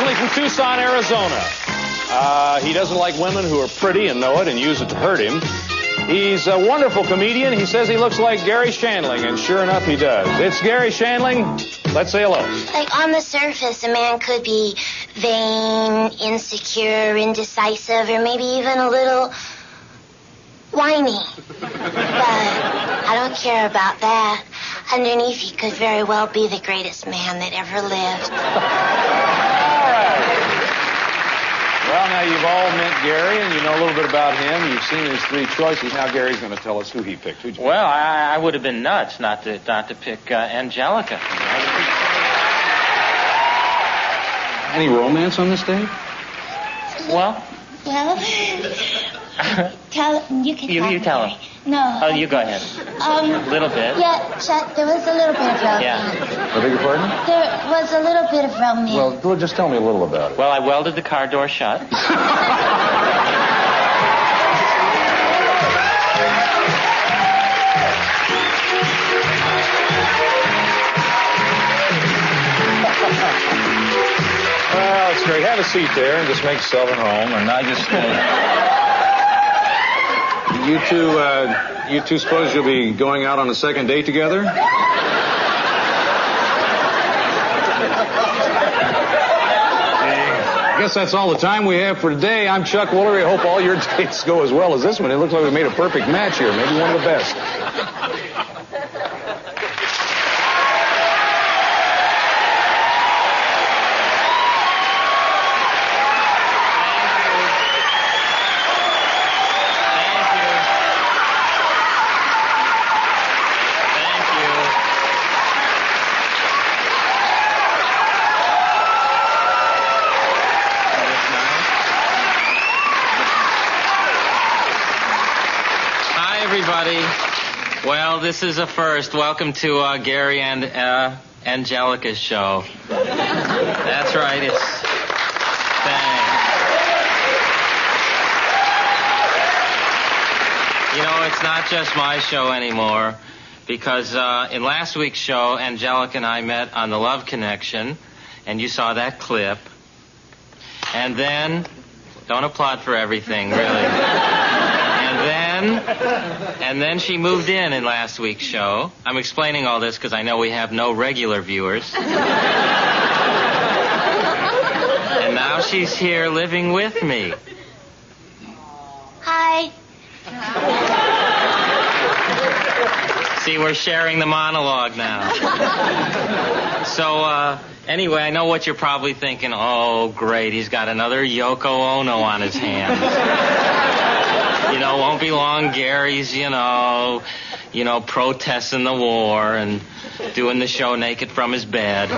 Shandling from Tucson, Arizona. He doesn't like women who are pretty and know it and use it to hurt him. He's a wonderful comedian. He says he looks like Garry Shandling, and sure enough, he does. It's Garry Shandling. Let's say hello. Like, on the surface, a man could be vain, insecure, indecisive, or maybe even a little whiny. But I don't care about that. Underneath, he could very well be the greatest man that ever lived. All right. Well, now you've all met Garry, and you know a little bit about him. You've seen his three choices. Now Gary's going to tell us who he picked. Who'd you Well, I would have been nuts not to pick Angelica. Any romance on this date? Well, You tell him. No. Oh, you go ahead. A little bit. Yeah, Chet, there was a little bit of romance. Yeah. I beg your pardon? There was a little bit of romance. Well, just tell me a little about it. Well, I welded the car door shut. Well, it's great. Have a seat there and just make yourself at home. And I just... You two suppose you'll be going out on a second date together? I guess that's all the time we have for today. I'm Chuck Woolery. I hope all your dates go as well as this one. It looks like we made a perfect match here. Maybe one of the best. Well, this is a first. Welcome to Garry and Angelica's show. That's right. Thanks. You know, it's not just my show anymore, because in last week's show, Angelica and I met on the Love Connection, and you saw that clip. And then, don't applaud for everything, really. And then she moved in last week's show. I'm explaining all this because I know we have no regular viewers. And now she's here living with me. Hi. See, we're sharing the monologue now. So, anyway, I know what you're probably thinking. Oh, great, he's got another Yoko Ono on his hands. You know, won't be long, Gary's, protesting the war and doing the show naked from his bed.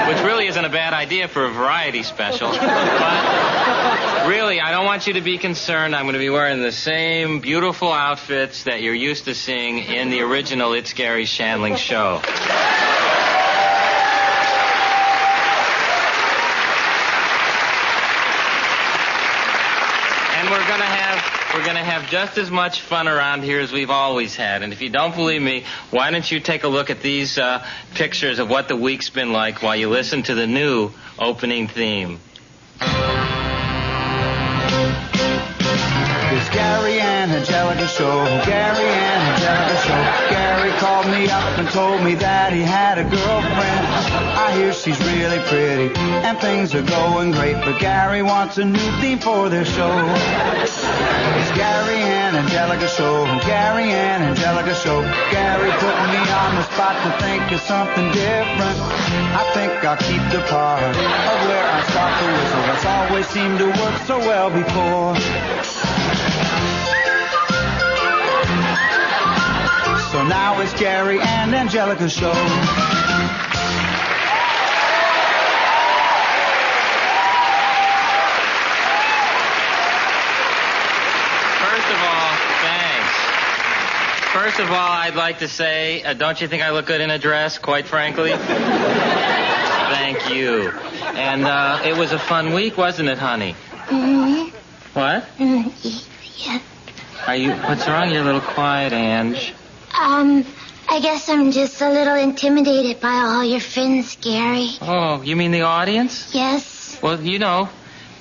Which really isn't a bad idea for a variety special. But really, I don't want you to be concerned. I'm going to be wearing the same beautiful outfits that you're used to seeing in the original It's Garry Shandling show. We're going to have just as much fun around here as we've always had. And if you don't believe me, why don't you take a look at these pictures of what the week's been like while you listen to the new opening theme. It's Garry and Angelica show, Garry and Angelica show. Garry called me up and told me that he had a girlfriend. I hear she's really pretty and things are going great, but Garry wants a new theme for their show. It's Garry and Angelica show, Garry and Angelica show. Garry putting me on the spot to think of something different. I think I'll keep the part of where I start the whistle. That's always seemed to work so well before. So now it's Garry and Angelica's show. First of all, I'd like to say, don't you think I look good in a dress, quite frankly? Thank you. And it was a fun week, wasn't it, honey? Mm-hmm. What? Yeah. What's wrong? You're a little quiet, Ange. I I guess I'm just a little intimidated by all your friends, Gary. Oh, you mean the audience? Yes. Well, you know,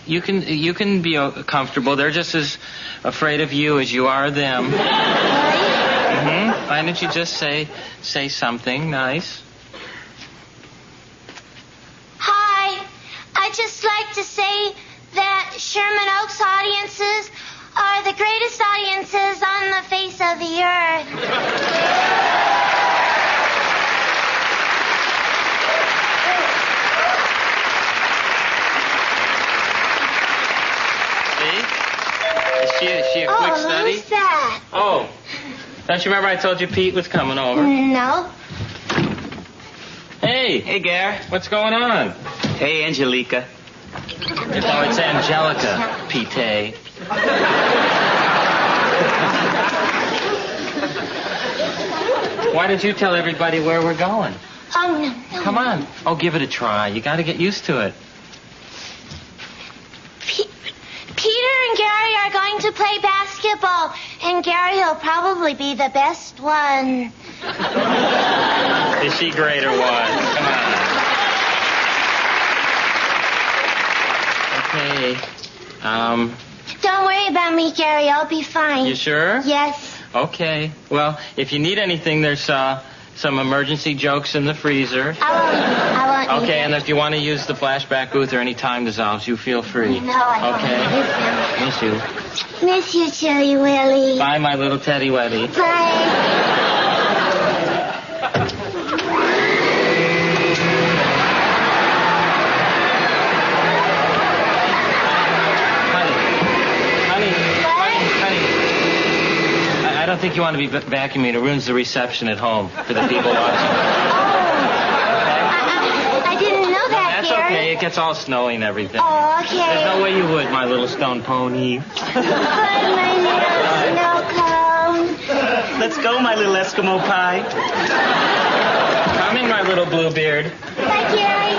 you can be comfortable. They're just as afraid of you as you are them. Really? Mm-hmm. Why don't you just say something nice? Hi. I'd just like to say that Sherman Oaks audiences are the greatest audiences on the face of the earth. See? Is she a quick study? Who's that? Oh. Don't you remember I told you Pete was coming over? No. Hey. Hey, Gary. What's going on? Hey, Angelica. Oh, it's Angelica, Pete. Why don't you tell everybody where we're going? No. Come on. Oh, give it a try. You got to get used to it. Peter and Gary are going to play basketball, and Gary will probably be the best one. Is she great or what? Come on. Okay. Don't worry about me, Gary. I'll be fine. You sure? Yes. Okay. Well, if you need anything, there's some emergency jokes in the freezer. I won't. Okay, and if you want to use the flashback booth or any time dissolves, you feel free. No, I Okay. Miss you. Miss you, Chilly Willy. Bye, my little teddy weddy. Bye. I don't think you want to be vacuuming. It ruins the reception at home for the people watching. I didn't know that, That's Gary. okay. It gets all snowy and everything. Oh, okay. There's no way you would, my little stone pony. Bye, my little snow cone. Let's go, my little Eskimo pie. Come in, my little bluebeard. Bye, Gary.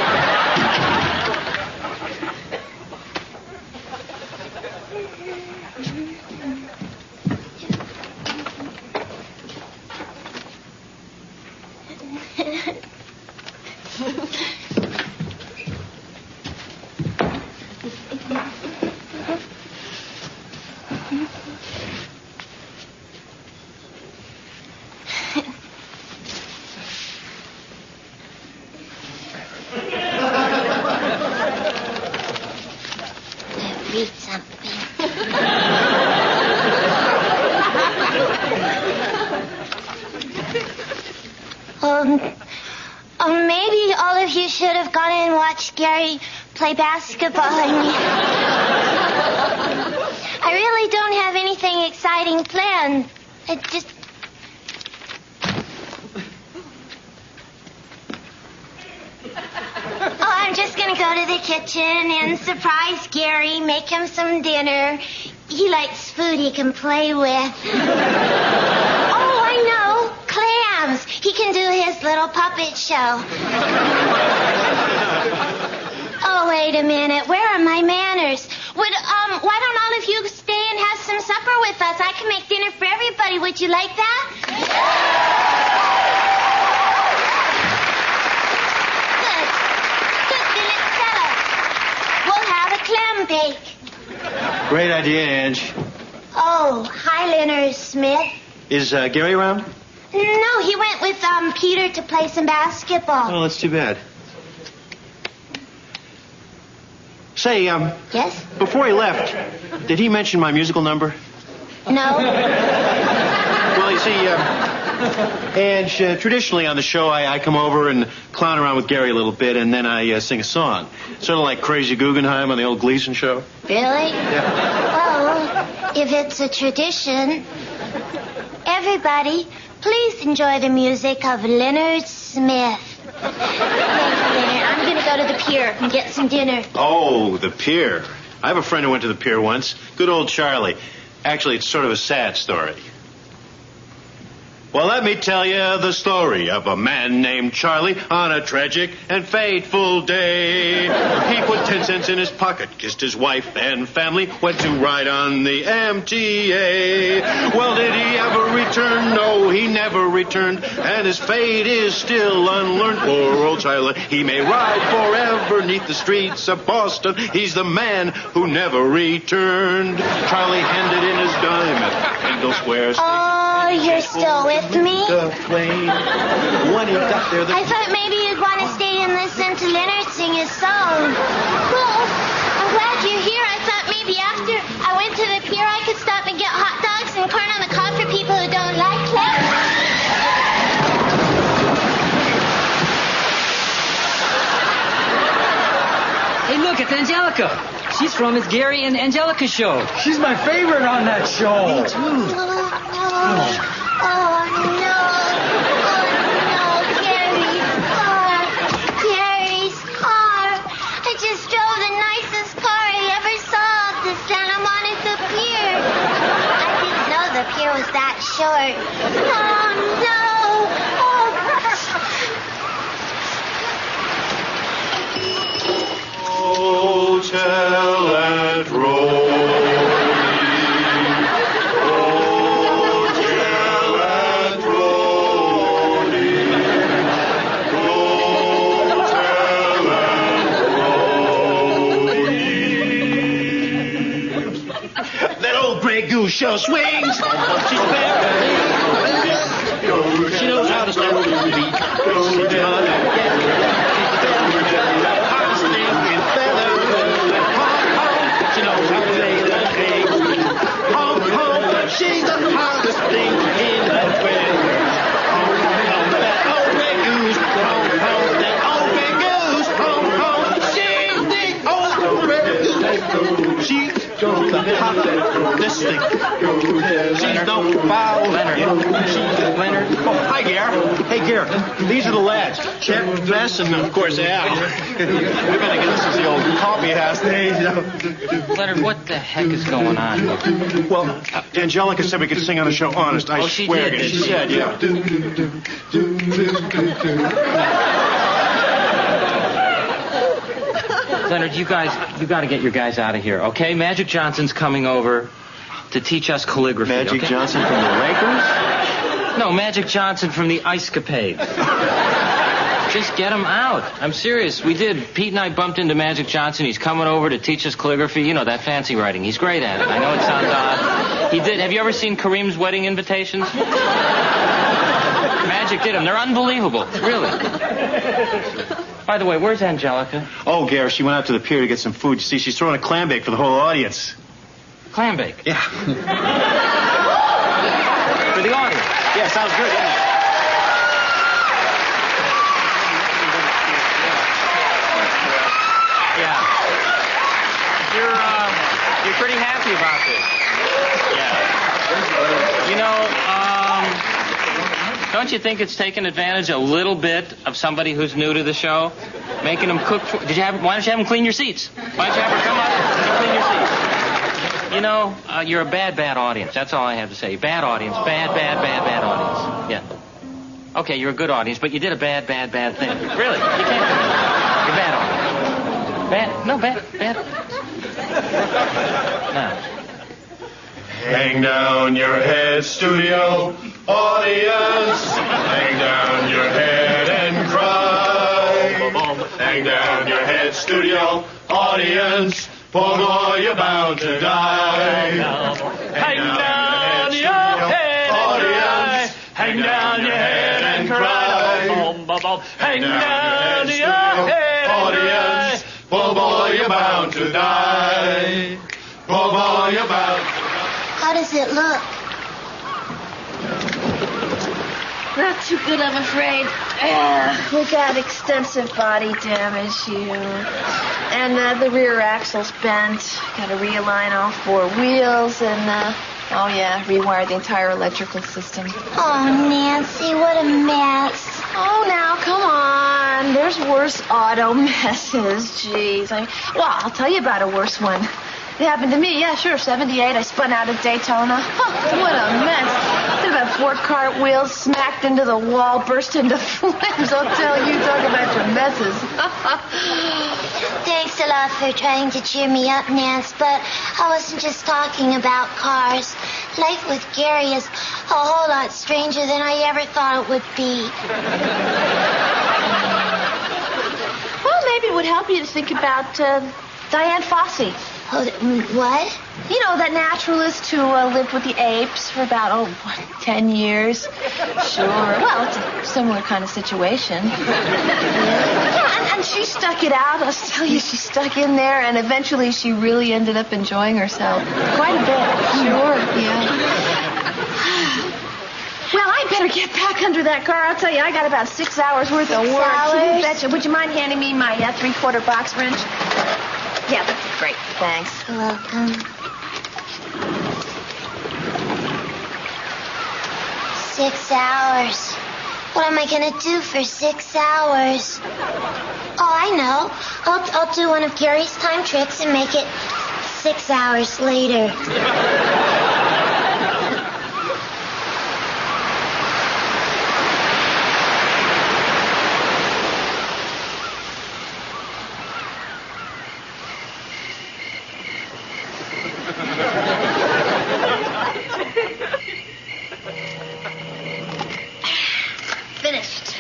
Read something. Maybe all of you should have gone and watched Gary play basketball. I really don't have anything exciting planned. I'm just going to go to the kitchen and surprise Gary, make him some dinner. He likes food he can play with. Oh, I know. Clams. He can do his little puppet show. Oh, wait a minute. Where are my manners? Why don't all of you stay and have some supper with us? I can make dinner for everybody. Would you like that? Clam bake. Great idea, Ange. Oh, hi, Leonard Smith. Is Gary around? No, he went with Peter to play some basketball. Oh, that's too bad. Say, Yes? before he left, did he mention my musical number? No. Well, you see, Ange, traditionally on the show, I come over and clown around with Gary a little bit, and then I sing a song. Sort of like Crazy Guggenheim on the old Gleason show. Really? Yeah. Well, if it's a tradition, everybody, please enjoy the music of Leonard Smith. Thank you, Leonard. I'm going to go to the pier and get some dinner. Oh, the pier. I have a friend who went to the pier once. Good old Charlie. Actually, it's sort of a sad story. Well, let me tell you the story of a man named Charlie on a tragic and fateful day. He put 10 cents in his pocket, kissed his wife and family, went to ride on the MTA. Well, did he ever return? No, he never returned, and his fate is still unlearned. Poor old Charlie, he may ride forever neath the streets of Boston. He's the man who never returned. Charlie handed in his dime at Kendall Square Station. Oh, you're still with me? When he got there, I thought maybe you'd want to stay and listen to Leonard sing his song. Well, I'm glad you're here. I thought maybe after I went to the pier, I could stop and get hot dogs and corn on the cob for people who don't like it. Hey, look, it's Angelica. She's from Miss Garry and Angelica's show. She's my favorite on that show. Me too. Oh, no. Gary's car. Gary's car. I just drove the nicest car I ever saw to Santa Monica Pier. I didn't know the pier was that short. Oh, no. Hotel at Rome. Show swings. She's very. She knows how to stand on the beat. She knows how to play the thing. Home, home, she's the hardest thing in the world. Home, home, that old gray goose. Home, home, that old gray goose. Home, home, she's the old gray goose. She's this thing. She's no foul. Leonard. Leonard. Oh, hi, Gar. Hey, Gar. These are the lads. Chet, Bess, and, of course, Al. We're going to get this as the old coffee house days. Leonard, what the heck is going on? Well, Angelica said we could sing on the show. Honest, I she swear. did. She said, yeah. Leonard, you got to get your guys out of here, okay? Magic Johnson's coming over to teach us calligraphy. Magic okay? Johnson from the Lakers? No, Magic Johnson from the Ice Capade. Just get him out. I'm serious. We did. Pete and I bumped into Magic Johnson. He's coming over to teach us calligraphy. You know, that fancy writing. He's great at it. I know it sounds odd. He did. Have you ever seen Kareem's wedding invitations? Magic did them. They're unbelievable. Really. By the way, where's Angelica? Oh, Gar, she went out to the pier to get some food. You see, she's throwing a clam bake for the whole audience. Clam bake? Yeah. For the audience? Yeah, sounds good, yeah. Yeah. You're pretty happy about this. Yeah. You know, don't you think it's taking advantage a little bit of somebody who's new to the show? Making them cook for... Why don't you have them clean your seats? Why don't you have her come up and clean your seats? You know, you're a bad audience. That's all I have to say. Bad audience. Bad audience. Yeah. Okay, you're a good audience, but you did a bad thing. Really. You can't do that. You're a bad audience. Bad. No. Hang down your head, studio audience. Hang down your head and cry. Hang down your head, studio audience. Poor boy, you're bound to die. Hang down your head, audience. Hang down your head and cry. Hang down your head, audience. Poor boy, you're bound to die. Poor boy, you're bound. How does it look? Not too good, I'm afraid. We got extensive body damage here. And the rear axle's bent. Got to realign all four wheels and, rewire the entire electrical system. Oh, Nancy, what a mess. Oh, now, come on. There's worse auto messes. Jeez. I'll tell you about a worse one. It happened to me, yeah, sure, 78. I spun out of Daytona. What a mess. Did about 4 cartwheels, smacked into the wall, burst into flames. I'll tell you, talk about your messes. Thanks a lot for trying to cheer me up, Nance, but I wasn't just talking about cars. Life with Garry is a whole lot stranger than I ever thought it would be. Well, maybe it would help you to think about Diane Fossey. Oh, what? You know, that naturalist who lived with the apes for about, 10 years. Sure. Well, it's a similar kind of situation. Yeah, and she stuck it out. I'll tell you, she stuck in there, and eventually she really ended up enjoying herself. Quite a bit. Sure, yeah. Well, I better get back under that car. I'll tell you, I got about 6 hours worth of work. 6 hours? You betcha. Would you mind handing me my 3/4 box wrench? Yeah, great. Thanks. You're welcome. 6 hours. What am I going to do for 6 hours? Oh, I know. I'll do one of Garry's time tricks and make it 6 hours later. Finished.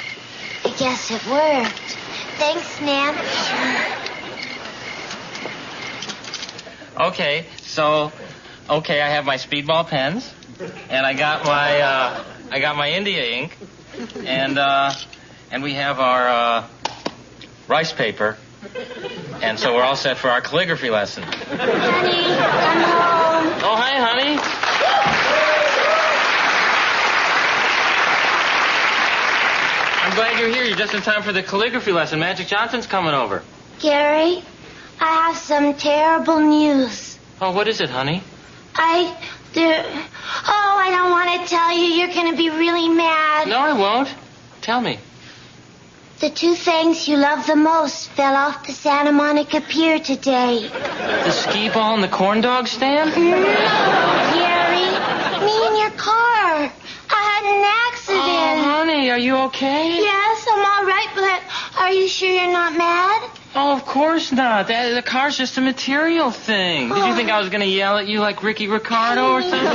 I guess it worked. Thanks, Nan. Okay, I have my speedball pens, and I got my India ink, and we have our rice paper, and so we're all set for our calligraphy lesson. Honey, I'm home. Oh, hi, honey. I'm glad you're here. You're just in time for the calligraphy lesson. Magic Johnson's coming over. Gary, I have some terrible news. Oh, what is it, honey? I don't want to tell you. You're going to be really mad. No, I won't. Tell me. The 2 things you love the most fell off the Santa Monica Pier today. The skee ball and the corn dog stand? No, Gary. Me and your car. I had an accident. Oh, honey, are you okay? Yes, I'm all right, but are you sure you're not mad? Oh, of course not. The car's just a material thing. Did you think I was going to yell at you like Ricky Ricardo or something? Oh,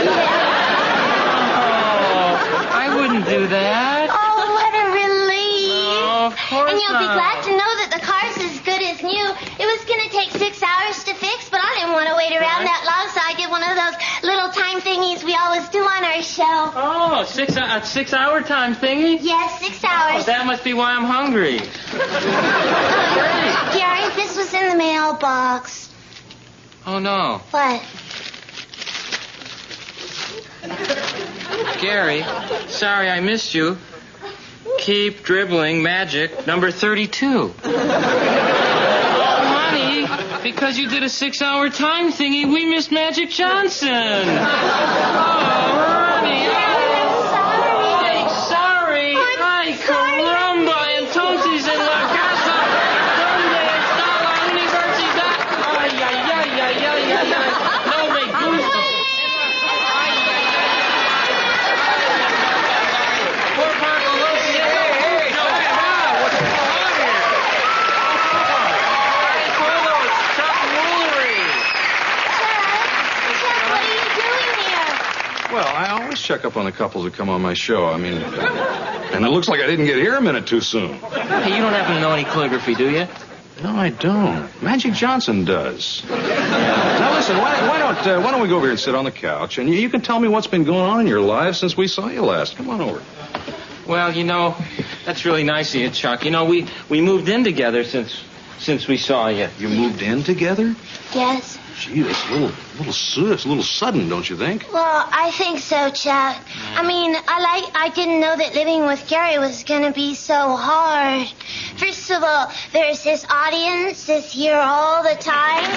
I wouldn't do that. Oh, what a relief. Oh, of course And you'll be not. glad to know that the car's as good as new. It was going to take 6 hours to fix, but I didn't want to wait around that long, so I did one of those little time thingies we always do on our show. Oh, a 6 hour time thingy? Yes, 6 Oh, hours. that must be why I'm hungry. Gary, this was in the mailbox. Oh, no. What? Gary, sorry I missed you. Keep dribbling magic number 32. Oh, honey, because you did a 6 hour time thingy, we missed Magic Johnson. Oh, honey. Sorry. Ay, caramba, entonces en la casa donde está la universidad. Ay, ay, ay, ay, ay, ay, ay. No me gusta. Por Paco Lucy. Hey, no, what's going on here? Hey, Polo, it's Chuck Woolery. Chuck, what are you doing here? Well, I always check up on the couples that come on my show. I mean, and it looks like I didn't get here a minute too soon. Hey, you don't happen to know any calligraphy, do you? No, I don't. Magic Johnson does. Now listen, why don't we go over here and sit on the couch, and you can tell me what's been going on in your lives since we saw you last. Come on over. Well, that's really nice of you, Chuck. We moved in together since we saw you. You moved in together? Yes. Gee, that's a little sudden, don't you think? Well, I think so, Chuck. I mean, I didn't know that living with Garry was going to be so hard. First of all, there's this audience that's here all the time.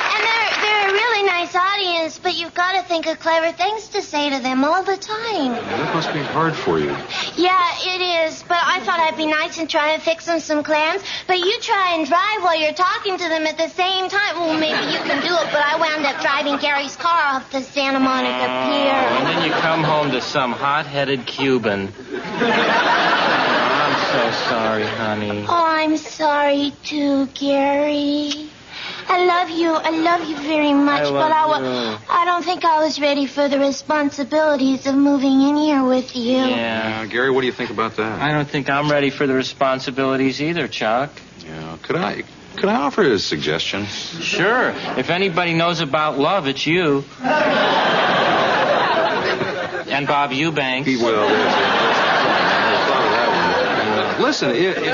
And they're a really nice nice audience, but you've got to think of clever things to say to them all the time. That must be hard for you. Yeah, it is, but I thought I'd be nice and try and fix them some clams, but you try and drive while you're talking to them at the same time. Well, maybe you can do it, but I wound up driving Gary's car off the Santa Monica Pier. And then you come home to some hot-headed Cuban. I'm so sorry, honey. Oh, I'm sorry, too, Gary. I love you very much, but I don't think I was ready for the responsibilities of moving in here with you. Yeah. Gary, what do you think about that? I don't think I'm ready for the responsibilities either, Chuck. Yeah. Could I offer a suggestion? Sure. If anybody knows about love, it's you. And Bob Eubanks. Listen,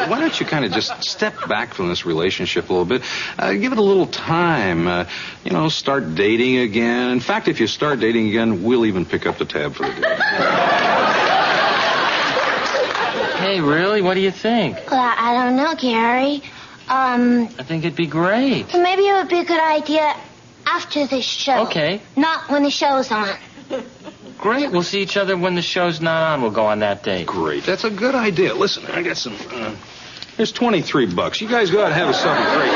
why don't you kind of just step back from this relationship a little bit? Give it a little time. Start dating again. In fact, if you start dating again, we'll even pick up the tab for the day. Hey, really? What do you think? Well, I don't know, Gary. I think it'd be great. Maybe it would be a good idea after the show. Okay. Not when the show's on. Great. We'll see each other when the show's not on. We'll go on that date. Great. That's a good idea. Listen, I got some... here's $23. You guys go out and have something great.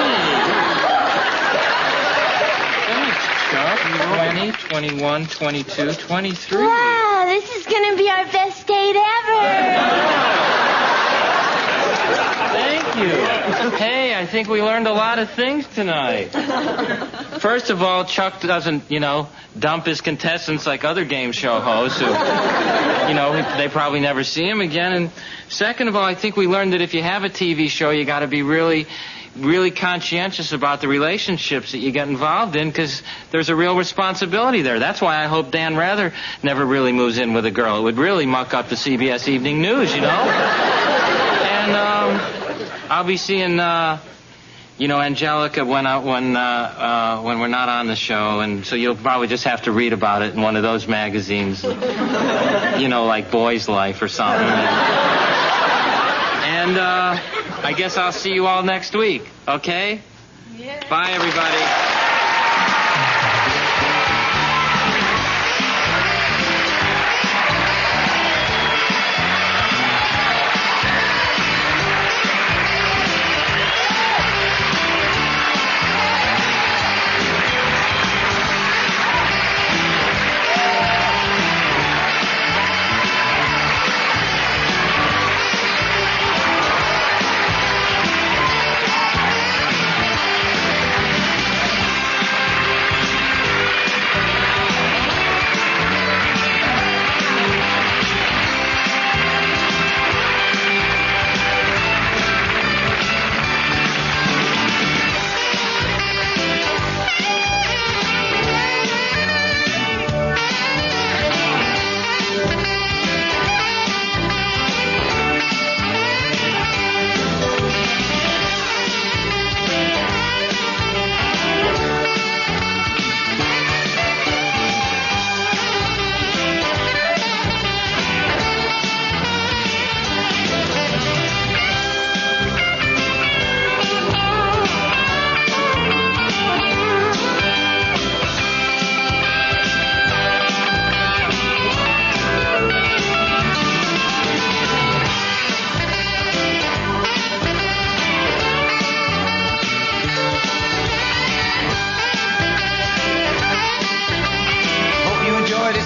Thanks, Chuck. 20, 21, 22, 23. Wow, this is going to be our best date ever. Thank you. Hey, I think we learned a lot of things tonight. First of all, Chuck doesn't, dump his contestants like other game show hosts who, they probably never see him again. And second of all, I think we learned that if you have a TV show, you got to be really, really conscientious about the relationships that you get involved in because there's a real responsibility there. That's why I hope Dan Rather never really moves in with a girl. It would really muck up the CBS Evening News, And I'll be seeing, Angelica when we're not on the show, and so you'll probably just have to read about it in one of those magazines, like Boy's Life or something. And I guess I'll see you all next week, okay? Yeah. Bye, everybody.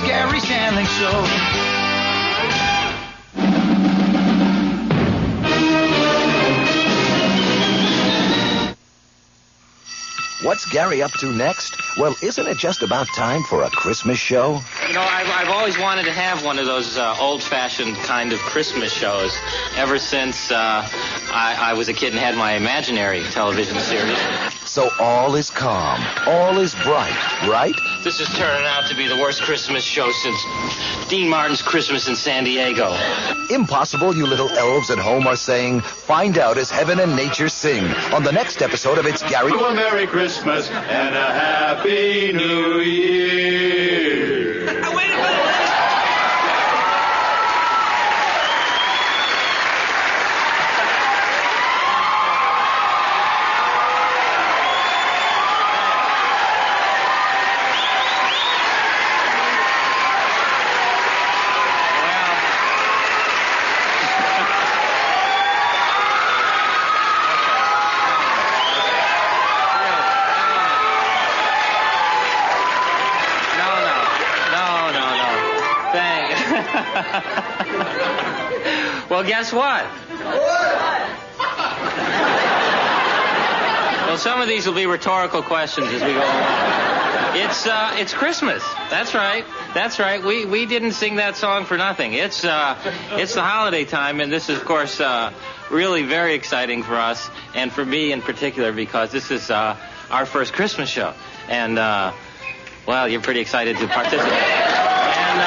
Garry Shandling Show. What's Garry up to next? Well, isn't it just about time for a Christmas show? I've always wanted to have one of those old-fashioned kind of Christmas shows ever since I was a kid and had my imaginary television series. So all is calm, all is bright, right? This is turning out to be the worst Christmas show since Dean Martin's Christmas in San Diego. Impossible, you little elves at home are saying, find out as heaven and nature sing on the next episode of It's Garry. Well, a Merry Christmas and a Happy New Year. Wait a minute. Well, guess what? Well, some of these will be rhetorical questions as we go along. It's Christmas. That's right. That's right. We didn't sing that song for nothing. It's the holiday time, and this is, of course, really very exciting for us, and for me in particular, because this is our first Christmas show. And, well, you're pretty excited to participate. And,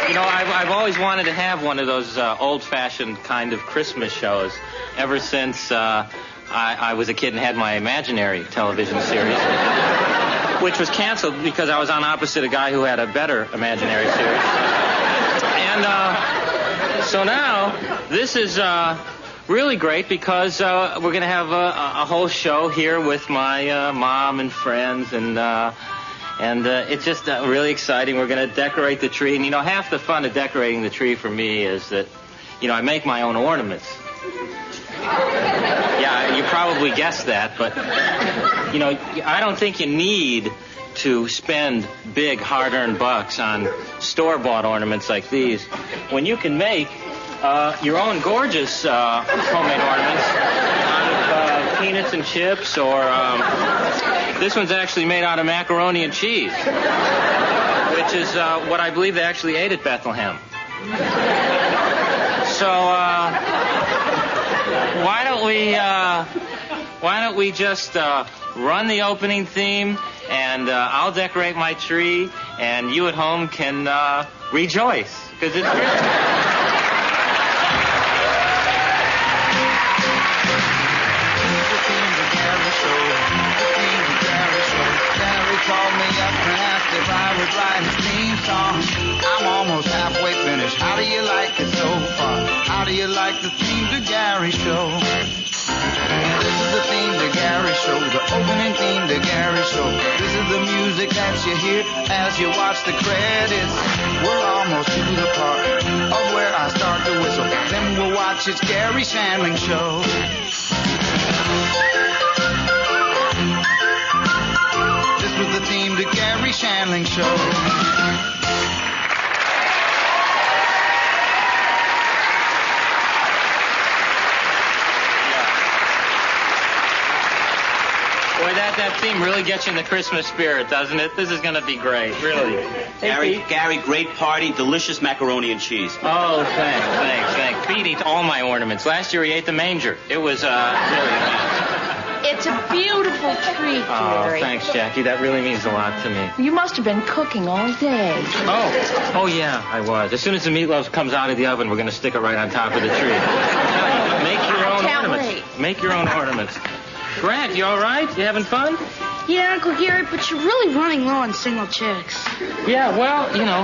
you know, I've always wanted to have one of those old-fashioned kind of Christmas shows ever since I was a kid and had my imaginary television series, which was canceled because I was on opposite a guy who had a better imaginary series. And so now this is really great because we're going to have a whole show here with my mom and friends, and it's just really exciting. We're going to decorate the tree, and you know, half the fun of decorating the tree for me is that, you know, I make my own ornaments. Yeah, you probably guessed that, but, you know, I don't think you need to spend big, hard-earned bucks on store-bought ornaments like these when you can make your own gorgeous homemade ornaments out of peanuts and chips, or this one's actually made out of macaroni and cheese, which is what I believe they actually ate at Bethlehem. So, why don't we just run the opening theme, and I'll decorate my tree, and you at home can rejoice, because it's Christmas. Called me up and asked if I would write his theme song. I'm almost halfway finished. How do you like it so far? How do you like the theme to Garry Show? This is the theme to Garry Show, the opening theme to Garry Show. This is the music that you hear as you watch the credits. We're almost to the part of where I start to whistle. Then we'll watch It's Garry Shandling Show. Was the theme to Garry Shandling Show. Boy, that theme really gets you in the Christmas spirit, doesn't it? This is going to be great, really. Gary, great party, delicious macaroni and cheese. Oh, thanks. Pete eats all my ornaments. Last year he ate the manger. It was really amazing. It's a beautiful treat, Oh, Jerry. thanks, Jackie. That really means a lot to me. You must have been cooking all day. Oh, yeah, I was. As soon as the meatloaf comes out of the oven, we're going to stick it right on top of the tree. Make your own ornaments. Wait. Make your own ornaments. Grant, you all right? You having fun? Yeah, Uncle Gary, but you're really running low on single chicks. Yeah, well, you know,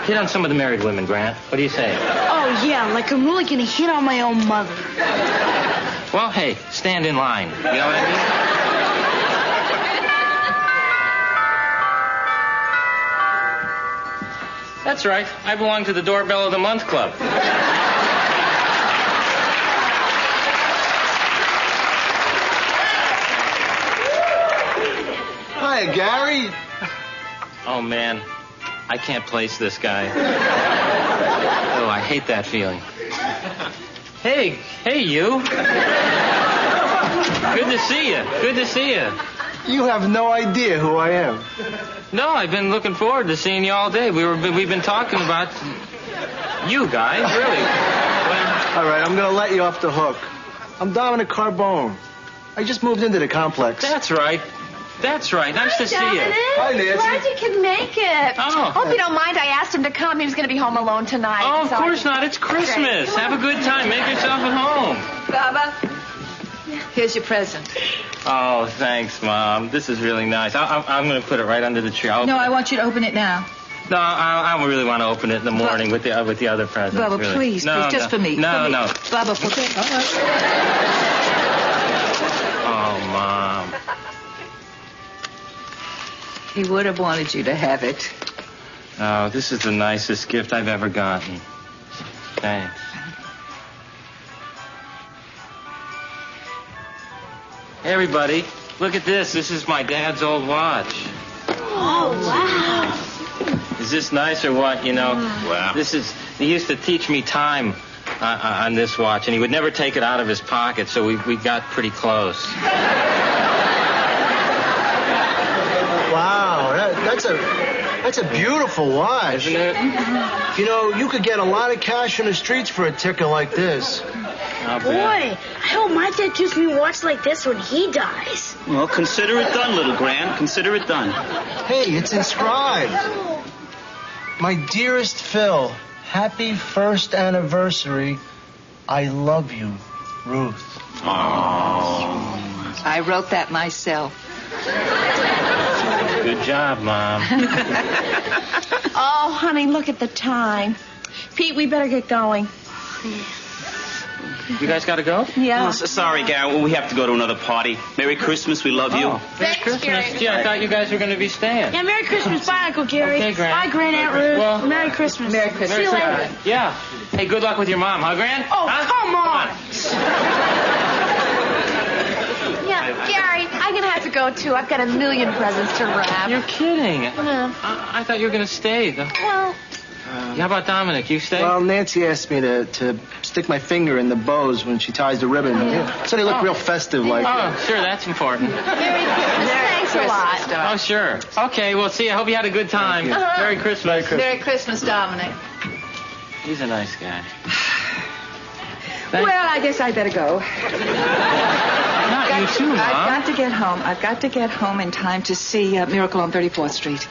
hit on some of the married women, Grant. What do you say? Oh, yeah, like I'm really going to hit on my own mother. Well, hey, stand in line. You know what I mean? That's right. I belong to the Doorbell of the Month Club. Hi, Gary. Oh, man. I can't place this guy. Oh, I hate that feeling. Hey, you. Good to see you. You have no idea who I am. No, I've been looking forward to seeing you all day. We've been talking about you guys, really. All right, I'm going to let you off the hook. I'm Dominic Carbone. I just moved into the complex. That's right. Nice to see you. Hi, Nancy. Glad you can make it. Oh. Hope you don't mind. I asked him to come. He was going to be home alone tonight. Oh, of so course not. It's Christmas. Have a good time. Make yourself at home. Baba, here's your present. Oh, thanks, Mom. This is really nice. I'm going to put it right under the tree. No, I want you to open it now. No, I really want to open it in the morning with the other presents. Baba, really. please, just for me. No. Baba, for me. Oh, Mom. He would have wanted you to have it. Oh, this is the nicest gift I've ever gotten. Thanks. Hey, everybody, look at this. This is my dad's old watch. Oh, wow. Is this nice or what? You know, Wow. He used to teach me time on this watch, and he would never take it out of his pocket, so we got pretty close. Wow, that's a beautiful watch. Isn't it? You know, you could get a lot of cash in the streets for a ticker like this. Boy, I hope my dad gives me a watch like this when he dies. Well, consider it done, little Gran. Consider it done. Hey, it's inscribed. My dearest Phil, happy first anniversary. I love you, Ruth. I wrote that myself. Good job, Mom. Oh, honey, look at the time. Pete, we better get going. You guys got to go? Yeah. Oh, sorry, Garry. Well, we have to go to another party. Merry Christmas. We love you. Oh, Merry Christmas. Gee, I thought you guys were going to be staying. Yeah, Merry Christmas. Bye, Uncle Gary. Okay, Gran. Bye, Gran Aunt Ruth. Well, Merry Christmas. Merry Christmas. See you later. Yeah. Hey, good luck with your mom, huh, Gran? Oh, huh? come on. Yeah, Gary, I'm going to have to go, too. I've got a million presents to wrap. You're kidding. Yeah. I thought you were going to stay. Well, How about Dominic? You stay? Well, Nancy asked me to stick my finger in the bows when she ties the ribbon. Yeah. So they look real festive like Oh, sure, that's important. Merry Christmas. Thanks a lot. Oh, sure. Okay, well, see, I hope you had a good time. Merry Christmas. Merry Christmas, Dominic. He's a nice guy. Well, I guess I better go. Not you too, Mom. I've got to get home. I've got to get home in time to see Miracle on 34th Street.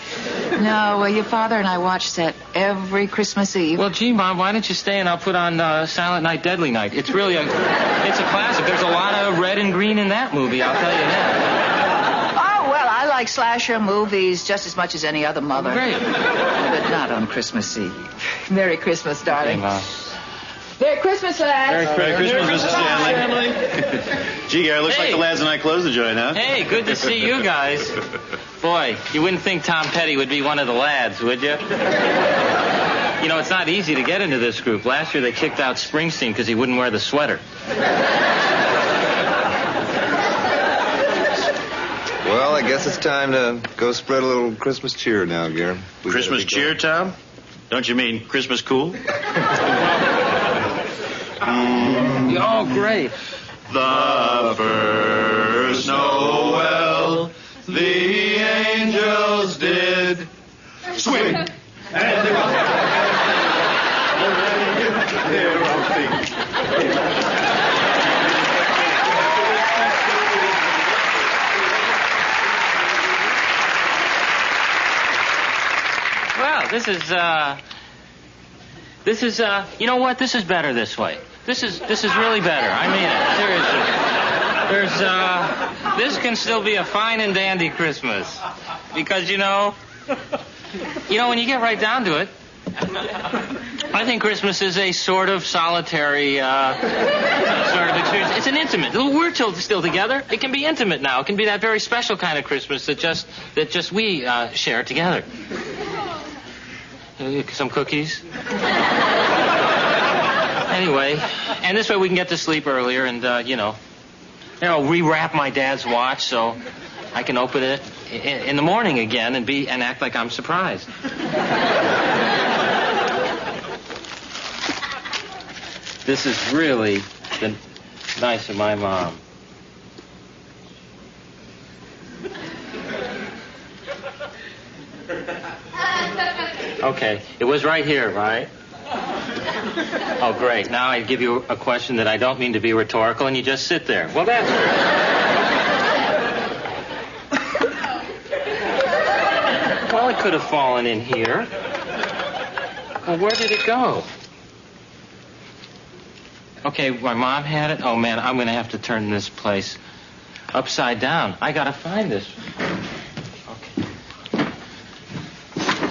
No, your father and I watch that every Christmas Eve. Well, gee, Mom, why don't you stay and I'll put on Silent Night, Deadly Night. It's really it's a classic. There's a lot of red and green in that movie, I'll tell you that. Oh, well, I like slasher movies just as much as any other mother. Great. But not on Christmas Eve. Merry Christmas, darling. Hey, Mom. Merry Christmas, lads. Merry Christmas, Mrs. Shanley. Gee, Gary, looks like Hey. the lads and I closed the joint, huh? Hey, good to see you guys. Boy, you wouldn't think Tom Petty would be one of the lads, would you? You know, it's not easy to get into this group. Last year they kicked out Springsteen because he wouldn't wear the sweater. Well, I guess it's time to go spread a little Christmas cheer now, Gary. Christmas cheer, Tom? Don't you mean Christmas cool? Oh, great. The first Noel, the angels did swing. And they were Well, this is, you know what? This is better this way. This is really better. I mean it, seriously. This can still be a fine and dandy Christmas. Because, you know, when you get right down to it, I think Christmas is a sort of solitary, sort of experience. It's an intimate. We're still together. It can be intimate now. It can be that very special kind of Christmas that just we share together. Some cookies. Anyway, and this way we can get to sleep earlier and, rewrap my dad's watch so I can open it in the morning again and act like I'm surprised. This is really nice of my mom. Okay, it was right here, right? Oh, great. Now I give you a question that I don't mean to be rhetorical, and you just sit there. Well, that's great. Well, it could have fallen in here. Well, where did it go? Okay, my mom had it. Oh, man, I'm going to have to turn this place upside down. I got to find this.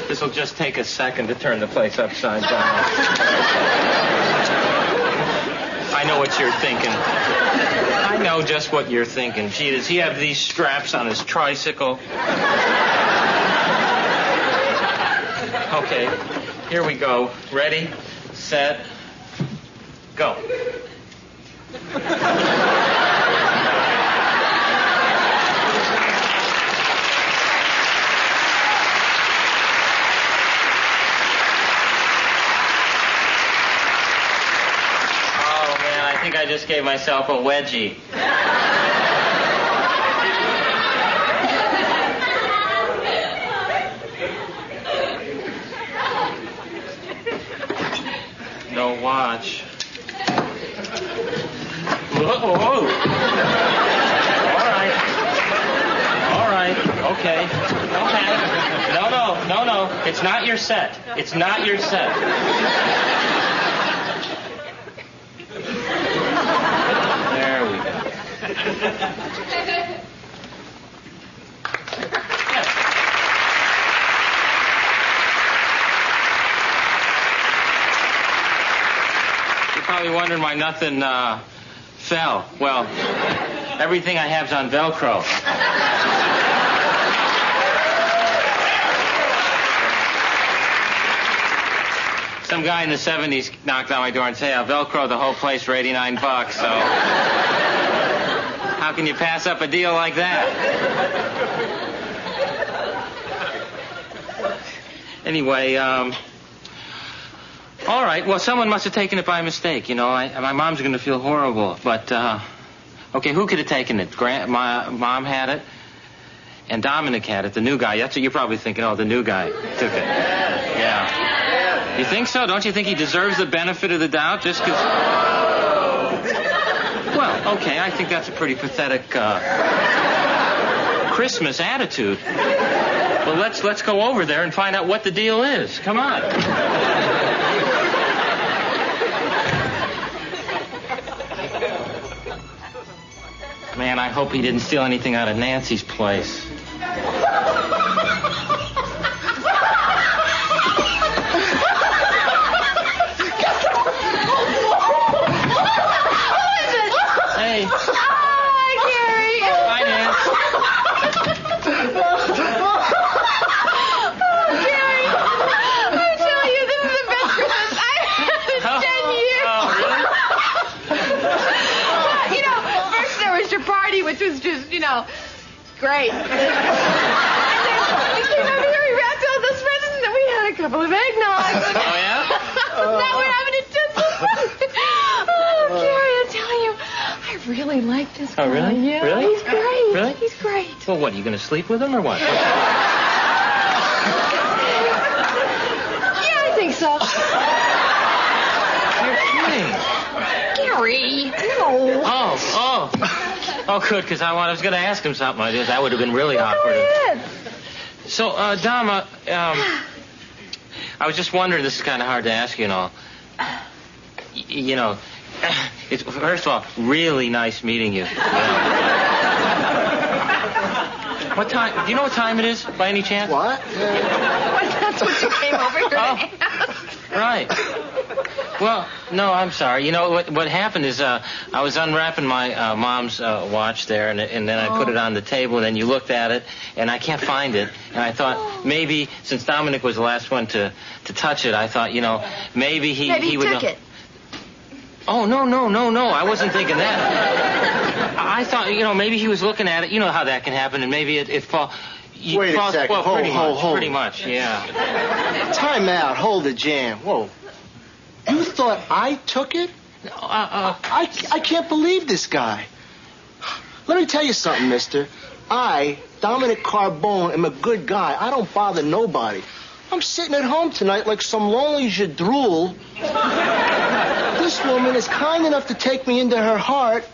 This will just take a second to turn the place upside down. I know what you're thinking. I know just what you're thinking. Gee, does he have these straps on his tricycle? Okay, here we go. Ready, set, go. think I just gave myself a wedgie. No watch. Whoa. All right. Okay. Don't panic. No. It's not your set. It's not your set. There we go. You're probably wondering why nothing fell. Well, everything I have's on Velcro. Some guy in the 70s knocked on my door and said, I'll Velcro the whole place for $89, so how can you pass up a deal like that? Anyway, all right, well, someone must have taken it by mistake, you know. My mom's going to feel horrible, but, okay, who could have taken it? My mom had it, and Dominic had it, the new guy. That's what you're probably thinking, oh, the new guy took it. Yeah. You think so? Don't you think he deserves the benefit of the doubt just because... Well, okay, I think that's a pretty pathetic Christmas attitude. Well, let's go over there and find out what the deal is. Come on. Man, I hope he didn't steal anything out of Nancy's place. Hey. Hi, Garry. Hi, Nance. Oh, Garry. I tell you, this is the best Christmas I've had in 10 years. Oh, really? You know, first there was your party, which was just, great. And then we came over here, we wrapped all those presents, and then we had a couple of eggnogs. Oh, yeah? Now we're having a tinsel fun. Oh, Garry, I tell you, I really like this guy. Oh, really? Yeah, Really? he's great. Really? He's great. Well, what, are you going to sleep with him or what? Yeah, I think so. You're Garry, kidding. no. Oh, good, because I was going to ask him something like this. That would have been really awkward. Go ahead. So, Dama, I was just wondering, this is kind of hard to ask, it's, first of all, really nice meeting you. What time? Do you know what time it is, by any chance? What? That's what you came over here to ask. Right. Well, no, I'm sorry. You know, what happened is I was unwrapping my mom's watch there, and then I put it on the table, and then you looked at it, and I can't find it. And I thought maybe, since Dominic was the last one to touch it, I thought, maybe he would... Maybe he took it. Oh, no. I wasn't thinking that. I thought, maybe he was looking at it. You know how that can happen, and maybe it falls... Wait a second. Well, Hold. pretty much, yeah. Time out. Hold the jam. Whoa. You thought I took it? I can't believe this guy. Let me tell you something, mister. I, Dominic Carbone, am a good guy. I don't bother nobody. I'm sitting at home tonight like some lonely jadrul. This woman is kind enough to take me into her heart.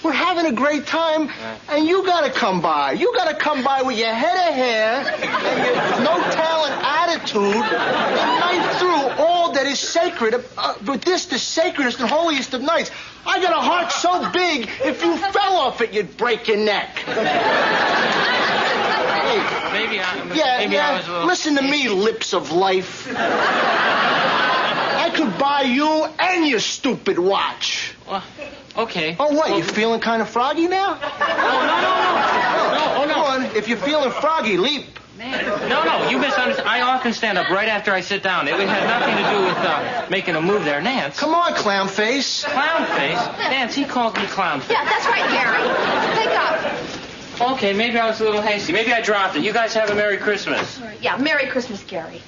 We're having a great time, and you gotta come by. You gotta come by with your head of hair and your no-talent attitude and knife through all that is sacred. But this, the sacredest and holiest of nights. I got a heart so big, if you fell off it, you'd break your neck. Maybe I was a little... Listen to me, lips of life. I could buy you and your stupid watch. Well, okay. Oh, what, you feeling kind of froggy now? No. Come on, if you're feeling froggy, leap. No, you misunderstand. I often stand up right after I sit down. It had nothing to do with making a move there. Nance. Come on, clown face. Clown face? Nance, he calls me clown face. Yeah, that's right, Garry. Take up. Okay, maybe I was a little hasty. Maybe I dropped it. You guys have a Merry Christmas. Yeah, Merry Christmas, Garry.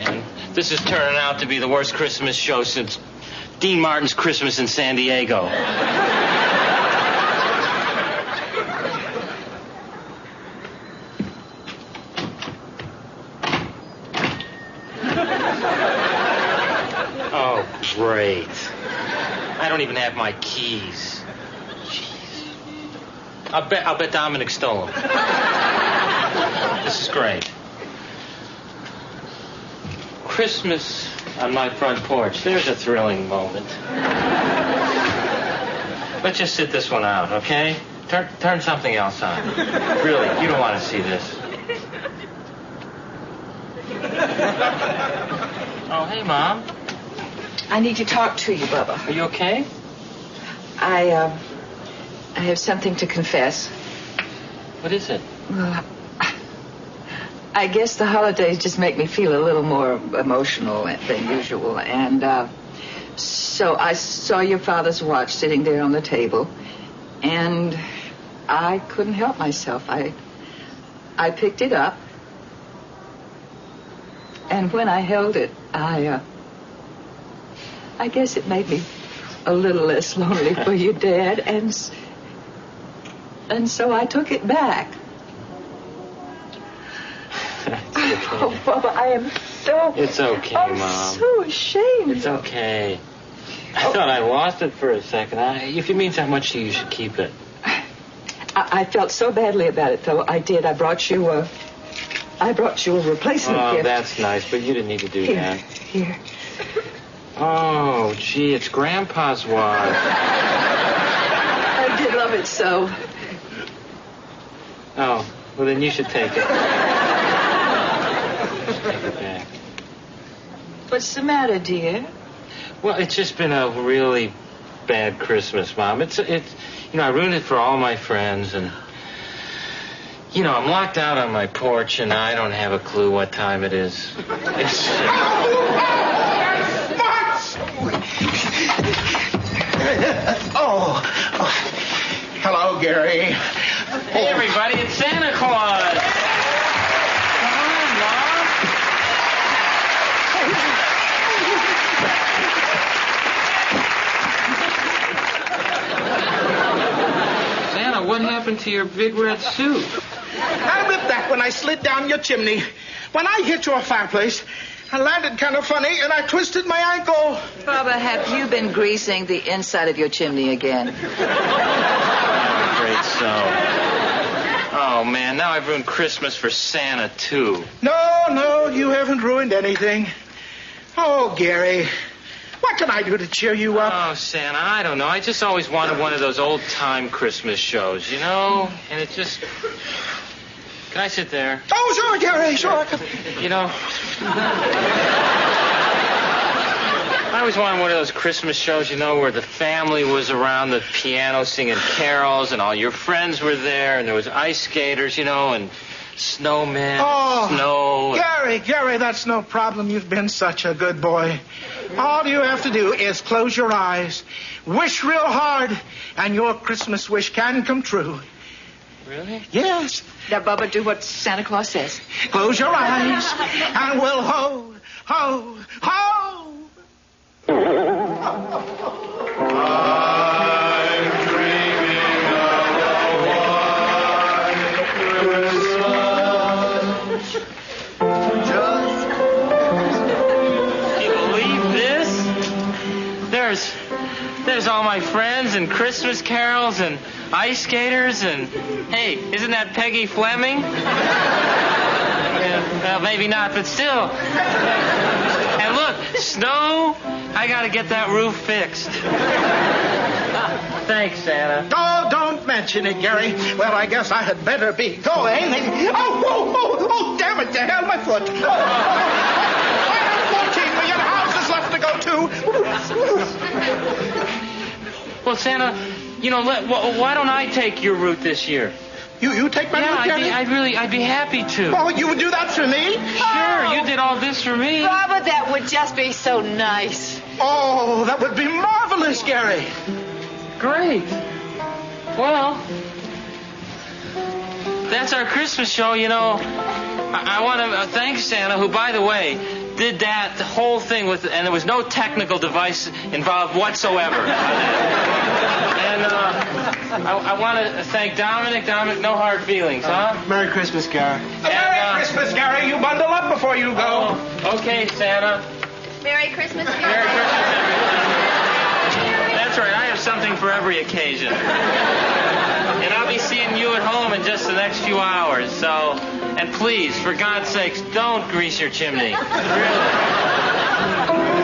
And This is turning out to be the worst Christmas show since Dean Martin's Christmas in San Diego. Oh, great. I don't even have my keys. Jeez. I'll bet Dominic stole them. This is great. Christmas on my front porch. There's a thrilling moment. Let's just sit this one out, okay? Turn something else on. Really, you don't want to see this. Oh, hey, Mom. I need to talk to you, Bubba. Are you okay? I have something to confess. What is it? Well, I guess the holidays just make me feel a little more emotional than usual. And so I saw your father's watch sitting there on the table, and I couldn't help myself. I picked it up, and when I held it, I guess it made me a little less lonely for your dad, and so I took it back. Oh, Bubba, I am so... It's okay, I'm Mom. So ashamed. It's okay. I thought I lost it for a second. If it means that much to you, you should keep it. I felt so badly about it, though. I did. I brought you a replacement gift. Oh, that's nice, but you didn't need to do that. Here. Oh, gee, it's Grandpa's watch. I did love it so. Oh, well, then you should take it. Take it back. What's the matter, dear? Well, it's just been a really bad Christmas, Mom. It's I ruined it for all my friends, and I'm locked out on my porch, and I don't have a clue what time it is. Hello, Gary. Hey, everybody, it's Santa Claus. Come on, Mom. Santa, what happened to your big red suit? I ripped that when I slid down your chimney. When I hit your fireplace, I landed kind of funny, and I twisted my ankle. Bubba, have you been greasing the inside of your chimney again? Great so. Oh, man, now I've ruined Christmas for Santa, too. No, you haven't ruined anything. Oh, Gary, what can I do to cheer you up? Oh, Santa, I don't know. I just always wanted one of those old-time Christmas shows, And it just... Can I sit there? Oh, sure, Gary, sure. I always wanted one of those Christmas shows, where the family was around the piano singing carols, and all your friends were there, and there was ice skaters, and snowmen, snow. Gary, that's no problem. You've been such a good boy. All you have to do is close your eyes, wish real hard, and your Christmas wish can come true. Really? Yes. Now, Bubba, do what Santa Claus says. Close your eyes, and we'll ho, ho, ho. I'm dreaming of a white Christmas. Can you believe this? There's all my friends and Christmas carols and ice skaters and, hey, isn't that Peggy Fleming? Well, maybe not, but still. And look, snow. I gotta get that roof fixed. Thanks, Santa. Oh, don't mention it, Gary. Well, I guess I had better be going. Oh, damn it, to hell, my foot. I have 14 million houses left to go to. Well, Santa, why don't I take your route this year? You take my route, Gary? I'd be happy to. Oh, you would do that for me? Sure, you did all this for me. Bubba, that would just be so nice. Oh, that would be marvelous, Gary. Great. Well, that's our Christmas show, I want to thank Santa, who, by the way, did that the whole thing with, and there was no technical device involved whatsoever. And I want to thank Dominic. Dominic, no hard feelings, huh? Merry Christmas, Gary. Merry Christmas, Gary. You bundle up before you go. Okay, Santa. Merry Christmas, Gary. Merry Christmas, everybody. That's right. I have something for every occasion. And I'll be seeing you at home in just the next few hours. So, and please, for God's sakes, don't grease your chimney. Really.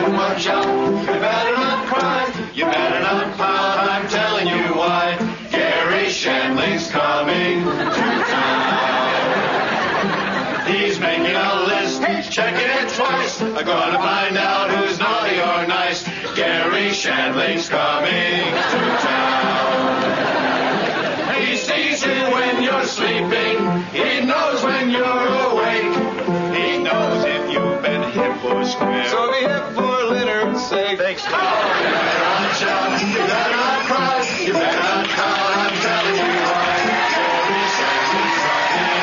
Watch out, you better not cry, you better not pout, I'm telling you why. Garry Shandling's coming to town. He's making a list, checking it twice, gonna find out who's naughty or nice. Garry Shandling's coming to town. He sees you when you're sleeping, he knows when you're awake, he knows if you've been hip or square. So be hip for Leonard's sake. Thanks, Tom. You better not shout, you better not cry, you better not pout, I'm telling you why. Garry Shandling's coming.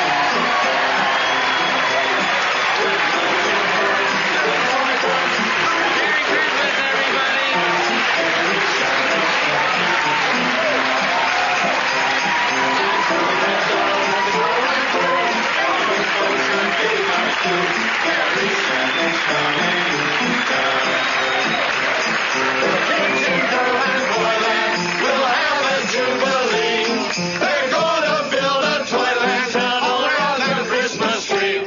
Merry Christmas, everybody. Garry Shandling's They're gonna build a toyland town all around their Christmas tree.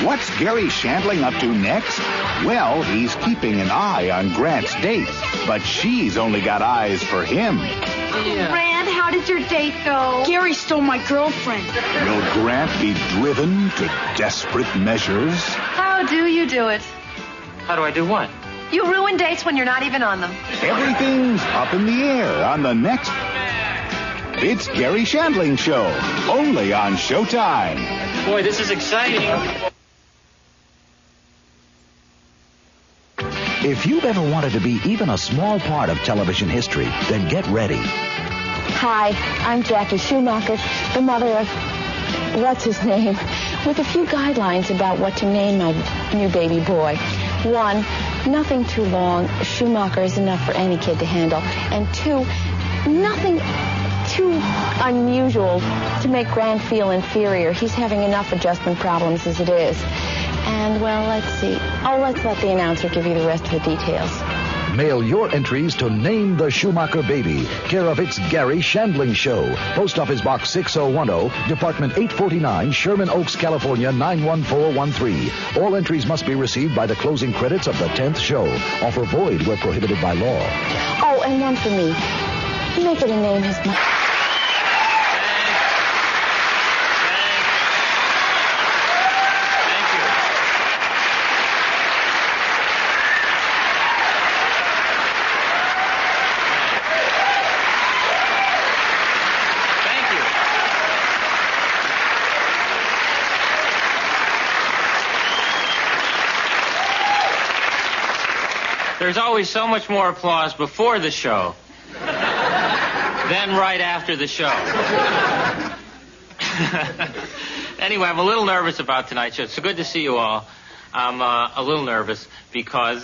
What's Garry Shandling up to next? Well, he's keeping an eye on Grant's date, but she's only got eyes for him. Rand, how did your date go? Gary stole my girlfriend. Will Grant be driven to desperate measures? How do you do it? How do I do what? You ruin dates when you're not even on them. Everything's up in the air on the next It's Garry Shandling Show, only on Showtime. Boy, this is exciting. If you've ever wanted to be even a small part of television history, then get ready. Hi, I'm Jackie Schumacher, the mother of, what's his name, with a few guidelines about what to name my new baby boy. 1, nothing too long. Schumacher is enough for any kid to handle. And 2, nothing too unusual to make Grant feel inferior. He's having enough adjustment problems as it is. And, well, let's see. Oh, let's let the announcer give you the rest of the details. Mail your entries to Name the Schumacher Baby, care of It's Garry Shandling Show. Post Office Box 6010, Department 849, Sherman Oaks, California, 91413. All entries must be received by the closing credits of the 10th show. Offer void where prohibited by law. Oh, and one for me. Make it a name his mother. There's always so much more applause before the show than right after the show. Anyway, I'm a little nervous about tonight's show. It's so good to see you all. I'm a little nervous because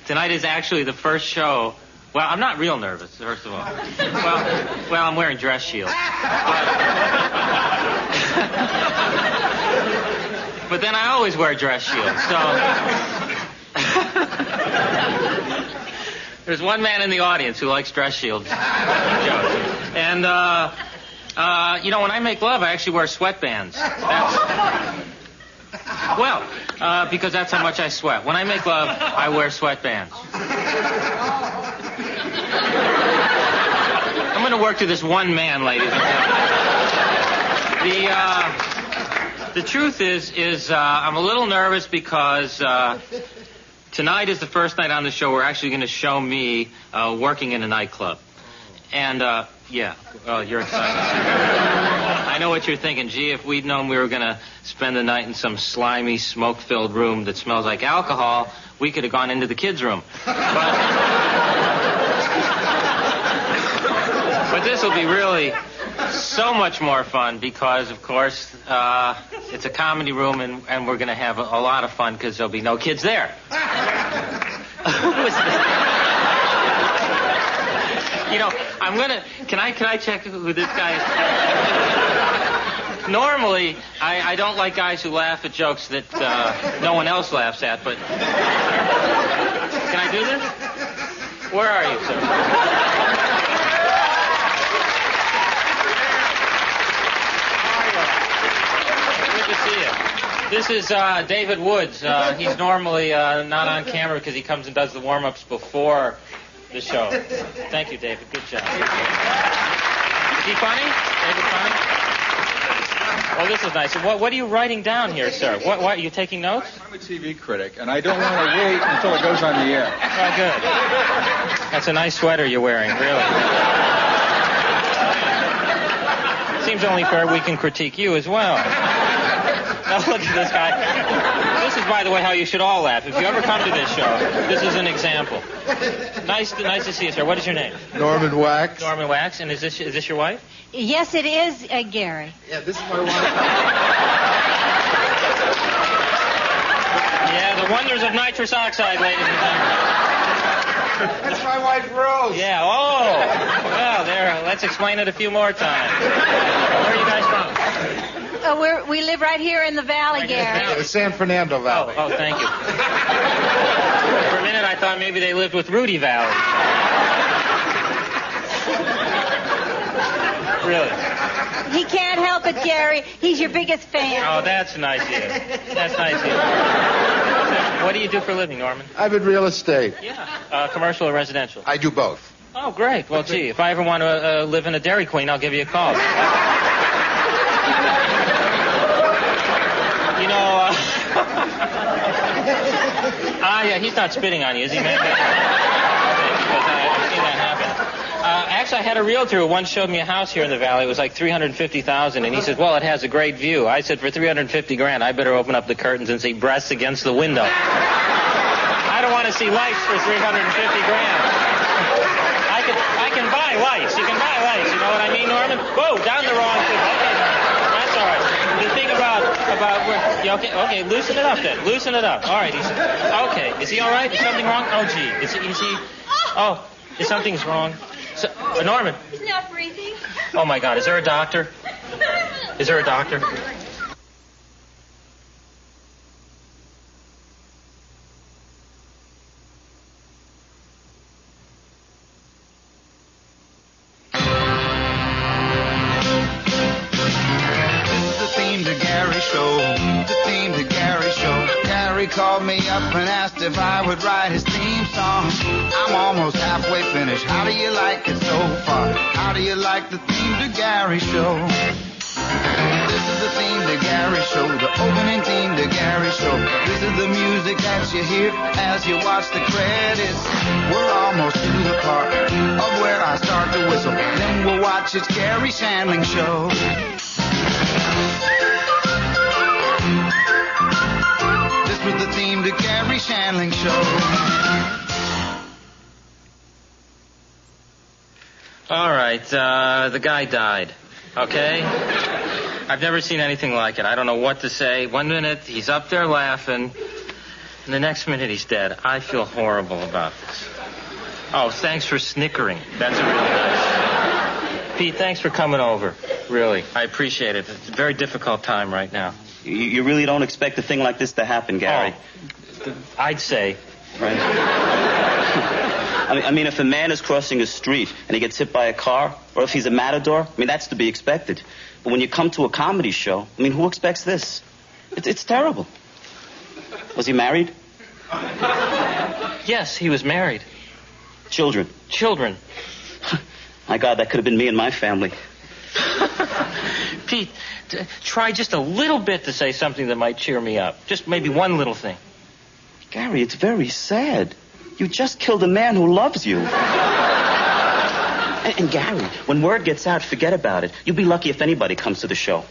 tonight is actually the first show. Well, I'm not real nervous, first of all. Well, I'm wearing dress shields. But then I always wear dress shields, so... There's one man in the audience who likes dress shields jokes. And, when I make love, I actually wear sweatbands. Because that's how much I sweat. When I make love, I wear sweatbands. I'm going to work to this one man, ladies and gentlemen. The truth is I'm a little nervous because... tonight is the first night on the show we're actually going to show me working in a nightclub. And, you're excited. I know what you're thinking. Gee, if we'd known we were going to spend the night in some slimy, smoke-filled room that smells like alcohol, we could have gone into the kids' room. But this will be really So much more fun because, of course, it's a comedy room and we're going to have a lot of fun because there'll be no kids there. Who is this? You know, I'm going to... Can I check who this guy is? Normally, I don't like guys who laugh at jokes that no one else laughs at, but... Can I do this? Where are you, sir? This is David Woods. He's normally not on camera because he comes and does the warm-ups before the show. Thank you, David. Good job. Is he funny? David funny? Oh, this is nice. What are you writing down here, sir? What are you taking notes? I'm a TV critic, and I don't want to wait until it goes on the air. Oh, good. That's a nice sweater you're wearing, really. Seems only fair we can critique you as well. Now look at this guy. This is, by the way, how you should all laugh. If you ever come to this show, this is an example. Nice to see you, sir. What is your name? Norman Wax. Norman Wax. And is this your wife? Yes, it is, Gary. Yeah, this is my wife. Yeah, the wonders of nitrous oxide, ladies and gentlemen. That's my wife, Rose. Yeah, oh. Well, there. Let's explain it a few more times. Where are you guys from? We live right here in the valley, Gary. The San Fernando Valley. Oh, thank you. For a minute, I thought maybe they lived with Rudy Valley. Really? He can't help it, Gary. He's your biggest fan. Oh, that's nice of you. That's nice of you. What do you do for a living, Norman? I'm in real estate. Yeah. Commercial or residential? I do both. Oh, great. Well, gee, if I ever want to live in a Dairy Queen, I'll give you a call. You know, yeah, he's not spitting on you, is he, man? Because I've seen that happen. Actually, I had a realtor who once showed me a house here in the valley. It was like $350,000, and he said, well, it has a great view. I said, for $350,000, I better open up the curtains and see breasts against the window. I don't want to see lights for $350,000. I can buy lights. You can buy lights. You know what I mean, Norman? Whoa, down the wrong thing. Okay, that's all right. The thing about where... Yeah, okay, loosen it up then. Loosen it up. All right. Okay. Is he all right? Is something wrong? Oh, gee. Is he... Oh, is something's wrong? So, Norman. He's not breathing. Oh, my God. Is there a doctor? Is there a doctor? Called me up and asked if I would write his theme song. I'm almost halfway finished. How do you like it so far? How do you like the theme to Gary Show? This is the theme to Gary Show, the opening theme to Gary Show. This is the music that you hear as you watch the credits. We're almost to the part of where I start to whistle. Then we'll watch It's Garry Shandling Show. Was the theme to Garry Shandling Show. All right, the guy died, okay? I've never seen anything like it. I don't know what to say. 1 minute, he's up there laughing, and the next minute, he's dead. I feel horrible about this. Oh, thanks for snickering. That's really nice. Pete, thanks for coming over. Really, I appreciate it. It's a very difficult time right now. You really don't expect a thing like this to happen, Gary? Oh, I'd say. Right. I mean, if a man is crossing a street and he gets hit by a car, or if he's a matador, I mean, that's to be expected. But when you come to a comedy show, I mean, who expects this? It's terrible. Was he married? Yes, he was married. Children? Children. My God, that could have been me and my family. Pete, try just a little bit to say something that might cheer me up. Just maybe one little thing. Gary, it's very sad. You just killed a man who loves you. And Gary, when word gets out, forget about it. You'll be lucky if anybody comes to the show.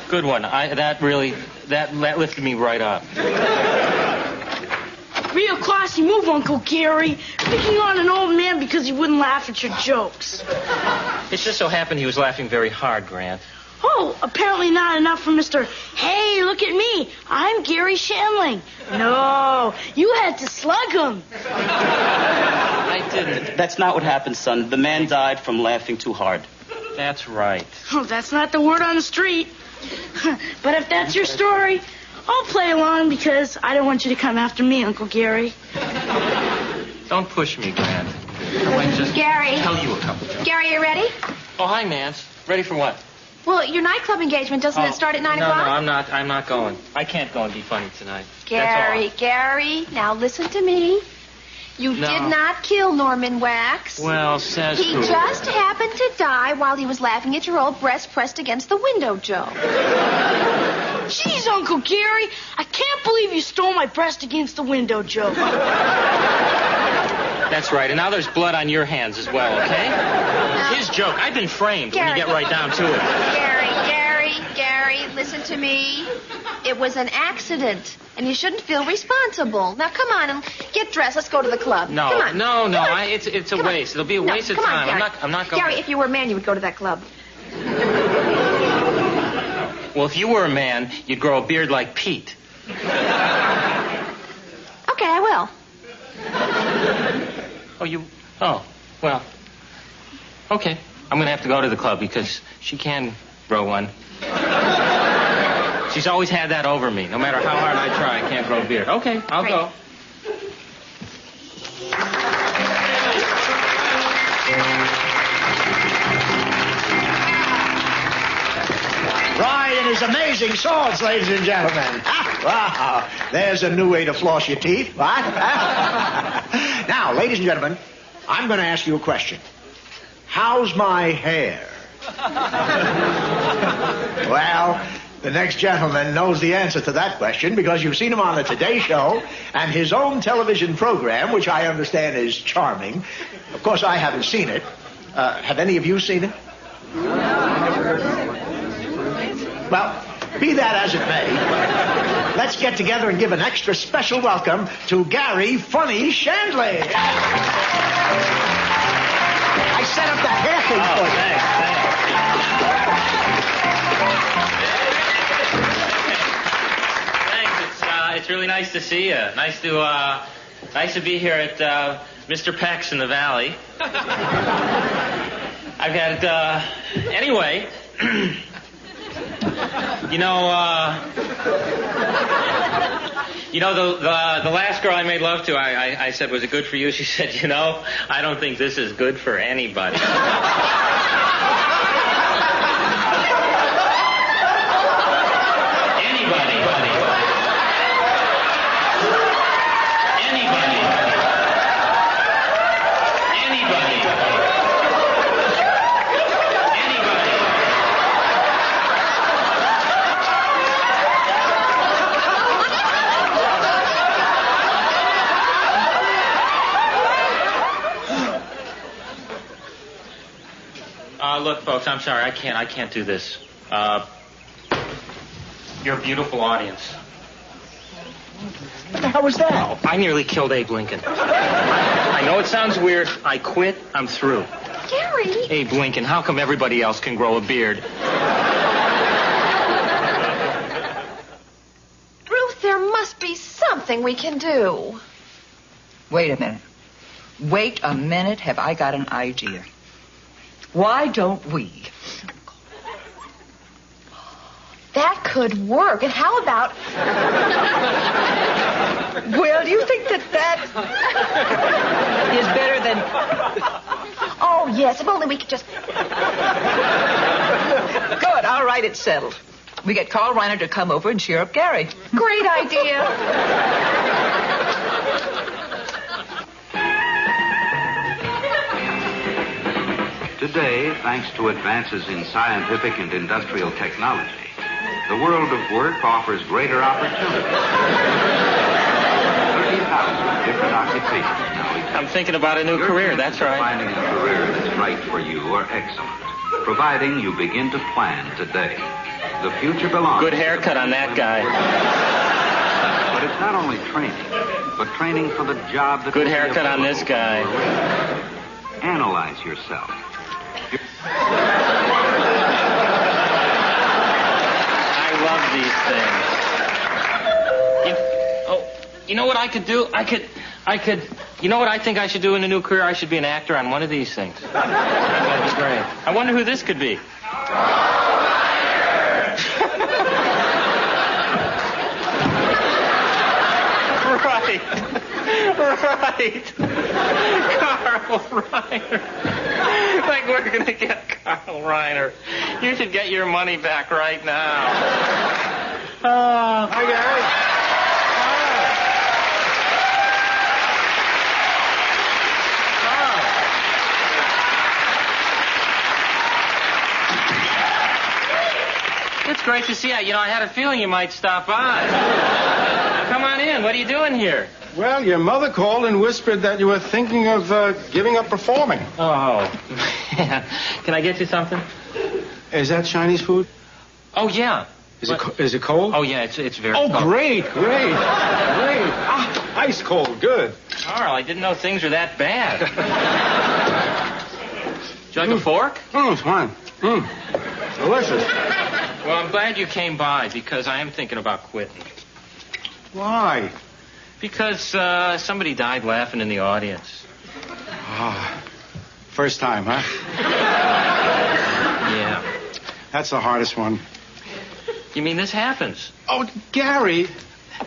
Good one. That lifted me right up. real classy move, Uncle Gary. Picking on an old man because he wouldn't laugh at your jokes. It just so happened he was laughing very hard, Grant. Oh, apparently not enough for Mr. Hey, look at me. I'm Garry Shandling. No, you had to slug him. I didn't. That's not what happened, son. The man died from laughing too hard. That's right. Oh, that's not the word on the street. But if that's your story, I'll play along because I don't want you to come after me, Uncle Gary. Don't push me, Grant. I might just Gary. tell you a couple jokes. Gary, you ready? Oh, hi, Nance. Ready for what? Well, your nightclub engagement, doesn't it start at 9 no, o'clock? No, I'm not going. I can't go and be funny tonight. Gary, now listen to me. You No. did not kill Norman Wax. Well, says He who? just happened to die while he was laughing at your old breast pressed against the window joke. Jeez, Uncle Gary, I can't believe you stole my breast against the window joke. That's right. And now there's blood on your hands as well, okay? His joke. I've been framed when you get right down to it. Gary, listen to me. It was an accident, and you shouldn't feel responsible. Now, come on and get dressed. Let's go to the club. No, come on. no. Come on. It's a waste. It'll be a waste of come on, time. Gary. I'm not going. Gary, if you were a man, you would go to that club. Well, if you were a man, you'd grow a beard like Pete. Okay, I will. Oh, well. Okay. I'm going to have to go to the club because she can grow one. She's always had that over me. No matter how hard I try, I can't grow a beard. Okay, I'll go. Right, and his amazing swords, ladies and gentlemen. Wow, there's a new way to floss your teeth. What? Now, ladies and gentlemen, I'm going to ask you a question. How's my hair? Well, the next gentleman knows the answer to that question because you've seen him on the Today Show and his own television program, which I understand is charming. Of course, I haven't seen it. Have any of you seen it? Well, be that as it may, let's get together and give an extra special welcome to Garry Funny Shandling. I set up the hair thing for you. Thanks. It's really nice to see you. Nice to be here at Mr. Peck's in the Valley. I've got anyway. The last girl I made love to, I said, was it good for you? She said, I don't think this is good for anybody. Look, folks, I'm sorry. I can't do this. You're a beautiful audience. What the hell was that? Oh, I nearly killed Abe Lincoln. I know it sounds weird. I quit. I'm through. Gary! Abe Lincoln, how come everybody else can grow a beard? Ruth, there must be something we can do. Wait a minute. Have I got an idea? Why don't we? That could work. And how about... Well, do you think that is better than... Oh, yes, if only we could just... Good, all right, it's settled. We get Carl Reiner to come over and cheer up Gary. Great idea. Today, thanks to advances in scientific and industrial technology, the world of work offers greater opportunities. 30,000 different occupations now exist. I'm thinking about a new career, that's right. Finding a career that's right for you are excellent, providing you begin to plan today. The future belongs... Good haircut on that guy. But it's not only training, but training for the job that... Good haircut on this guy. Analyze yourself. I love these things. You know what I could do? You know what I think I should do in a new career? I should be an actor on one of these things. That'd be great. I wonder who this could be. Right. Carl Reiner. Like we're going to get Carl Reiner. You should get your money back right now. Hi, Gary. It's great to see you. You know, I had a feeling you might stop by. Come on in. What are you doing here? Well, your mother called and whispered that you were thinking of giving up performing. Oh. Can I get you something? Is that Chinese food? Oh, yeah. Is it cold? Oh, yeah, it's very cold. cold. Oh, great. Ice cold. Good. Carl, I didn't know things were that bad. Would you like a fork? Oh, it's fine. Delicious. Well, I'm glad you came by because I am thinking about quitting. Why? Because somebody died laughing in the audience. First time, huh? Yeah. That's the hardest one. You mean this happens? Oh, Gary,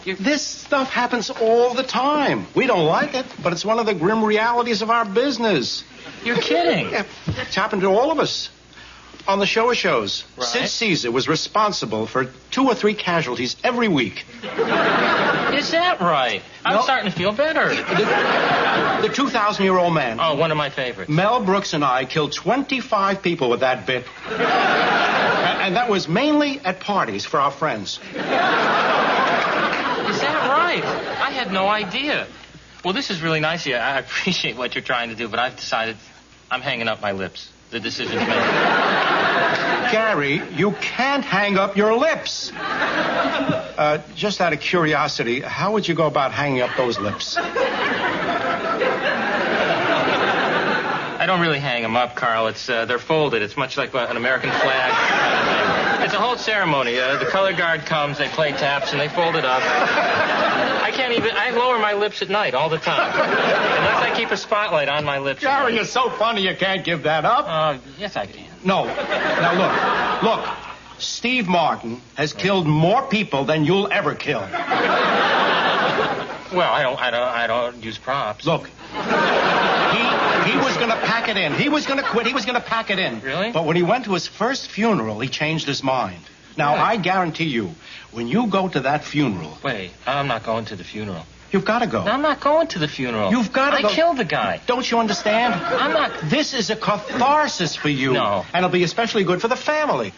this stuff happens all the time. We don't like it, but it's one of the grim realities of our business. You're kidding. Yeah, it's happened to all of us. On the show of shows, right. Sid Caesar was responsible for 2 or 3 casualties every week. Is that right? I'm starting to feel better. The 2,000-year-old man. Oh, one of my favorites. Mel Brooks and I killed 25 people with that bit. And that was mainly at parties for our friends. Is that right? I had no idea. Well, this is really nice of you. I appreciate what you're trying to do, but I've decided I'm hanging up my lips. The decision's made. Gary, you can't hang up your lips. Just out of curiosity, how would you go about hanging up those lips? I don't really hang them up, Carl. They're folded. It's much like an American flag. It's a whole ceremony. The color guard comes, they play taps, and they fold it up. I lower my lips at night all the time. Unless I keep a spotlight on my lips. Gary, you're so funny you can't give that up. Yes, I can. No. Now, look. Steve Martin has killed more people than you'll ever kill. Well, I don't use props. Look. He was going to pack it in. He was going to quit. He was going to pack it in. Really? But when he went to his first funeral, he changed his mind. Now, I guarantee you, when you go to that funeral... Wait, I'm not going to the funeral. You've got to go. No, I'm not going to the funeral. You've got to go. I killed the guy. Don't you understand? I'm not... This is a catharsis for you. No. And it'll be especially good for the family.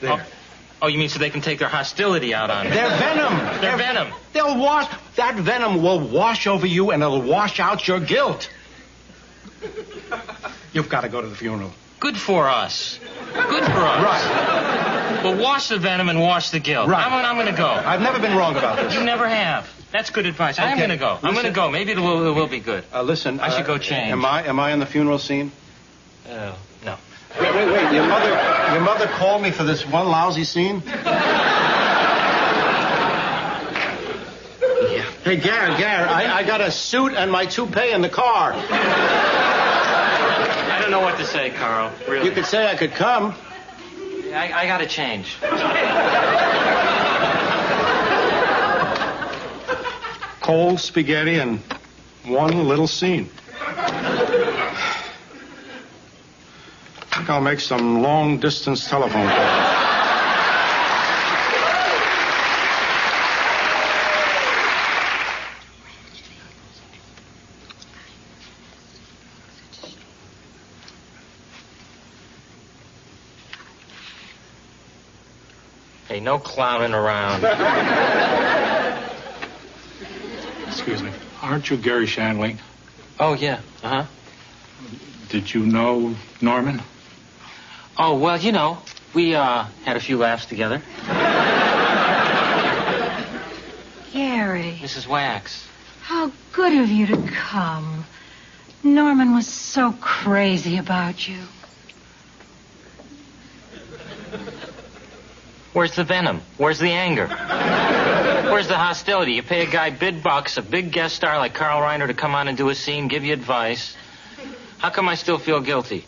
Oh, you mean so they can take their hostility out on me? Their venom. Their venom. They'll wash... That venom will wash over you and it'll wash out your guilt. You've got to go to the funeral. Good for us. Good for us. Right. Well, wash the venom and wash the guilt. Right. I'm going to go. I've never been wrong about this. You never have. That's good advice. I'm going to go. I'm going to go. Maybe it will be good. Listen. I should go change. Am I in the funeral scene? No. Wait. Your mother called me for this one lousy scene? Yeah. Hey, Garry, I got a suit and my toupee in the car. I don't know what to say, Carl. Really. You could say I could come. I got to change. Cold spaghetti and one little scene. I think I'll make some long-distance telephone calls. Hey, no clowning around. Excuse me. Aren't you Garry Shandling? Oh, yeah. Uh-huh. Did you know Norman? Oh, well, you know, we had a few laughs together. Garry. Mrs. Wax. How good of you to come. Norman was so crazy about you. Where's the venom? Where's the anger? Where's the hostility? You pay a guy big bucks, a big guest star like Carl Reiner to come on and do a scene, give you advice. How come I still feel guilty?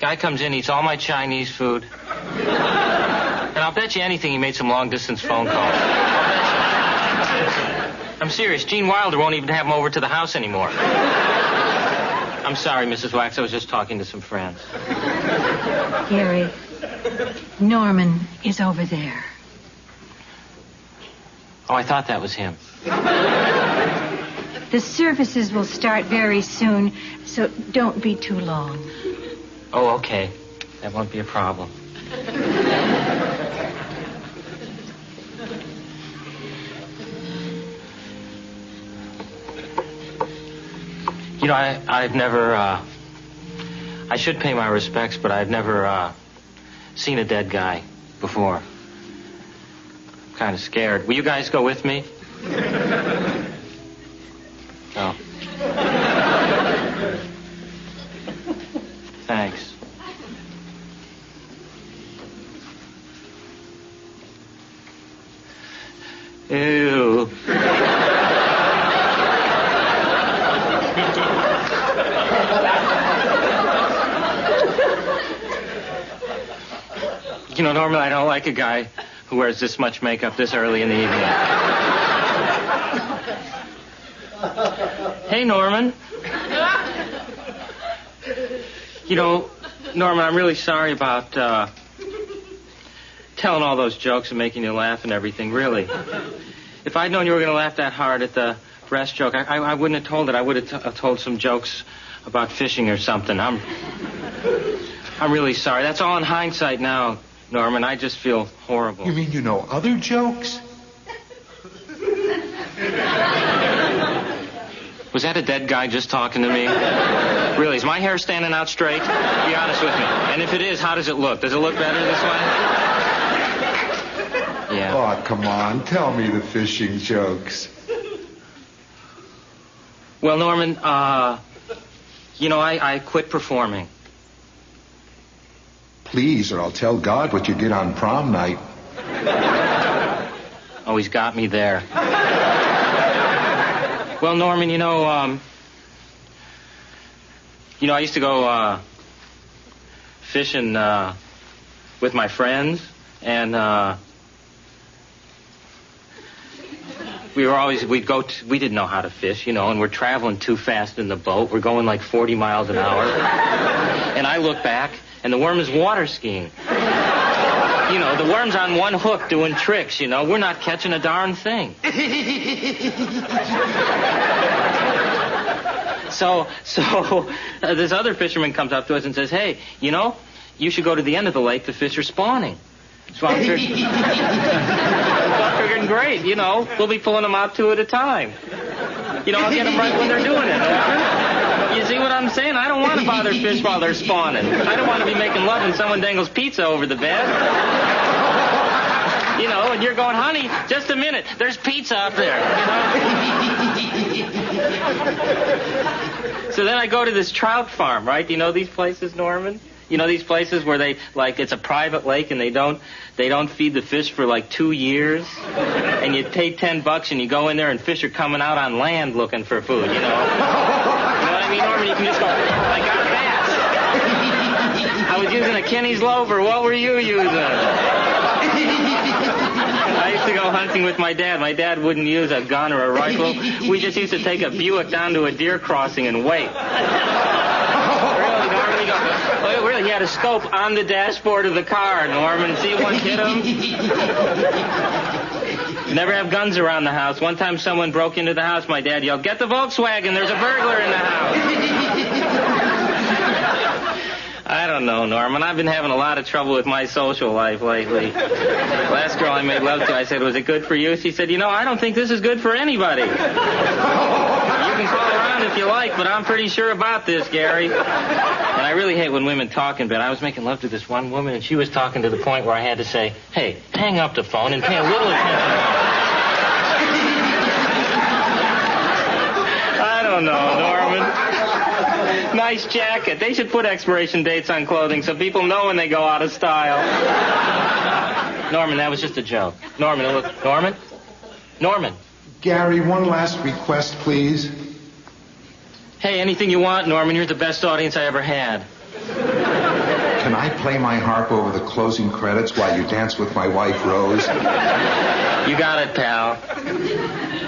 Guy comes in, eats all my Chinese food. And I'll bet you anything he made some long-distance phone calls. I'm serious. Gene Wilder won't even have him over to the house anymore. I'm sorry, Mrs. Wax. I was just talking to some friends. Gary, Norman is over there. Oh, I thought that was him. The services will start very soon, so don't be too long. Oh, okay. That won't be a problem. You know, I've never, I should pay my respects, but I've never, seen a dead guy before. I'm kind of scared. Will you guys go with me? Oh. Thanks. Ew. You know, normally I don't like a guy who wears this much makeup this early in the evening. Hey, Norman. You know, Norman, I'm really sorry about telling all those jokes and making you laugh and everything, really. If I'd known you were going to laugh that hard at the breast joke, I wouldn't have told it. I would have told some jokes about fishing or something. I'm really sorry. That's all in hindsight now, Norman. I just feel horrible. You mean you know other jokes? Was that a dead guy just talking to me? Really, is my hair standing out straight? Be honest with me. And if it is, how does it look? Does it look better this way? Yeah. Oh, come on. Tell me the fishing jokes. Well, Norman, you know, I quit performing. Please, or I'll tell God what you did on prom night. Oh, he's got me there. Well, Norman, you know, I used to go fishing with my friends, and we didn't know how to fish, you know, and we're traveling too fast in the boat. We're going like 40 miles an hour. And I look back, and the worm is water skiing. You know, the worm's on one hook doing tricks, you know. We're not catching a darn thing. So this other fisherman comes up to us and says, hey, you know, you should go to the end of the lake. The fish are spawning. So I'm figuring, great, you know, we'll be pulling them out two at a time. You know, I'll get them right when they're doing it. You see what I'm saying? I don't want to bother fish while they're spawning. I don't want to be making love and someone dangles pizza over the bed. You know, and you're going, honey, just a minute. There's pizza up there. You know? So then I go to this trout farm, right? Do you know these places, Norman? You know these places where they, like, it's a private lake and they don't feed the fish for like 2 years? And you pay $10 and you go in there and fish are coming out on land looking for food, you know? You know what I mean, Norman? You can just go, I got bass. I was using a Kenny's Loafer. What were you using? I used to go hunting with my dad. My dad wouldn't use a gun or a rifle. We just used to take a Buick down to a deer crossing and wait. Really, he had a scope on the dashboard of the car, Norman. See if one hit him? Never have guns around the house. One time someone broke into the house, my dad yelled, get the Volkswagen, there's a burglar in the house. I don't know, Norman. I've been having a lot of trouble with my social life lately. Last girl I made love to, I said, was it good for you? She said, you know, I don't think this is good for anybody. You can call around if you like, but I'm pretty sure about this, Gary. And I really hate when women talk in bed. I was making love to this one woman, and she was talking to the point where I had to say, hey, hang up the phone and pay a little attention. don't know, Norman. Nice jacket. They should put expiration dates on clothing so people know when they go out of style. Norman, that was just a joke. Norman, look. Norman? Norman. Gary, one last request, please. Hey, anything you want, Norman. You're the best audience I ever had. Can I play my harp over the closing credits while you dance with my wife, Rose? You got it, pal.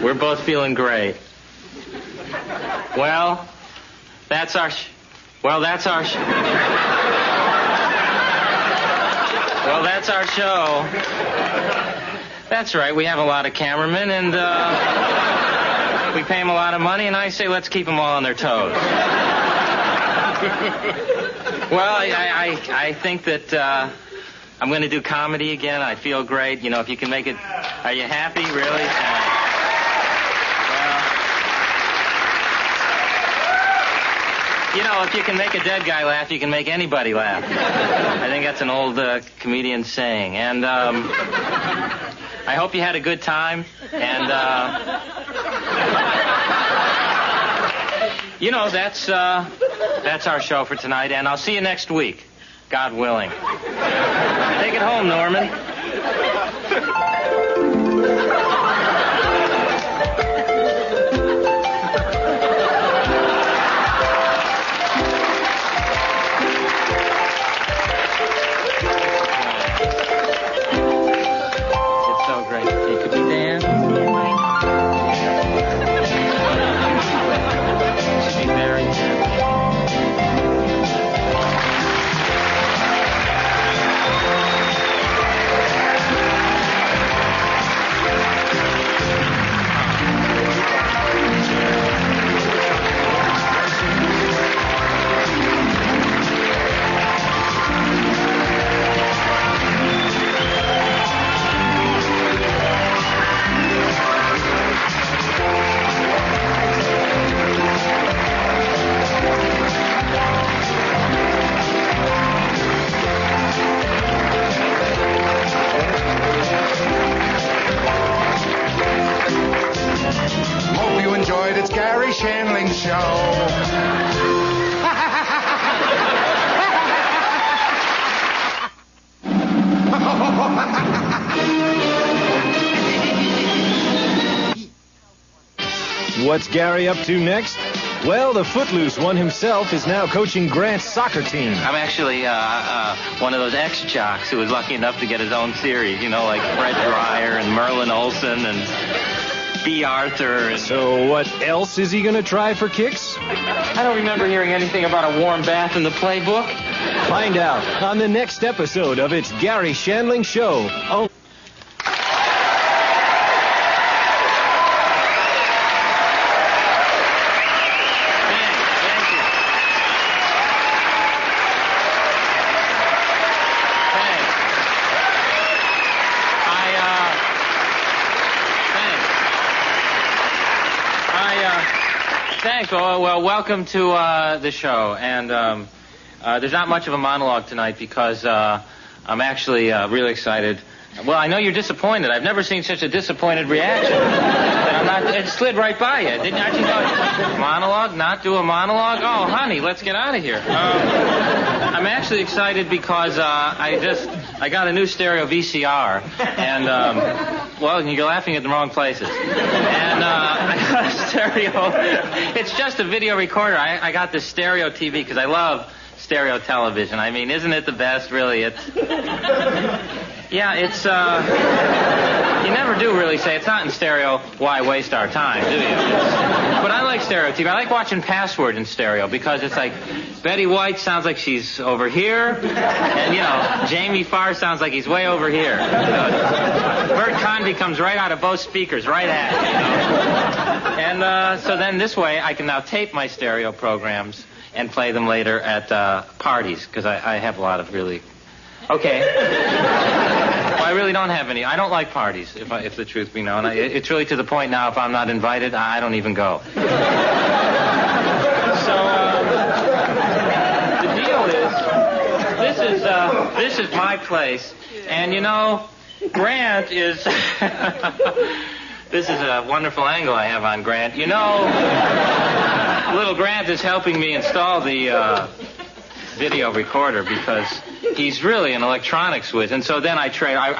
We're both feeling great. Well, that's our show. That's right. We have a lot of cameramen, and we pay them a lot of money, and I say let's keep them all on their toes. Well, I think that I'm going to do comedy again. I feel great. You know, if you can make it... Are you happy, really? You know, if you can make a dead guy laugh, you can make anybody laugh. I think that's an old comedian saying. And I hope you had a good time. And, you know, that's our show for tonight. And I'll see you next week, God willing. Take it home, Norman. It's Garry Shandling Show. What's Gary up to next? Well, the Footloose one himself is now coaching Grant's soccer team. I'm actually one of those ex-jocks who was lucky enough to get his own series, you know, like Fred Dreyer and Merlin Olsen and B. Arthur. So what else is he going to try for kicks? I don't remember hearing anything about a warm bath in the playbook. Find out on the next episode of It's Garry Shandling Show. Oh. Thanks. Well, welcome to the show. And there's not much of a monologue tonight because I'm actually really excited. Well, I know you're disappointed. I've never seen such a disappointed reaction. It slid right by you. Didn't you know? Monologue? Not do a monologue? Oh, honey, let's get out of here. I'm actually excited because I got a new stereo VCR, and well, you're laughing at the wrong places. And I got a stereo. It's just a video recorder. I got this stereo TV because I love stereo television. I mean, isn't it the best? Really, it's. Yeah, it's. You never do really say it's not in stereo. Why waste our time, do you? But I like stereo TV. I like watching Password in stereo because it's like Betty White sounds like she's over here, and you know Jamie Farr sounds like he's way over here. Bert Convy comes right out of both speakers, right at you know? And so then this way I can now tape my stereo programs and play them later at parties because I have a lot of really. Okay. Well, I really don't have any. I don't like parties, if the truth be known. It's really to the point now, if I'm not invited, I don't even go. So, the deal is, this is my place. And, you know, Grant is... This is a wonderful angle I have on Grant. You know... Little Grant is helping me install the video recorder because he's really an electronics whiz. And so then I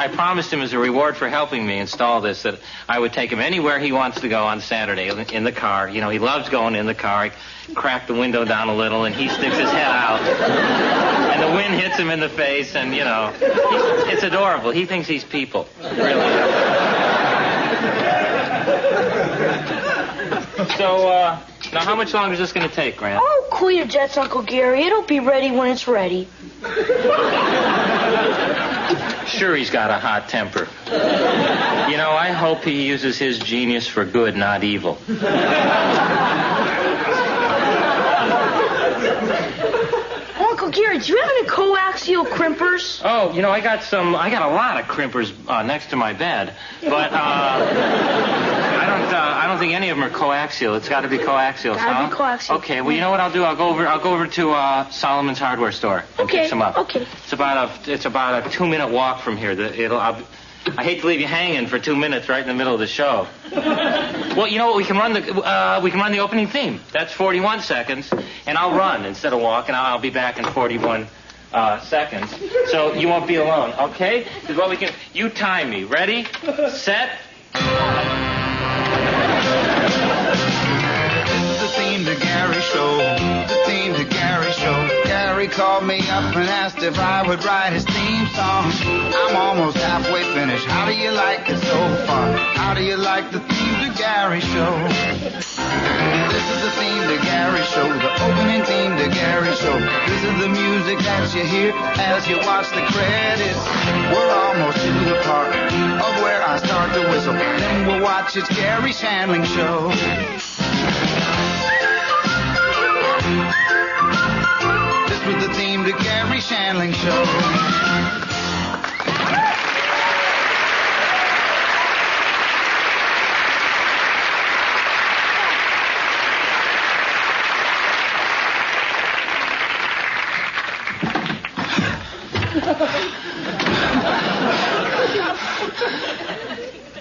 promised him as a reward for helping me install this that I would take him anywhere he wants to go on Saturday in the car. You know, he loves going in the car. I crack the window down a little, and he sticks his head out. And the wind hits him in the face, and, you know, it's adorable. He thinks he's people. Really. So, now how much longer is this going to take, Grant? Oh, cool your jets, Uncle Gary. It'll be ready when it's ready. Sure, he's got a hot temper. You know, I hope he uses his genius for good, not evil. Uncle Gary, do you have any coaxial crimpers? Oh, you know, I got a lot of crimpers next to my bed, but I don't think any of them are coaxial. It's got to be coaxial, Gotta be coaxial. Okay, well, you know what I'll do? I'll go over to Solomon's hardware store and pick some up. Okay. It's about a 2-minute walk from here. I hate to leave you hanging for 2 minutes right in the middle of the show. Well, you know what? We can run the opening theme. That's 41 seconds, and I'll run instead of walk, and I'll be back in 41 seconds. So you won't be alone, okay? This is what we can. You time me. Ready? Set. The theme to Gary Show. The theme to Gary Show. Gary called me up and asked if I would write his theme song. I'm almost halfway finished. How do you like it so far? How do you like the theme to Gary Show? This is the theme to Gary Show. The opening theme to Gary Show. This is the music that you hear as you watch the credits. We're almost to the part of where I start to whistle. Then we'll watch It's Garry Shandling Show. This was the theme to Garry Shandling Show.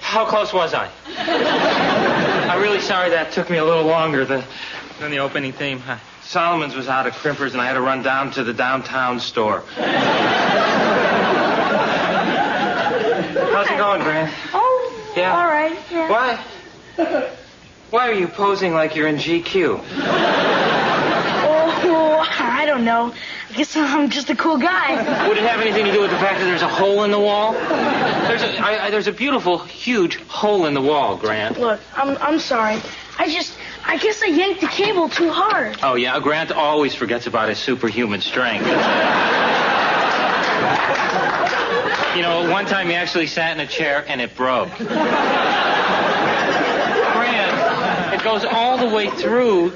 How close was I? I'm really sorry that took me a little longer than the opening theme. Solomon's was out of crimpers, and I had to run down to the downtown store. How's it going, Grant? Oh, yeah. All right. Yeah. Why are you posing like you're in GQ? Oh, I don't know. I guess I'm just a cool guy. Would it have anything to do with the fact that there's a hole in the wall? There's a beautiful, huge hole in the wall, Grant. Look, I'm sorry. I guess I yanked the cable too hard. Oh, yeah, Grant always forgets about his superhuman strength. You know, one time he actually sat in a chair and it broke. Grant, it goes all the way through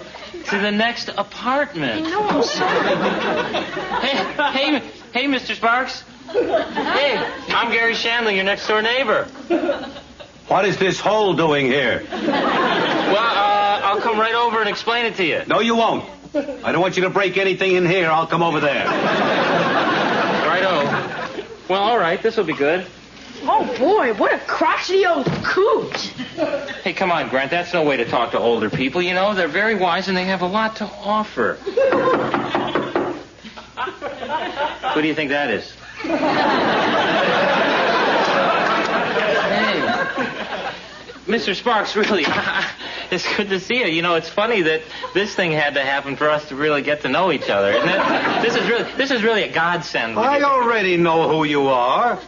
to the next apartment. I know, I'm sorry. Hey, Mr. Sparks. Hey, I'm Garry Shandling, your next door neighbor. What is this hole doing here? Well, I'll come right over and explain it to you. No, you won't. I don't want you to break anything in here. I'll come over there. Righto. Well, all right, this will be good. Oh, boy, what a crotchety old coot. Hey, come on, Grant. That's no way to talk to older people. You know, they're very wise and they have a lot to offer. Who do you think that is? Hey. Mr. Sparks, really, it's good to see you. You know, it's funny that this thing had to happen for us to really get to know each other, isn't it? This is really a godsend. I already know who you are.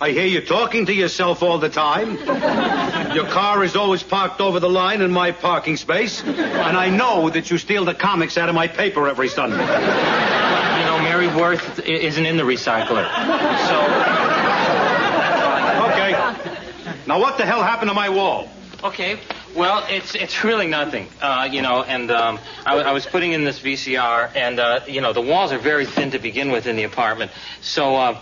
I hear you talking to yourself all the time. Your car is always parked over the line in my parking space. And I know that you steal the comics out of my paper every Sunday. You know, Mary Worth isn't in the recycler. So... Okay. Now, what the hell happened to my wall? Okay, well, it's really nothing, you know, and I was putting in this VCR, and, you know, the walls are very thin to begin with in the apartment, so,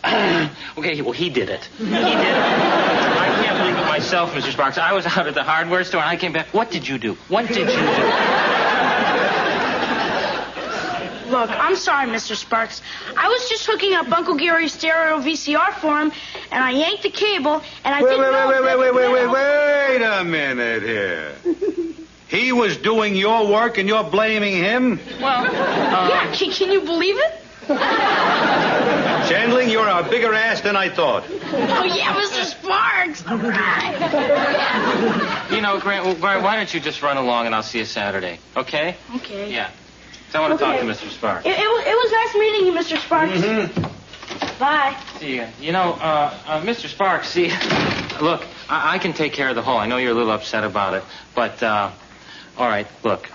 okay, well, he did it. He did it. I can't believe it myself, Mr. Sparks. I was out at the hardware store, and I came back. What did you do? What did you do? Look, I'm sorry, Mr. Sparks. I was just hooking up Uncle Gary's stereo VCR for him, and I yanked the cable, and I didn't know... Wait a minute here. He was doing your work and you're blaming him? Well, yeah, can you believe it? Shandling, you're a bigger ass than I thought. Oh, yeah, Mr. Sparks. All right. You know, Grant, why don't you just run along and I'll see you Saturday, okay? Okay. Yeah. So I want to talk to Mr. Sparks. It was nice meeting you, Mr. Sparks. Mm-hmm. Bye. See you. You know, Mr. Sparks, see, look, I can take care of the hole. I know you're a little upset about it, but, all right, look.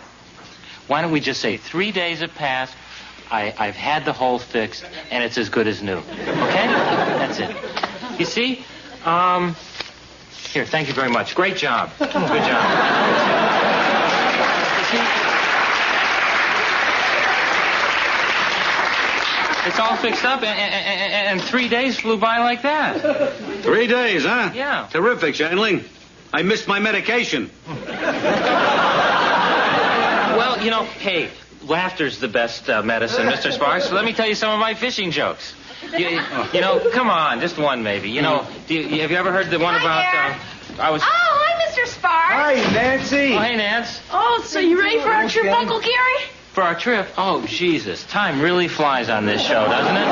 Why don't we just say 3 days have passed, I've had the hole fixed, and it's as good as new. Okay? That's it. You see? Here, thank you very much. Great job. Good job. You see? It's all fixed up, and 3 days flew by like that. 3 days, huh? Yeah. Terrific, Shandling. I missed my medication. Well, you know, hey, laughter's the best medicine, Mr. Sparks. Let me tell you some of my fishing jokes. You know, come on, just one maybe. You know, have you ever heard the one about... Oh, hi, Mr. Sparks. Hi, Nancy. Oh, hey, Nance. Oh, so you ready for our trip, Uncle Gary? For our trip? Oh, Jesus. Time really flies on this show, doesn't it?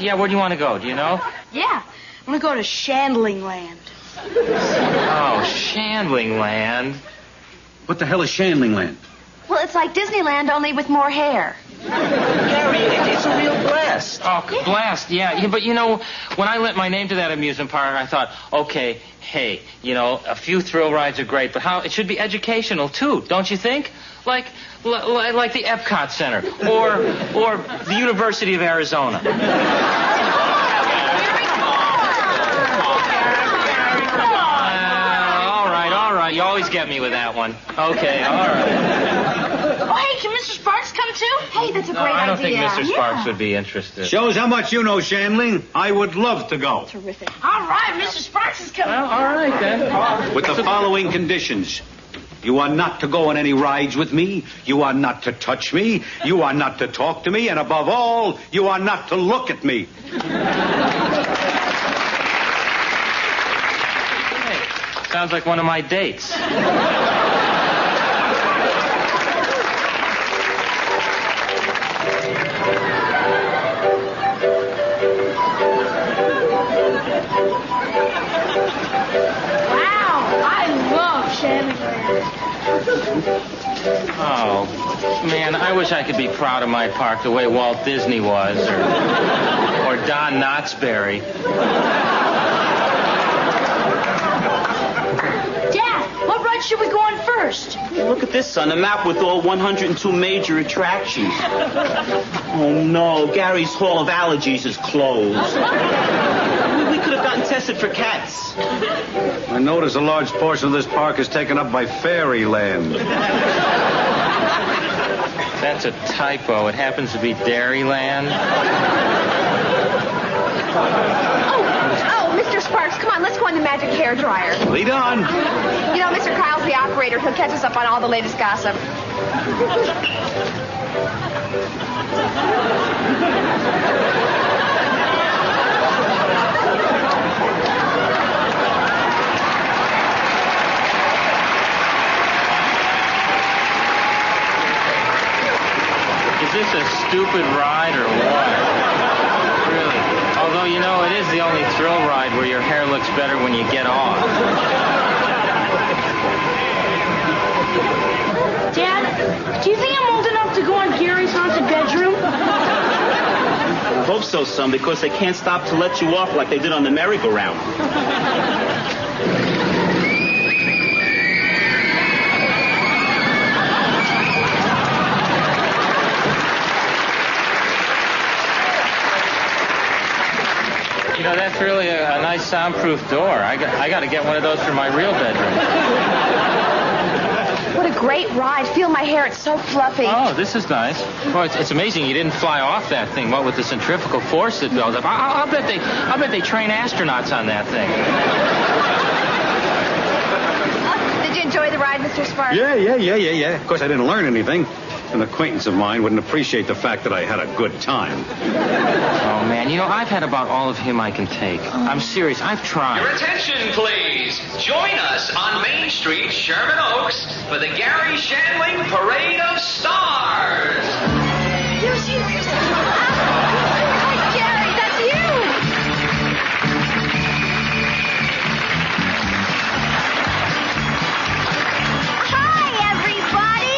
Yeah, where do you want to go? Do you know? Yeah, I'm going to go to Shandling Land. Oh, Shandling Land. What the hell is Shandling Land? Well, it's like Disneyland, only with more hair. Gary, it's a real blast. Oh, blast, yeah. But, you know, when I lent my name to that amusement park, I thought, okay, hey, you know, a few thrill rides are great, but it should be educational, too, don't you think? Like the Epcot Center or the University of Arizona. All right. You always get me with that one. Okay, all right. Oh, hey, can Mr. Sparks come too? Hey, that's a great idea. I don't think Mr. Sparks would be interested. Shows how much you know, Shandling. I would love to go. Terrific. All right, Mr. Sparks is coming. Well, all right, then. With the following conditions. You are not to go on any rides with me. You are not to touch me. You are not to talk to me. And above all, you are not to look at me. Hey, sounds like one of my dates. Oh, man, I wish I could be proud of my park the way Walt Disney was, or Don Knottsberry. Dad, what ride should we go on first? Look at this, son, a map with all 102 major attractions. Oh, no, Gary's Hall of Allergies is closed. We could have gotten tested for cats. I notice a large portion of this park is taken up by Fairyland. That's a typo. It happens to be Dairyland. Oh, Mr. Sparks, come on, let's go on the magic hair dryer. Lead on. You know, Mr. Kyle's the operator. He'll catch us up on all the latest gossip. Is this a stupid ride or what? Really? Although, you know, it is the only thrill ride where your hair looks better when you get off. Dad, do you think I'm old enough to go on Gary's haunted bedroom? I hope so, son, because they can't stop to let you off like they did on the merry-go-round. You know, that's really a nice soundproof door. I got to get one of those for my real bedroom. What a great ride. Feel my hair. It's so fluffy. Oh, this is nice. Well, it's amazing you didn't fly off that thing. What with the centrifugal force that builds up? I'll bet they train astronauts on that thing. Did you enjoy the ride, Mr. Sparks? Yeah. Of course, I didn't learn anything. An acquaintance of mine wouldn't appreciate the fact that I had a good time. Oh, man, you know, I've had about all of him I can take. I'm serious. I've tried. Your attention, please. Join us on Main Street, Sherman Oaks, for the Garry Shandling Parade of Stars. Garry, that's you! Hi, everybody!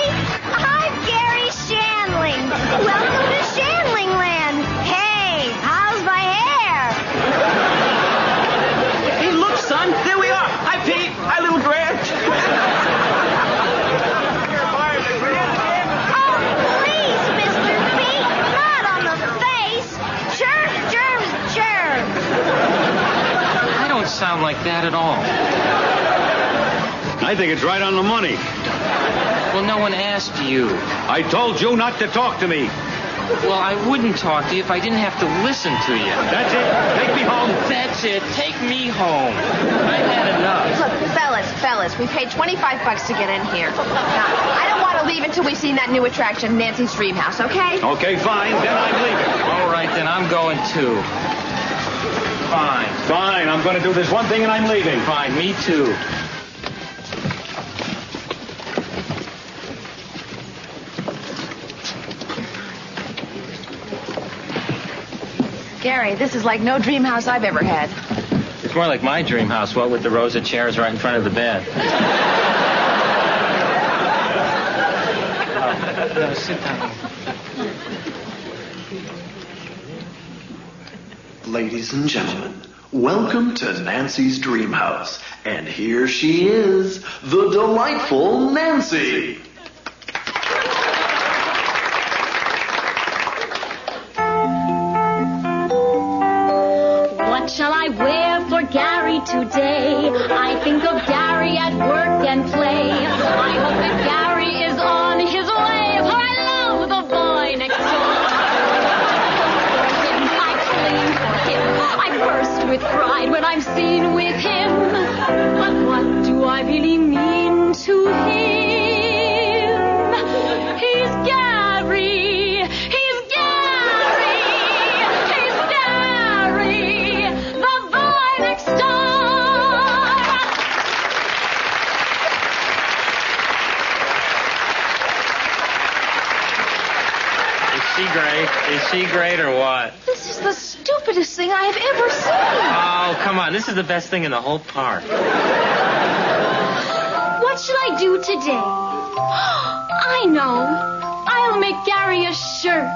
I'm Garry Shandling. Welcome to Shandling Land. Hey, how's my hair? Hey, look, son. There we are. Hi, Pete. Hi, little Grant. Oh, please, Mr. Pete, not on the face. Germs, germs, germs. I don't sound like that at all. I think it's right on the money. Well, no one asked you. I told you not to talk to me. Well, I wouldn't talk to you if I didn't have to listen to you. That's it. Take me home. That's it. Take me home. I've had enough. Look, fellas, we paid $25 to get in here. Now, I don't want to leave until we've seen that new attraction, Nancy's Dream House, okay? Okay, fine. Then I'm leaving. All right, then I'm going too. Fine. Fine. I'm going to do this one thing and I'm leaving. Fine, me too. Garry, this is like no dream house I've ever had. It's more like my dream house, what with the rows of chairs right in front of the bed. No, sit down. Ladies and gentlemen, welcome to Nancy's Dream House. And here she is, the delightful Nancy. What shall I wear for Garry today? I think of Garry at work and play. I hope that Garry is on his way, for I love the boy next door. I cling for him. I burst with pride when I'm seen with him. But what do I really mean to him? He's Garry. He's Garry. He's Garry, the boy next door. Is she great? Is she great or what? This is the stupidest thing I have ever seen. Oh, come on. This is the best thing in the whole park. What should I do today? I know. I'll make Garry a shirt.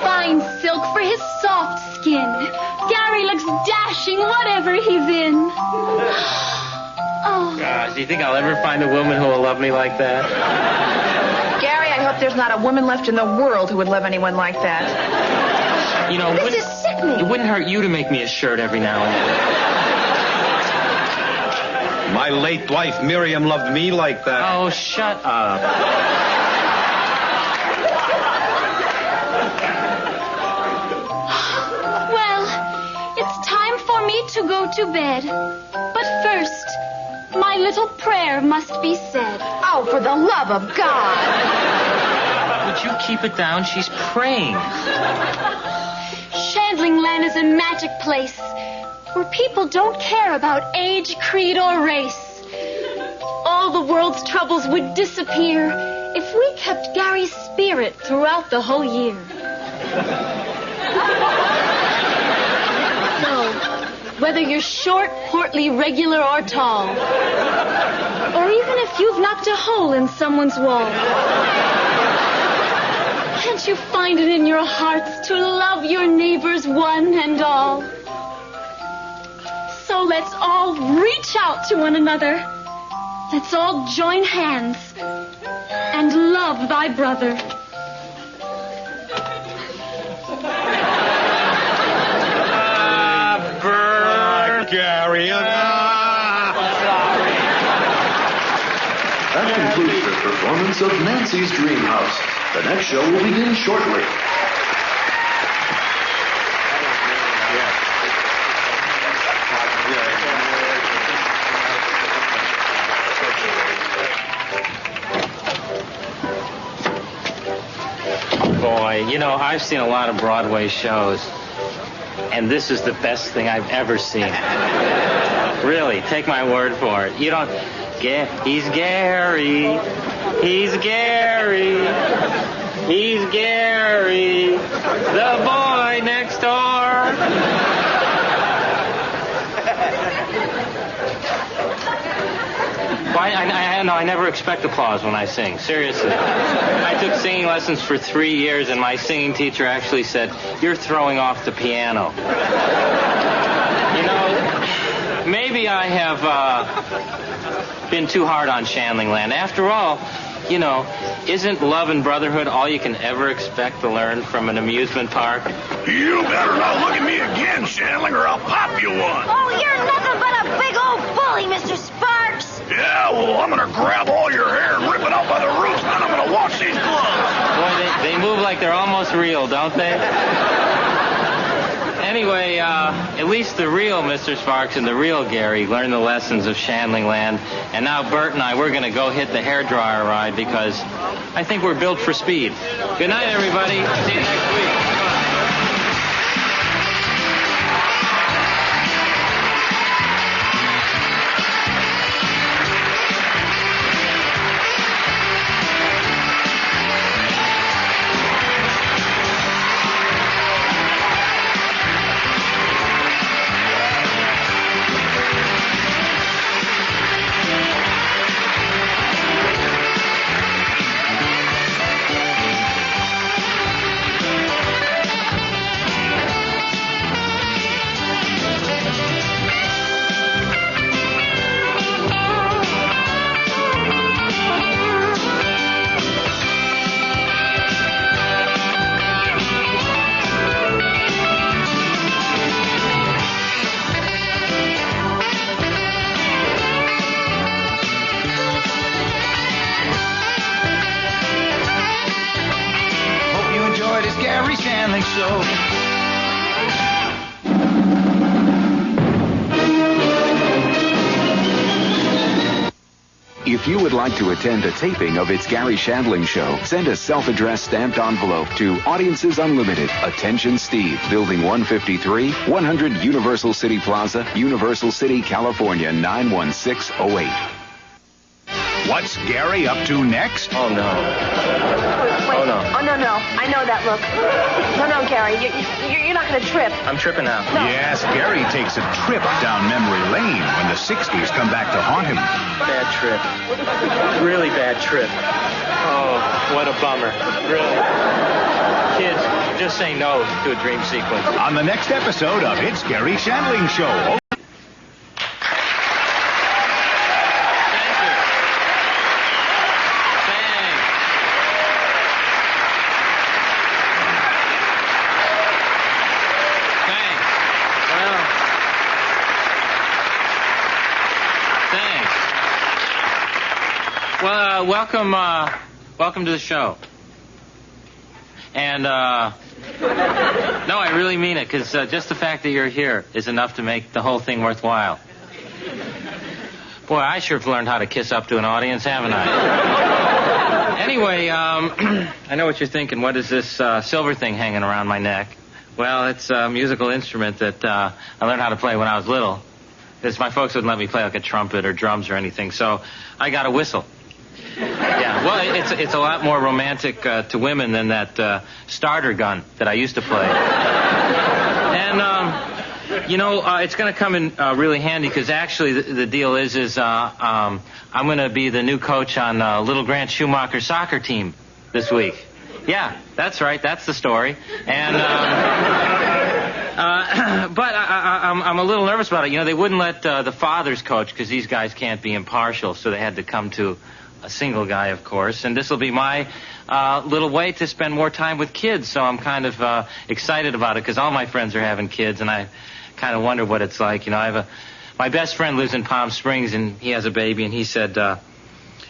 Fine silk for his soft skin. Garry looks dashing whatever he's in. Oh. Gosh, do you think I'll ever find a woman who will love me like that? Gary, I hope there's not a woman left in the world who would love anyone like that. You know, This is sickening. It wouldn't hurt you to make me a shirt every now and then. My late wife, Miriam, loved me like that. Oh, shut up. Well, it's time for me to go to bed. But first, my little prayer must be said. Oh, for the love of God. Would you keep it down? She's praying. Shandling Land is a magic place where people don't care about age, creed, or race. All the world's troubles would disappear if we kept Garry's spirit throughout the whole year. So, whether you're short, portly, regular, or tall, or even if you've knocked a hole in someone's wall, can't you find it in your hearts to love your neighbors one and all? So let's all reach out to one another. Let's all join hands and love thy brother. Garry. That concludes the performance of Nancy's Dream House. The next show will begin shortly. boy. You know, I've seen a lot of Broadway shows, and this is the best thing I've ever seen. Really, take my word for it. You don't... He's Gary. He's Gary. He's Gary, the boy next door. Well, I never expect applause when I sing. Seriously. I took singing lessons for 3 years, and my singing teacher actually said, "You're throwing off the piano." You know, maybe I have been too hard on Shandling Land. After all, you know, isn't love and brotherhood all you can ever expect to learn from an amusement park? You better not look at me again, Shandling, or I'll pop you one. Oh, you're nothing but a big old bully, Mr. Sparks. Yeah, well, I'm going to grab all your hair and rip it out by the roots, and I'm going to wash these gloves. Boy, they move like they're almost real, don't they? Anyway, at least the real Mr. Sparks and the real Gary learned the lessons of Shandling Land. And now Bert and I, we're going to go hit the hairdryer ride because I think we're built for speed. Good night, everybody. See you next week. Garry Shandling Show. If you would like to attend a taping of It's Garry Shandling Show, send a self-addressed stamped envelope to Audiences Unlimited, Attention Steve, Building 153, 100 Universal City Plaza, Universal City, California, 91608. What's Gary up to next? Oh, no. Wait. Oh, no. Oh, no. I know that look. No, Gary. You're not going to trip. I'm tripping now. No. Yes, Gary takes a trip down memory lane when the 60s come back to haunt him. Bad trip. Really bad trip. Oh, what a bummer. Really. Kids, just say no to a dream sequence. On the next episode of It's Garry Shandling Show. Well, welcome to the show. And, no, I really mean it, because just the fact that you're here is enough to make the whole thing worthwhile. Boy, I sure have learned how to kiss up to an audience, haven't I? Anyway, I know what you're thinking. What is this silver thing hanging around my neck? Well, it's a musical instrument that I learned how to play when I was little. Because my folks wouldn't let me play like a trumpet or drums or anything, so I got a whistle. Yeah, well, it's a lot more romantic to women than that starter gun that I used to play. And, it's going to come in really handy because actually the deal is I'm going to be the new coach on Little Grant Schumacher's soccer team this week. Yeah, that's right. That's the story. And, but I'm a little nervous about it. You know, they wouldn't let the fathers coach because these guys can't be impartial, so they had to come to a single guy, of course. And this will be my little way to spend more time with kids, so I'm kind of excited about it because all my friends are having kids, and I kind of wonder what it's like. You know, my best friend lives in Palm Springs, and he has a baby, and he said,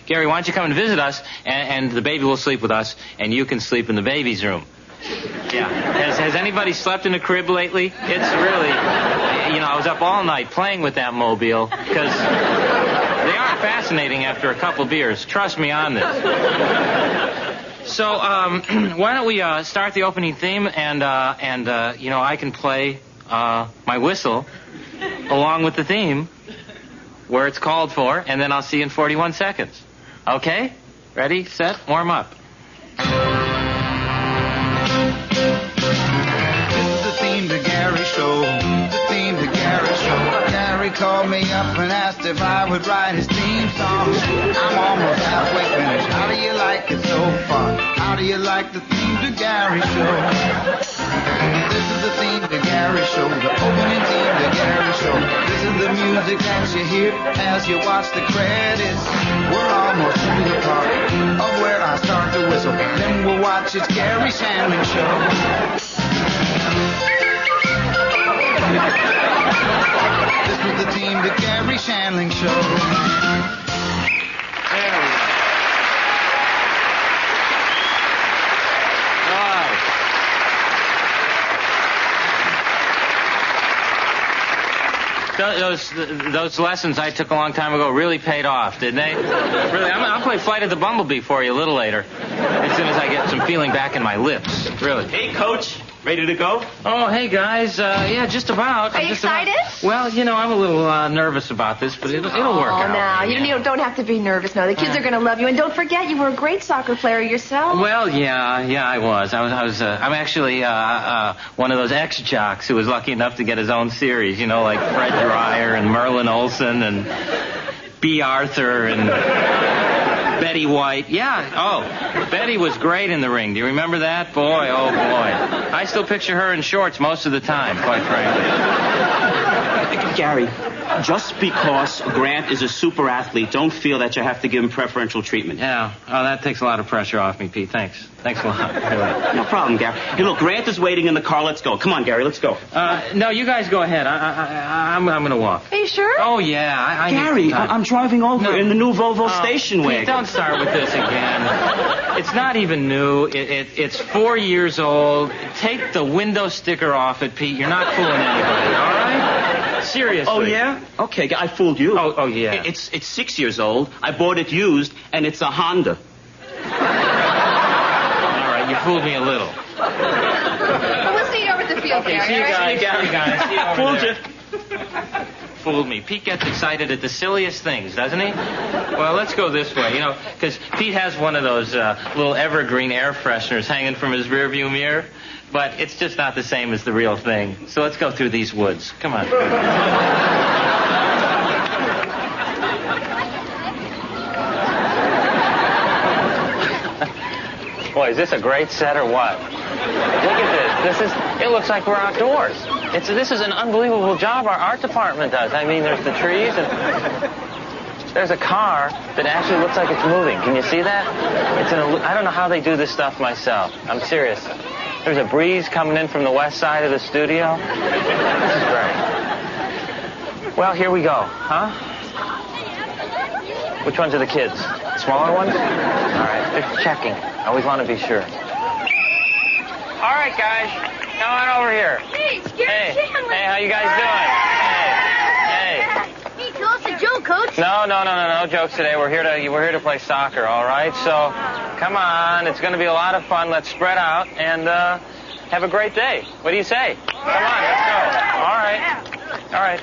Gary, why don't you come and visit us, and the baby will sleep with us, and you can sleep in the baby's room. Yeah. Has anybody slept in a crib lately? It's really, I was up all night playing with that mobile, because they are fascinating after a couple beers. Trust me on this. So, why don't we start the opening theme, and I can play my whistle along with the theme where it's called for, and then I'll see you in 41 seconds. Okay? Ready, set, warm up. This is the theme to Garry show. The theme to Garry show. Garry called me up and asked if I would write his theme song. I'm almost halfway finished. How do you like it so far? How do you like the theme to Garry show? This is the theme to Garry show. The opening theme to Garry show. This is the music that you hear as you watch the credits. We're almost to the part of where I start to whistle. Then we'll watch It's Garry Shandling show. This was the theme to Garry Shandling show. There we go. Those lessons I took a long time ago really paid off, didn't they? Really, I'll play Flight of the Bumblebee for you a little later, as soon as I get some feeling back in my lips. Really. Hey, Coach. Ready to go? Oh, hey, guys. Yeah, just about. Are you excited? Well, I'm a little nervous about this, but it'll work out. Oh, no. You don't have to be nervous. No, the kids are going to love you. And don't forget, you were a great soccer player yourself. Well, yeah, I was. I'm actually one of those ex-jocks who was lucky enough to get his own series, like Fred Dreyer and Merlin Olsen and B. Arthur and Betty White. Yeah. Oh, Betty was great in the ring. Do you remember that? Boy, oh, boy. I still picture her in shorts most of the time, quite frankly. Garry, just because Grant is a super athlete, don't feel that you have to give him preferential treatment. Yeah. Oh, that takes a lot of pressure off me, Pete. Thanks a lot. Really. No problem, Garry. Hey, look, Grant is waiting in the car. Let's go. Come on, Garry, let's go. No, you guys go ahead. I'm going to walk. Are you sure? Oh, yeah. Gary, I'm driving over in the new Volvo station wagon. Pete, don't start with this again. It's not even new. It's 4 years old. Take the window sticker off it, Pete. You're not fooling anybody, all right? Seriously. Oh, yeah? Okay, I fooled you. Oh, yeah. It's 6 years old. I bought it used, and it's a Honda. All right, you fooled me a little. Well, we'll see you over at the field, Okay, Garry. see you all right? guys. See you over Fooled there. you. Fooled me. Pete gets excited at the silliest things, doesn't he? Well, let's go this way, because Pete has one of those little evergreen air fresheners hanging from his rearview mirror, but it's just not the same as the real thing. So let's go through these woods. Come on. Boy, is this a great set or what? Look at this. It looks like we're outdoors. This is an unbelievable job our art department does. I mean, there's the trees and there's a car that actually looks like it's moving. Can you see that? I don't know how they do this stuff myself. I'm serious. There's a breeze coming in from the west side of the studio. This is great. Well, here we go. Huh? Which ones are the kids? Smaller ones? All right, just checking. I always want to be sure. All right, guys. Come on over here. Hey, it's Garry Shandling. Hey, how you guys doing? Hey, tell us a joke, Coach. No jokes today. We're here to play soccer, all right? So, come on. It's going to be a lot of fun. Let's spread out and have a great day. What do you say? Come on, let's go. All right.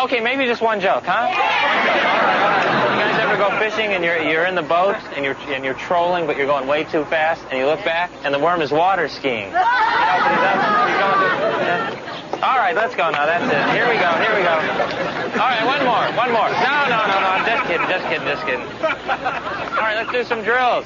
Okay, maybe just one joke, huh? All right. You guys ever go fishing and you're in the boat and you're trolling, but you're going way too fast, and you look back and the worm is water skiing. All right, let's go now. That's it. Here we go. All right, one more. No. I'm just kidding. All right, let's do some drills.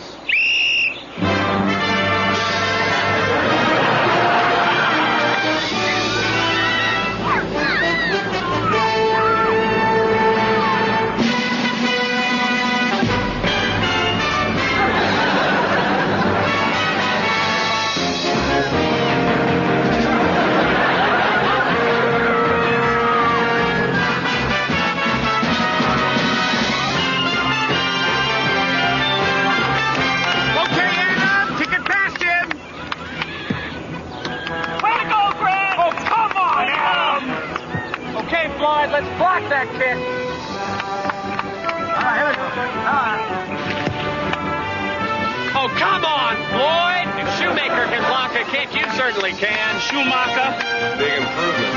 kick, you certainly can. Schumacher. Big improvement.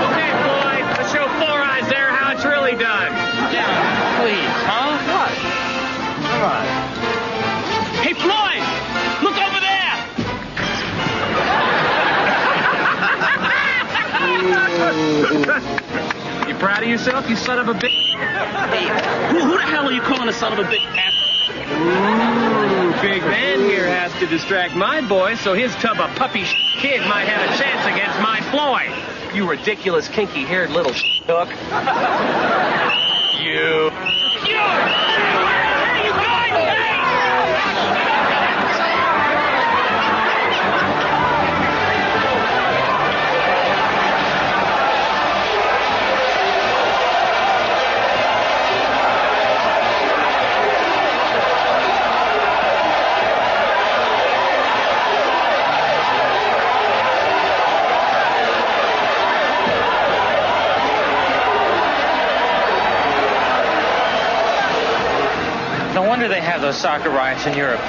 Okay, Floyd, let's show Four Eyes there how it's really done. Yeah, please, huh? What? Come on. Hey, Floyd, look over there. You proud of yourself, you son of a bitch? Hey, who the hell are you calling a son of a bitch? Ooh, Big Ben here has to distract my boy so his tub of puppy kid might have a chance against my Floyd. You ridiculous, kinky-haired little hook. You. Hey, you guys! No wonder they have those soccer riots in Europe.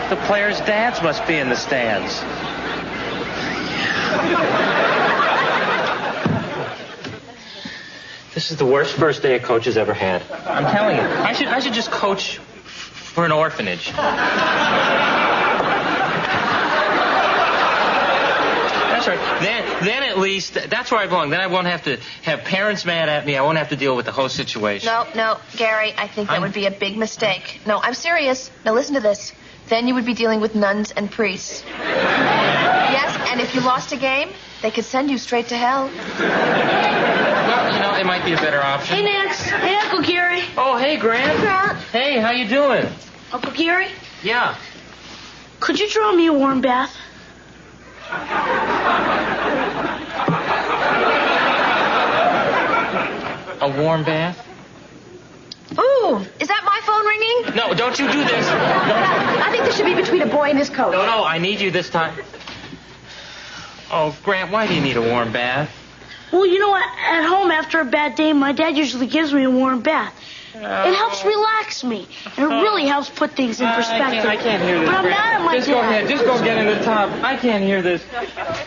The players' dads must be in the stands. This is the worst first day a coach has ever had. I'm telling you. I should just coach for an orphanage. That's right. Then at least, that's where I belong. Then I won't have to have parents mad at me. I won't have to deal with the whole situation. No, Gary, I think that would be a big mistake. No, I'm serious. Now listen to this. Then you would be dealing with nuns and priests. Yes, and if you lost a game, they could send you straight to hell. Well, it might be a better option. Hey, Nance. Hey, Uncle Gary. Oh, hey, Grant. Hey, Grant. Hey, how you doing? Uncle Gary? Yeah. Could you draw me a warm bath? A warm bath? Ooh, is that my phone ringing? No, don't you do this. I think this should be between a boy and his coach. No, I need you this time. Oh, Grant, why do you need a warm bath? Well, you know what? At home, after a bad day, my dad usually gives me a warm bath. It helps relax me. And it really helps put things in perspective. I can't hear this, But I'm Grant. mad at my Just dad. go ahead. Just go get in the tub. I can't hear this.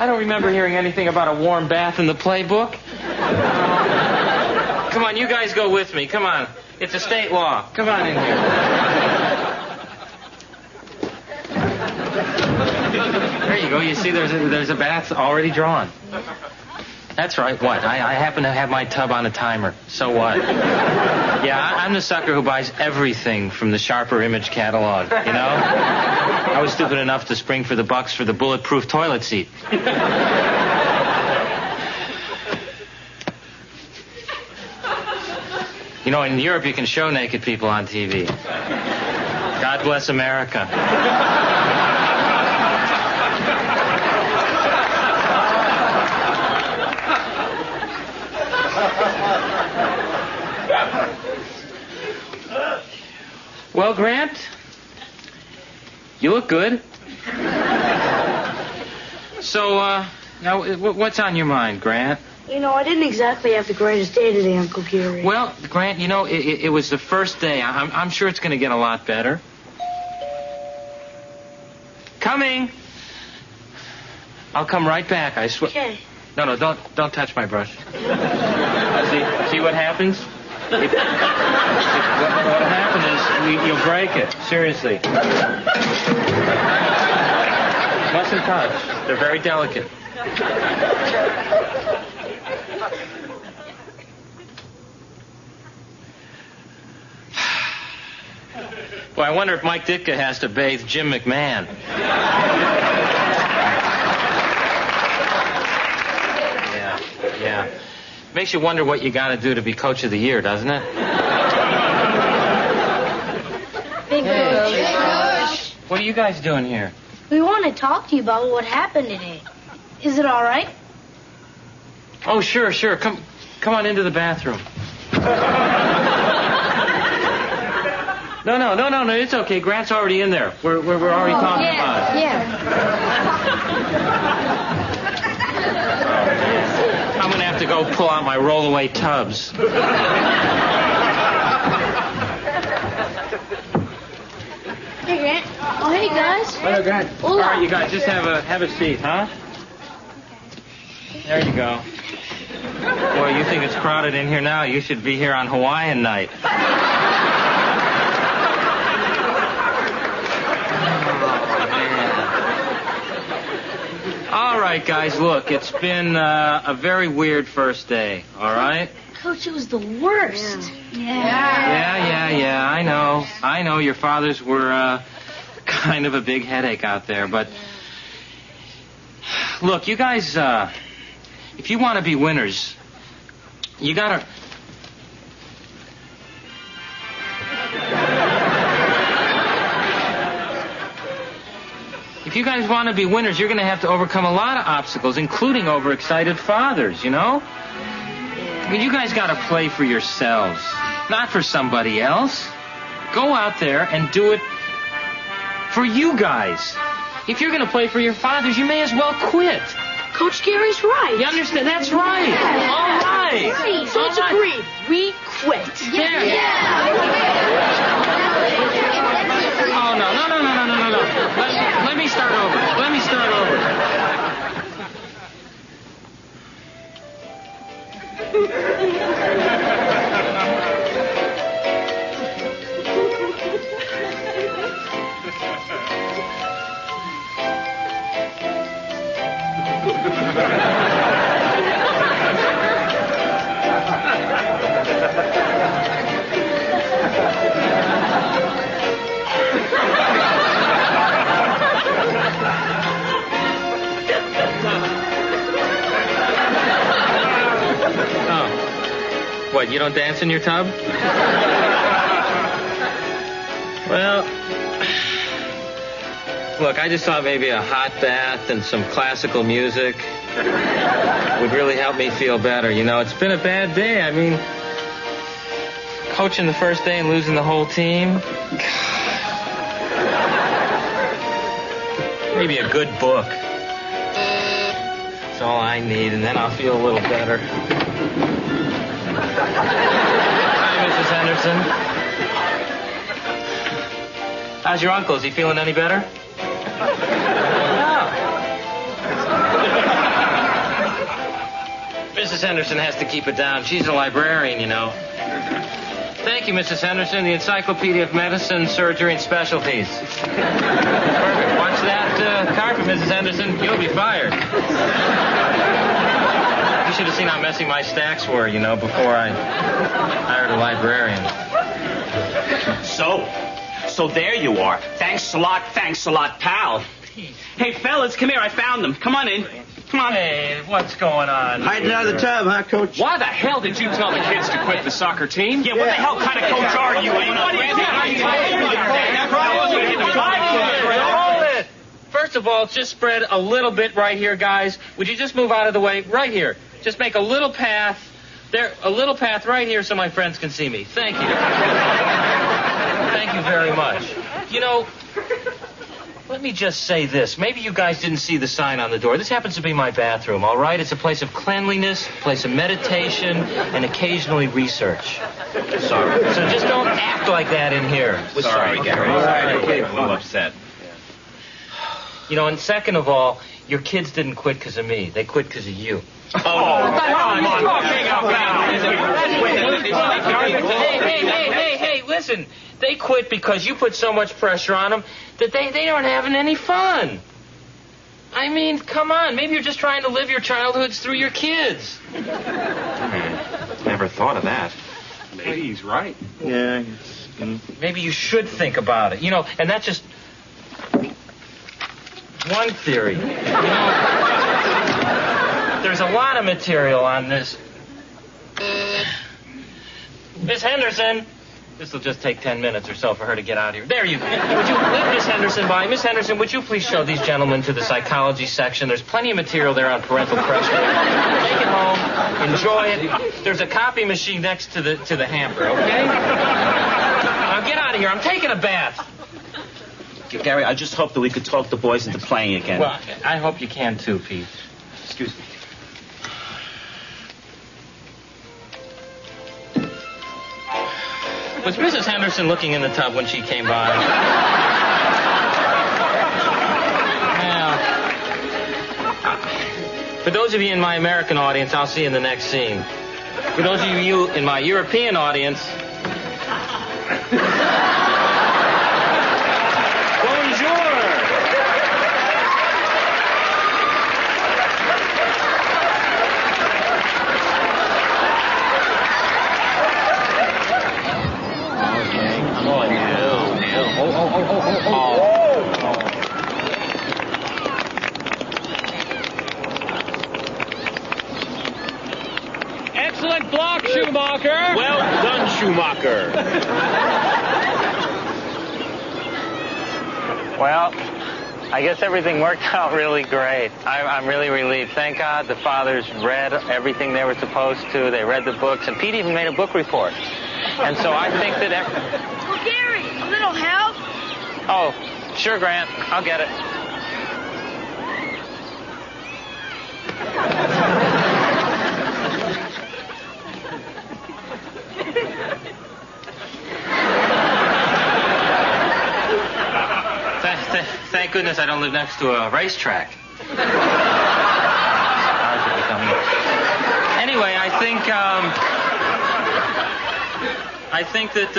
I don't remember hearing anything about a warm bath in the playbook. Come on, you guys go with me. Come on. It's a state law. Come on in here. There you go. You see, there's a bath already drawn. That's right. What? I happen to have my tub on a timer. So what? Yeah, I'm the sucker who buys everything from the Sharper Image catalog, you know? I was stupid enough to spring for the bucks for the bulletproof toilet seat. You know, in Europe you can show naked people on TV. God bless America. Well, Grant, you look good. So, now, what's on your mind, Grant? You know, I didn't exactly have the greatest day today, Uncle Gary. Well, Grant, you know, it was the first day. I'm sure it's going to get a lot better. Coming. I'll come right back, I swear. Okay. No, don't touch my brush. See what happens? What will happen is you'll break it. Seriously. Mustn't touch. They're very delicate. Boy, I wonder if Mike Ditka has to bathe Jim McMahon. Yeah. Makes you wonder what you got to do to be Coach of the Year, doesn't it? Big Coach. What are you guys doing here? We want to talk to you about what happened today. Is it all right? Oh, sure. Come on into the bathroom. No, it's okay. Grant's already in there. We're already talking about it. Yeah. I'm going to have to go pull out my rollaway tubs. Hey, Grant. Oh, hey, guys. Hello, Grant. Hola. All right, you guys, just have a seat, huh? There you go. Boy, you think it's crowded in here now? You should be here on Hawaiian night. All right, guys, look, it's been a very weird first day, all right? Coach, it was the worst. Yeah, I know your fathers were kind of a big headache out there, but look, you guys, if you want to be winners, you gotta... If you guys want to be winners, you're going to have to overcome a lot of obstacles, including overexcited fathers, you know? I mean, you guys got to play for yourselves, not for somebody else. Go out there and do it for you guys. If you're going to play for your fathers, you may as well quit. Coach Gary's right. You understand? That's right. All right. So it's agreed. We quit. There. Oh, no. Let me start over. What, you don't dance in your tub? Well, look, I just thought maybe a hot bath and some classical music would really help me feel better. You know, it's been a bad day. I mean, coaching the first day and losing the whole team. Maybe a good book. That's all I need, and then I'll feel a little better. Hi, Mrs. Henderson. How's your uncle? Is he feeling any better? No. Mrs. Henderson has to keep it down. She's a librarian, you know. Thank you, Mrs. Henderson. The Encyclopedia of Medicine, Surgery, and Specialties. Perfect. Watch that carpet, Mrs. Henderson. You'll be fired. You should have seen how messy my stacks were, you know, before I hired a librarian. So there you are. Thanks a lot, pal. Hey, fellas, come here. I found them. Come on in. Come on. Hey, what's going on? Hiding out of the tub, huh, Coach? Why the hell did you tell the kids to quit the soccer team? Yeah, what the hell kind of coach are you? Hold it. First of all, just spread a little bit right here, guys. Would you just move out of the way? Right here. Just make a little path. There, a little path right here so my friends can see me. Thank you. Thank you very much. You know, let me just say this. Maybe you guys didn't see the sign on the door. This happens to be my bathroom, all right? It's a place of cleanliness, a place of meditation, and occasionally research. Sorry. So just don't act like that in here. Sorry, Gary. All right. Okay, a little upset. You know, and second of all, your kids didn't quit because of me. They quit because of you. What the hell are you talking about? Hey, listen. They quit because you put so much pressure on them that they aren't having any fun. I mean, come on. Maybe you're just trying to live your childhoods through your kids. Never thought of that. Maybe he's right. Yeah. Maybe you should think about it. You know, and that's just one theory. You know, there's a lot of material on this. Miss Henderson. This will just take 10 minutes or so for her to get out of here. There you go. Would you let Miss Henderson by? Miss Henderson, would you please show these gentlemen to the psychology section? There's plenty of material there on parental pressure. Take it home. Enjoy it. There's a copy machine next to the hamper, okay? Now get out of here. I'm taking a bath. Gary, I just hope that we could talk the boys into playing again. Well, I hope you can too, Pete. Excuse me. Was Mrs. Henderson looking in the tub when she came by? those of you in my American audience, I'll see you in the next scene. For those of you in my European audience, bonjour. Okay, come on, Excellent block, Schumacher. Well done, Schumacher. Well, I guess everything worked out really great. I'm really relieved. Thank God the fathers read everything they were supposed to. They read the books, and Pete even made a book report. And so I think that... Oh, Gary, a little help? Oh, sure, Grant. I'll get it. Thank goodness I don't live next to a racetrack. Anyway, I think that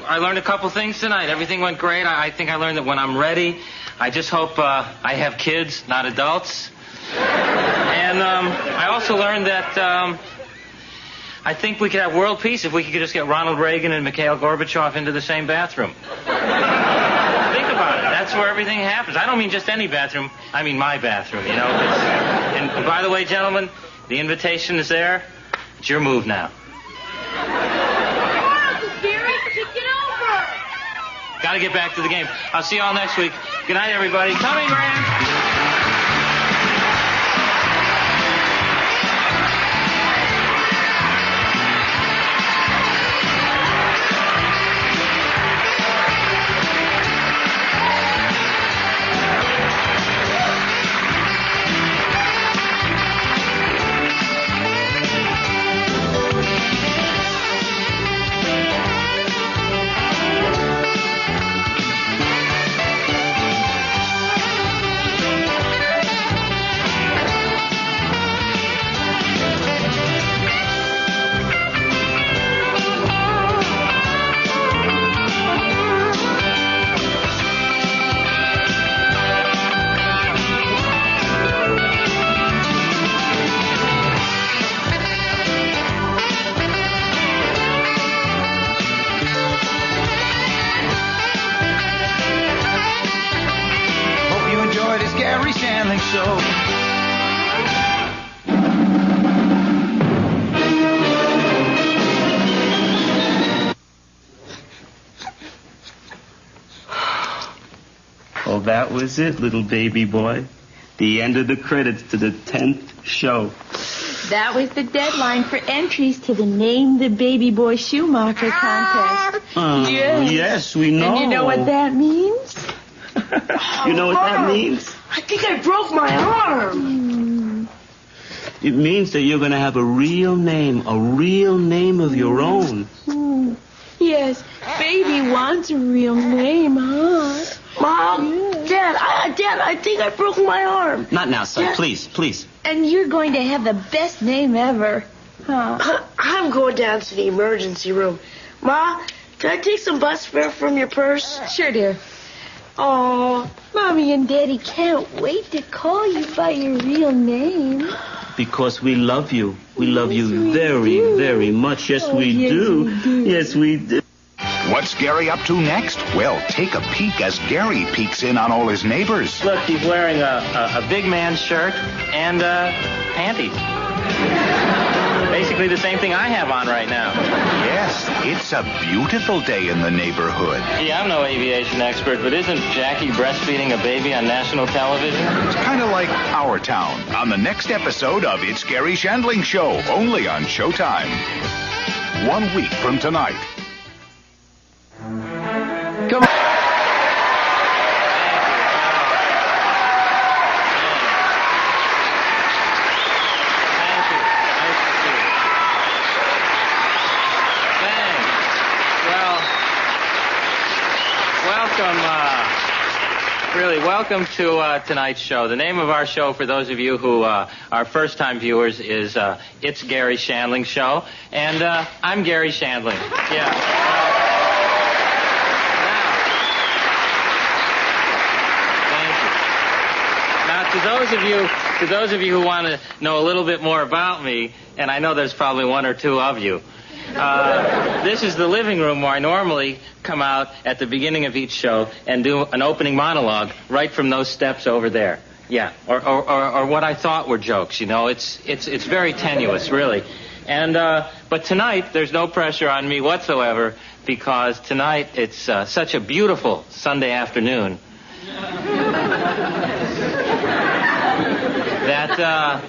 I learned a couple things tonight. Everything went great. I think I learned that when I'm ready, I just hope I have kids, not adults. And I also learned that I think we could have world peace if we could just get Ronald Reagan and Mikhail Gorbachev into the same bathroom. Think about it. That's where everything happens. I don't mean just any bathroom. I mean my bathroom, you know. And by the way, gentlemen, the invitation is there. It's your move now. Gary, kick it over. Got to get back to the game. I'll see you all next week. Good night, everybody. Coming, Grant. Garry Shandling Show. Oh, that was it, little baby boy. The end of the credits to the 10th show. That was the deadline for entries to the Name the Baby Boy Schumacher contest. Yes, we know. And you know what that means? You know what that means? I think I broke my arm. It means that you're going to have a real name of your own. Yes, baby wants a real name, huh? Mom, yeah. Dad, I think I broke my arm. Not now, son. Dad. Please. And you're going to have the best name ever, huh? I'm going down to the emergency room. Ma, can I take some bus fare from your purse? Sure, dear. Oh, Mommy and Daddy can't wait to call you by your real name. Because we love you. We love you very, very much. Yes, we do. Yes, we do. What's Gary up to next? Well, take a peek as Gary peeks in on all his neighbors. Look, he's wearing a big man's shirt and panties. Basically the same thing I have on right now. Yes, it's a beautiful day in the neighborhood. Gee, I'm no aviation expert, but isn't Jackie breastfeeding a baby on national television? It's kind of like Our Town on the next episode of It's Garry Shandling Show, only on Showtime. 1 week from tonight. Come on. Really, welcome welcome to tonight's show. The name of our show, for those of you who are first-time viewers, is It's Garry Shandling Show. And I'm Garry Shandling. Yeah. Now, to those of you who want to know a little bit more about me, and I know there's probably one or two of you, this is the living room where I normally come out at the beginning of each show and do an opening monologue right from those steps over there. Yeah, or what I thought were jokes. You know, it's very tenuous, really. And but tonight there's no pressure on me whatsoever because tonight it's such a beautiful Sunday afternoon that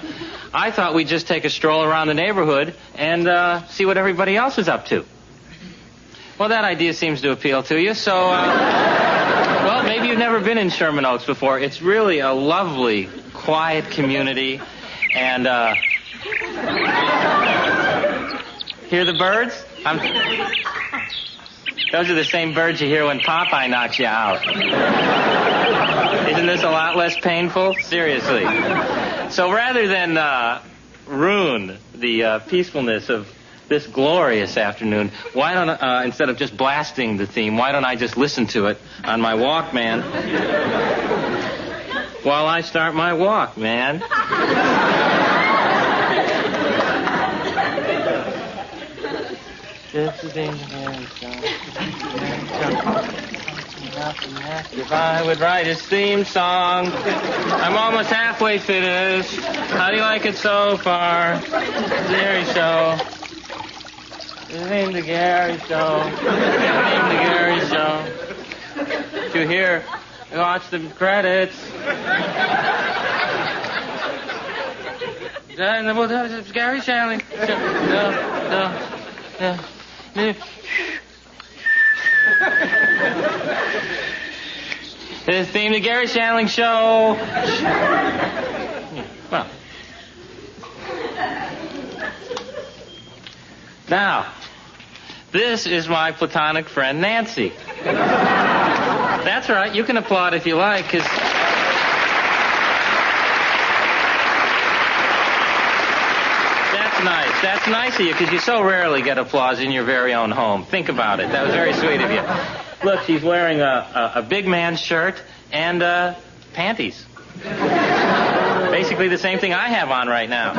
I thought we'd just take a stroll around the neighborhood and see what everybody else is up to. Well, that idea seems to appeal to you, so, well, maybe you've never been in Sherman Oaks before. It's really a lovely, quiet community, and, hear the birds? Those are the same birds you hear when Popeye knocks you out. Isn't this a lot less painful? Seriously. So rather than ruin the peacefulness of this glorious afternoon, why don't, instead of just blasting the theme, why don't I just listen to it on my Walkman while I start my walk, man? If I would write his theme song, I'm almost halfway finished. How do you like it so far? Garry Show. The name the Garry Show. The name the Garry Show. Did you hear? Watch the credits. Garry Shandling. No. This theme, the Garry Shandling Show. Well. Now, this is my platonic friend, Nancy. That's right. You can applaud if you like, because... Nice. That's nice of you, because you so rarely get applause in your very own home. Think about it. That was very sweet of you. Look, she's wearing a big man's shirt and panties. Basically the same thing I have on right now.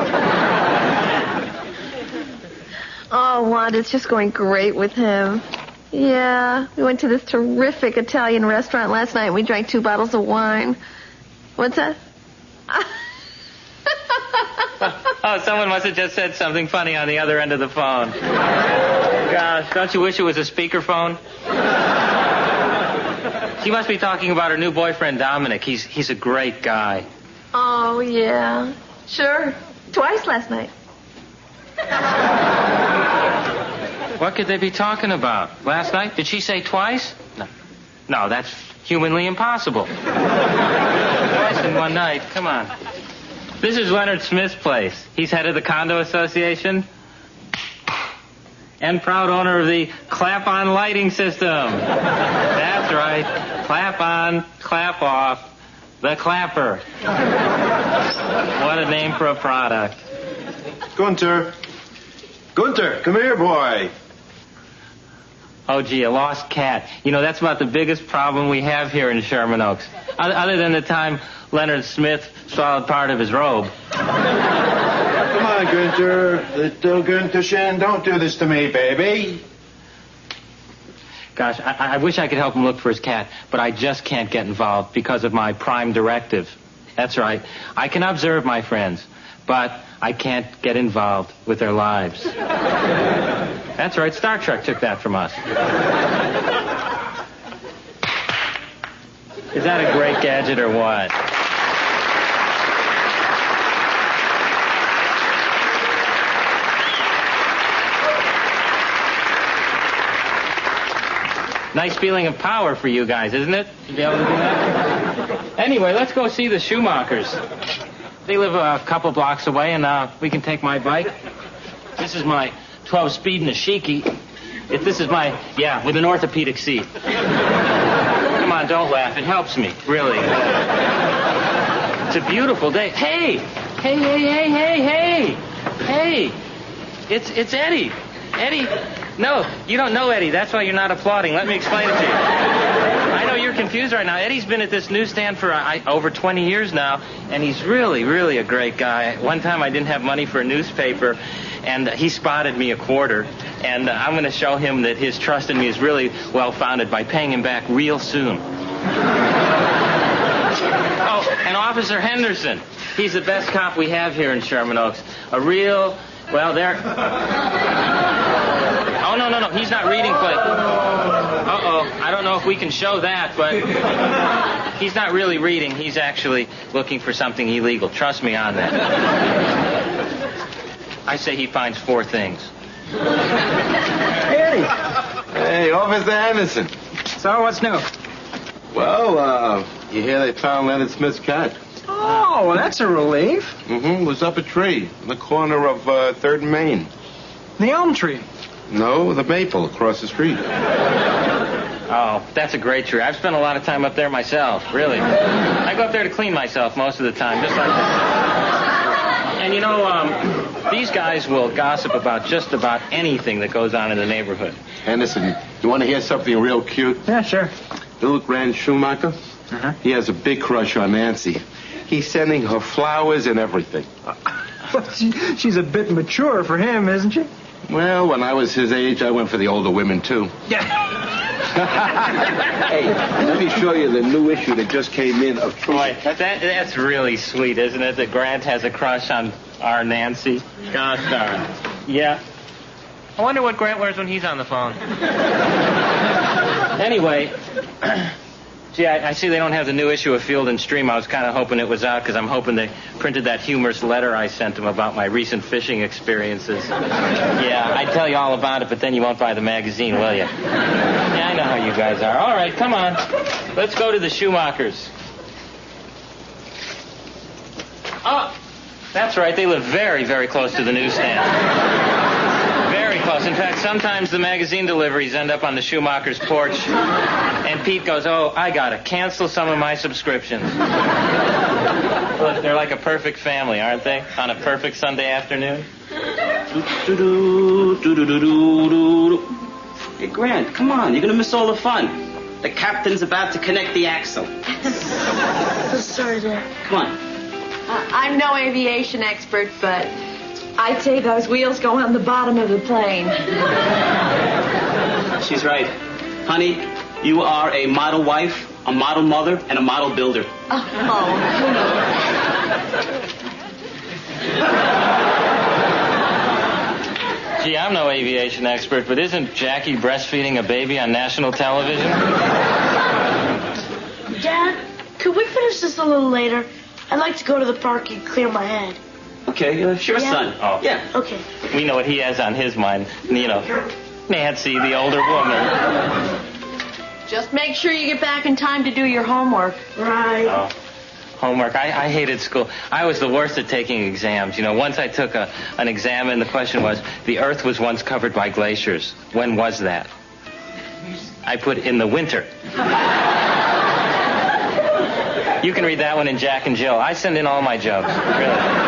Oh, Wanda, it's just going great with him. Yeah, we went to this terrific Italian restaurant last night and we drank 2 bottles of wine. What's that? Oh, someone must have just said something funny on the other end of the phone. Gosh, don't you wish it was a speakerphone? She must be talking about her new boyfriend, Dominic. He's a great guy. Oh, yeah. Sure. Twice last night. What could they be talking about? Last night? Did she say twice? No, that's humanly impossible. Twice in one night. Come on. This is Leonard Smith's place. He's head of the condo association and proud owner of the clap-on lighting system. That's right. Clap on, clap off. The Clapper. What a name for a product. Gunter, come here, boy. Oh, gee, a lost cat. You know, that's about the biggest problem we have here in Sherman Oaks. Other than the time Leonard Smith swallowed part of his robe. Come on, Gunter. Little Gunter Shan, don't do this to me, baby. Gosh, I wish I could help him look for his cat, but I just can't get involved because of my prime directive. That's right. I can observe my friends, but I can't get involved with their lives. That's right. Star Trek took that from us. Is that a great gadget or what? Nice feeling of power for you guys, isn't it? To be able to do that? Anyway, let's go see the Schumachers. They live a couple blocks away, and we can take my bike. This is my 12-speed Nishiki. This is my, with an orthopedic seat. Come on, on, don't laugh. It helps me, really. It's a beautiful day. Hey! Hey! It's Eddie. Eddie. No, you don't know Eddie. That's why you're not applauding. Let me explain it to you. I know you're confused right now. Eddie's been at this newsstand for over 20 years now, and he's really, really a great guy. One time I didn't have money for a newspaper, and he spotted me a quarter, and I'm going to show him that his trust in me is really well-founded by paying him back real soon. Oh, and Officer Henderson. He's the best cop we have here in Sherman Oaks. A real, well, there... Oh, no, he's not reading quick. Uh-oh, I don't know if we can show that, but he's not really reading. He's actually looking for something illegal. Trust me on that. I say he finds 4 things. Hey, Officer Anderson. So, what's new? Well, you hear they found Leonard Smith's cat? Oh, well, that's a relief. It was up a tree in the corner of 3rd and Main. The elm tree. No, the maple across the street. Oh, that's a great tree. I've spent a lot of time up there myself, really. I go up there to clean myself most of the time, just like that. And you know, these guys will gossip about just about anything that goes on in the neighborhood. Anderson, you want to hear something real cute? Yeah, sure. Little Grand Schumacher? He has a big crush on Nancy. He's sending her flowers and everything. She's a bit mature for him, isn't she? Well, when I was his age, I went for the older women, too. Yeah. Hey, let me show you the new issue that just came in of Boy, that's really sweet, isn't it, that Grant has a crush on our Nancy? Gosh darn. Yeah. I wonder what Grant wears when he's on the phone. Anyway... Gee, I see they don't have the new issue of Field and Stream. I was kind of hoping it was out because I'm hoping they printed that humorous letter I sent them about my recent fishing experiences. Yeah, I'd tell you all about it, but then you won't buy the magazine, will you? Yeah, I know how you guys are. All right, come on. Let's go to the Schumachers. Oh, that's right. They live very, very close to the newsstand. Very close. In fact, sometimes the magazine deliveries end up on the Schumacher's porch, and Pete goes, "Oh, I gotta cancel some of my subscriptions." Look, they're like a perfect family, aren't they? On a perfect Sunday afternoon. Hey, Grant, come on. You're going to miss all the fun. The captain's about to connect the axle. Sorry, Dad. Come on. I'm no aviation expert, but I'd say those wheels go on the bottom of the plane. She's right. Honey, you are a model wife, a model mother, and a model builder. Gee, I'm no aviation expert, but isn't Jackie breastfeeding a baby on national television? Dad, could we finish this a little later? I'd like to go to the park and clear my head. Okay, sure, Yeah? son. Oh. Yeah. Okay. We know what he has on his mind. You know, Nancy, the older woman. Just make sure you get back in time to do your homework. Right. Oh, homework. I hated school. I was the worst at taking exams. You know, once I took an exam and the question was, the Earth was once covered by glaciers. When was that? I put in the winter. You can read that one in Jack and Jill. I send in all my jokes. Really.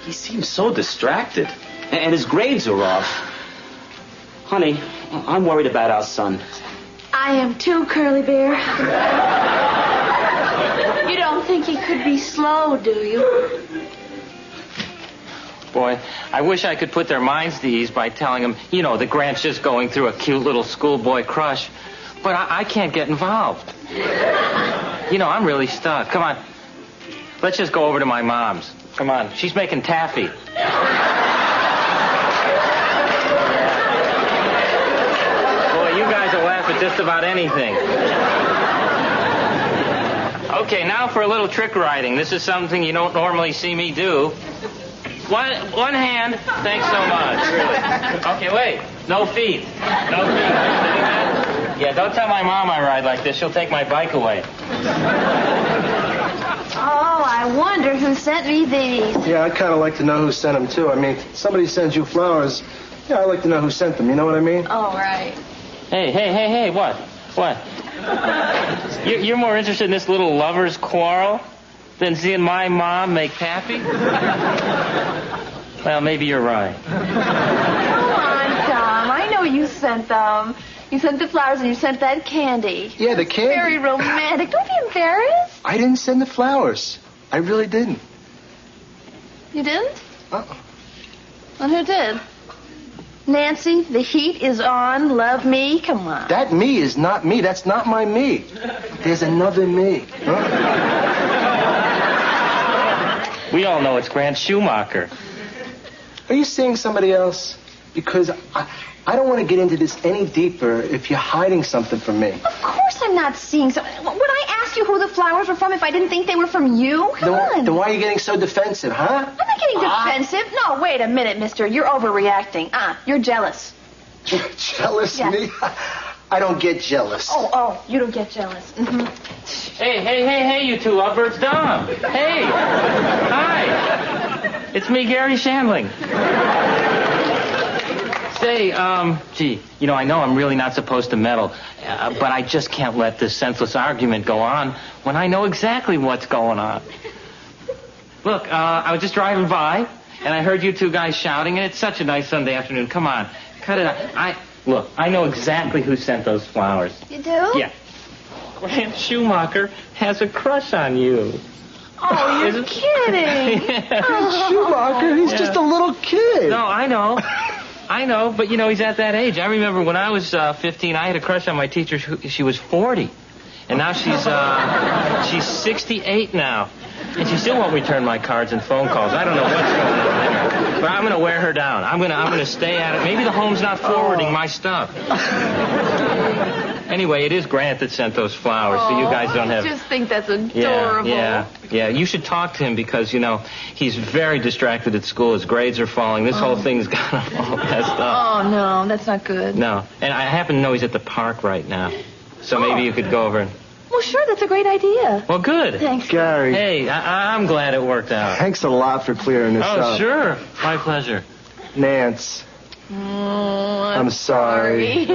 He seems so distracted. And his grades are off. Honey, I'm worried about our son. I am too, Curly Bear. You don't think he could be slow, do you? Boy, I wish I could put their minds to ease by telling them, you know, that Grant's just going through a cute little schoolboy crush. But I can't get involved. You know, I'm really stuck. Come on. Let's just go over to my mom's. Come on. She's making taffy. Boy, you guys will laugh at just about anything. Okay, now for a little trick riding. This is something you don't normally see me do. One hand. Thanks so much. Really. Okay, wait. No feet. No feet. Yeah, don't tell my mom I ride like this. She'll take my bike away. Oh, I wonder who sent me these. Yeah, I'd kind of like to know who sent them, too. I mean, somebody sends you flowers. Yeah, I'd like to know who sent them. You know what I mean? Oh, right. Hey, what? What? You're more interested in this little lover's quarrel than seeing my mom make Pappy? Well, maybe you're right. Come on, Tom. I know you sent them. You sent the flowers and you sent that candy. Yeah, the candy. Very romantic. Don't be embarrassed. I didn't send the flowers. I really didn't. You didn't? Uh-uh. Well, who did? Nancy, the heat is on. Love me. Come on. That me is not me. That's not my me. There's another me. Huh? We all know it's Grant Schumacher. Are you seeing somebody else? Because I don't want to get into this any deeper if you're hiding something from me. Of course I'm not seeing so. Would I ask you who the flowers were from if I didn't think they were from you? Come on. Then why are you getting so defensive, huh? I'm not getting defensive. No, wait a minute, mister. You're overreacting. You're jealous. Jealous? Yeah. Me? I don't get jealous. Oh, you don't get jealous. Mm-hmm. Hey, you two lovebirds. Dom. Hey. Hi. It's me, Garry Shandling. Say, gee, I know I'm really not supposed to meddle, but I just can't let this senseless argument go on when I know exactly what's going on. Look, I was just driving by, and I heard you two guys shouting, and it's such a nice Sunday afternoon. Come on, cut it out. Look, I know exactly who sent those flowers. You do? Yeah. Grant Schumacher has a crush on you. Oh, you're kidding. Grant Schumacher, he's just a little kid. No, I know, but he's at that age. I remember when I was 15, I had a crush on my teacher. She was 40, and now she's 68 now, and she still won't return my cards and phone calls. I don't know what's going on there, but I'm going to wear her down. I'm going to stay at it. Maybe the home's not forwarding my stuff. Anyway, it is Grant that sent those flowers, so you guys don't have... I just think that's adorable. Yeah. You should talk to him because, he's very distracted at school. His grades are falling. This whole thing's got him all messed up. Oh, no, that's not good. No. And I happen to know he's at the park right now. So maybe you could go over and... Well, sure, that's a great idea. Well, good. Thanks. Gary. Hey, I'm glad it worked out. Thanks a lot for clearing this up. Oh, sure. My pleasure. Nance. Oh, I'm sorry. Hey,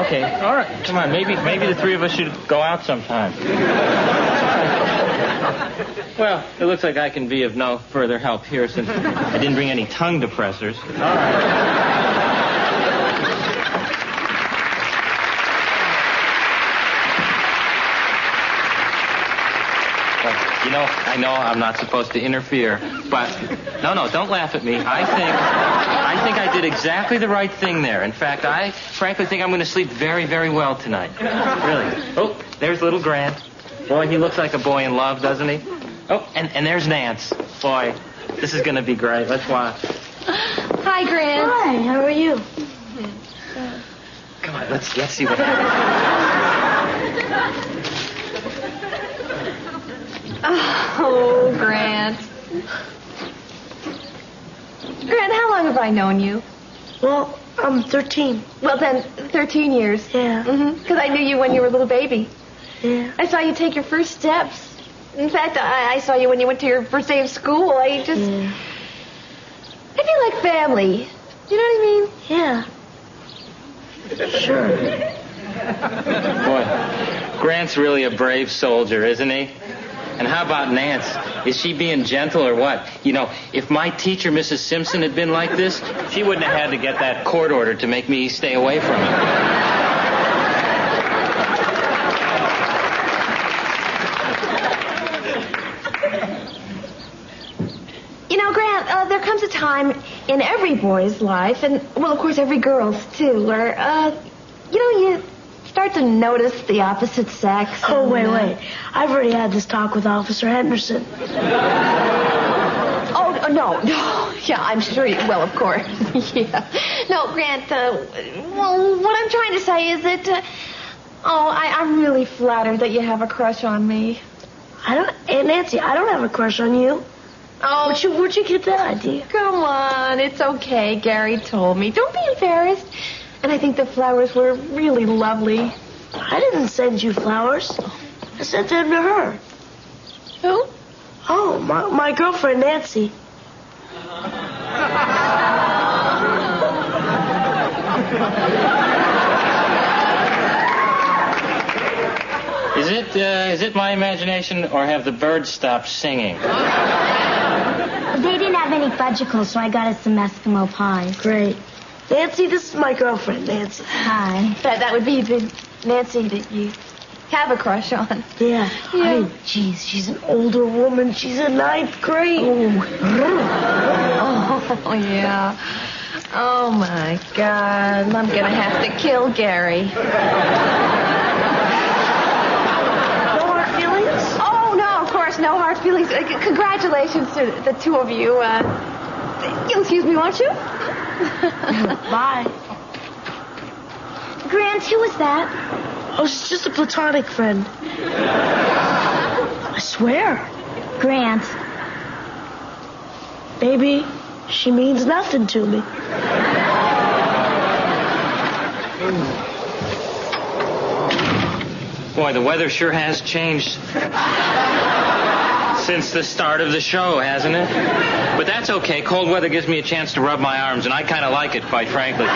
okay, all right, come on. Maybe the three of us should go out sometime. Well, it looks like I can be of no further help here since I didn't bring any tongue depressors. All right. I know I'm not supposed to interfere, but no, don't laugh at me. I think I did exactly the right thing there. In fact, I frankly think I'm going to sleep very, very well tonight. Really. Oh, there's little Grant. Boy, he looks like a boy in love, doesn't he? Oh, and there's Nance. Boy, this is going to be great. Let's watch. Hi, Grant. Hi, how are you? Come on, let's see what happens. Oh, Grant. Grant, how long have I known you? Well, I'm 13. Well, then, 13 years. Yeah. Because I knew you when you were a little baby. Yeah. I saw you take your first steps. In fact, I saw you when you went to your first day of school. I feel like family. You know what I mean? Yeah. Sure. Boy, Grant's really a brave soldier, isn't he? And how about Nance? Is she being gentle or what? If my teacher, Mrs. Simpson, had been like this, she wouldn't have had to get that court order to make me stay away from her. Grant, there comes a time in every boy's life, and, well, of course, every girl's, too, where, you start to notice the opposite sex. Oh, wait. I've already had this talk with Officer Henderson. Oh, no. Yeah, I'm sure you... Well, of course. Yeah. No, Grant, well, what I'm trying to say is that... I'm really flattered that you have a crush on me. Aunt Nancy, I don't have a crush on you. Oh. Where'd you get that idea? Come on, it's okay. Gary told me. Don't be embarrassed. And I think the flowers were really lovely. I didn't send you flowers. I sent them to her. Who? Oh, my girlfriend, Nancy. Is it my imagination, or have the birds stopped singing? They didn't have any fudgicles, so I got us some Eskimo pies. Great. Nancy, this is my girlfriend, Nancy. Hi. That would be the Nancy that you have a crush on. Yeah. Hey, geez, she's an older woman. She's in 9th grade. Oh, yeah. Oh, my God. I'm going to have to kill Gary. No hard feelings. Congratulations to the two of you. You'll excuse me, won't you? Bye. Grant, who was that? Oh, she's just a platonic friend. I swear. Grant. Baby, she means nothing to me. Boy, the weather sure has changed since the start of the show, hasn't it? But that's okay. Cold weather gives me a chance to rub my arms, and I kind of like it, quite frankly.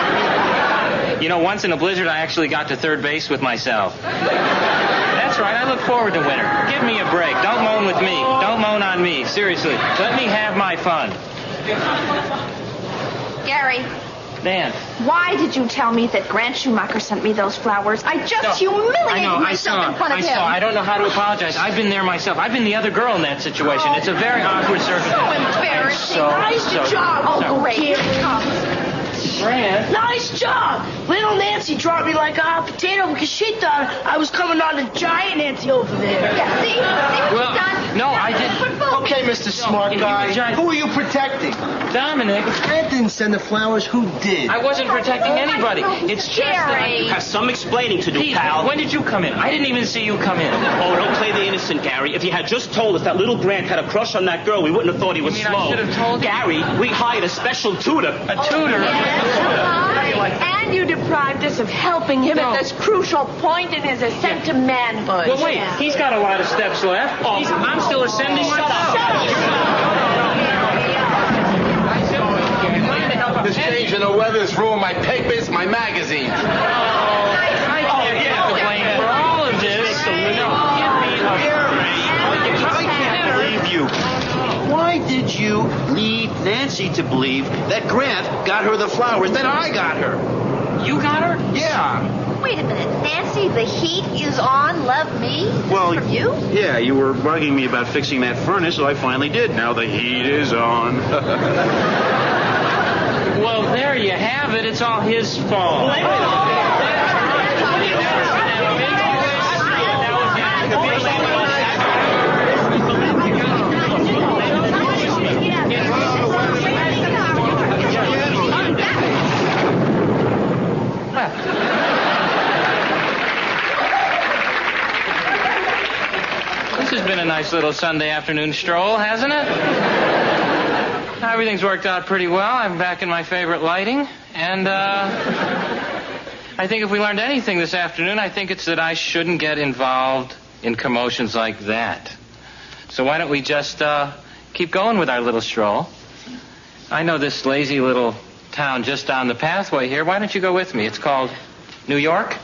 You know, once in a blizzard, I actually got to third base with myself. That's right. I look forward to winter. Give me a break. Don't moan with me. Don't moan on me. Seriously. Let me have my fun. Gary. Dan. Why did you tell me that Grant Schumacher sent me those flowers? I just humiliated myself in front of him. I don't know how to apologize. I've been there myself. I've been the other girl in that situation. It's a very awkward circumstance. So embarrassing. Nice job. Oh, great. Here it comes. Grant. Nice job. Little Nancy dropped me like a hot potato because she thought I was coming on to giant Nancy over there. Yeah, see what you've done? No, I didn't. Okay, Mr. Smart Guy. Who are you protecting? Dominic. If Grant didn't send the flowers, who did? I wasn't protecting anybody. It's just that You have some explaining to do, Pete, pal. when did you come in? I didn't even see you come in. Oh, don't play the innocent, Gary. If you had just told us that little Grant had a crush on that girl, we wouldn't have thought he was You mean slow. I should have told you? Gary, we hired a special tutor. A tutor? And you deprived us of helping him at this crucial point in his ascent to manhood. Well, wait. He's got a lot of steps left. I'm still ascending myself. This change in the weather's ruined my papers, my magazine. I can't get the blame for all of this. I can't believe you. Why did you lead Nancy to believe that Grant got her the flowers that I got her? You got her? Yeah. Wait a minute. Nancy, the heat is on. Love me? Well, From you? Yeah, you were bugging me about fixing that furnace, so I finally did. Now the heat is on. Well, there you have it. It's all his fault. This has been a nice little Sunday afternoon stroll, hasn't it? Everything's worked out pretty well. I'm back in my favorite lighting. And, I think if we learned anything this afternoon, I think it's that I shouldn't get involved in commotions like that. So why don't we just, keep going with our little stroll? I know this lazy little town just down the pathway here. Why don't you go with me? It's called New York.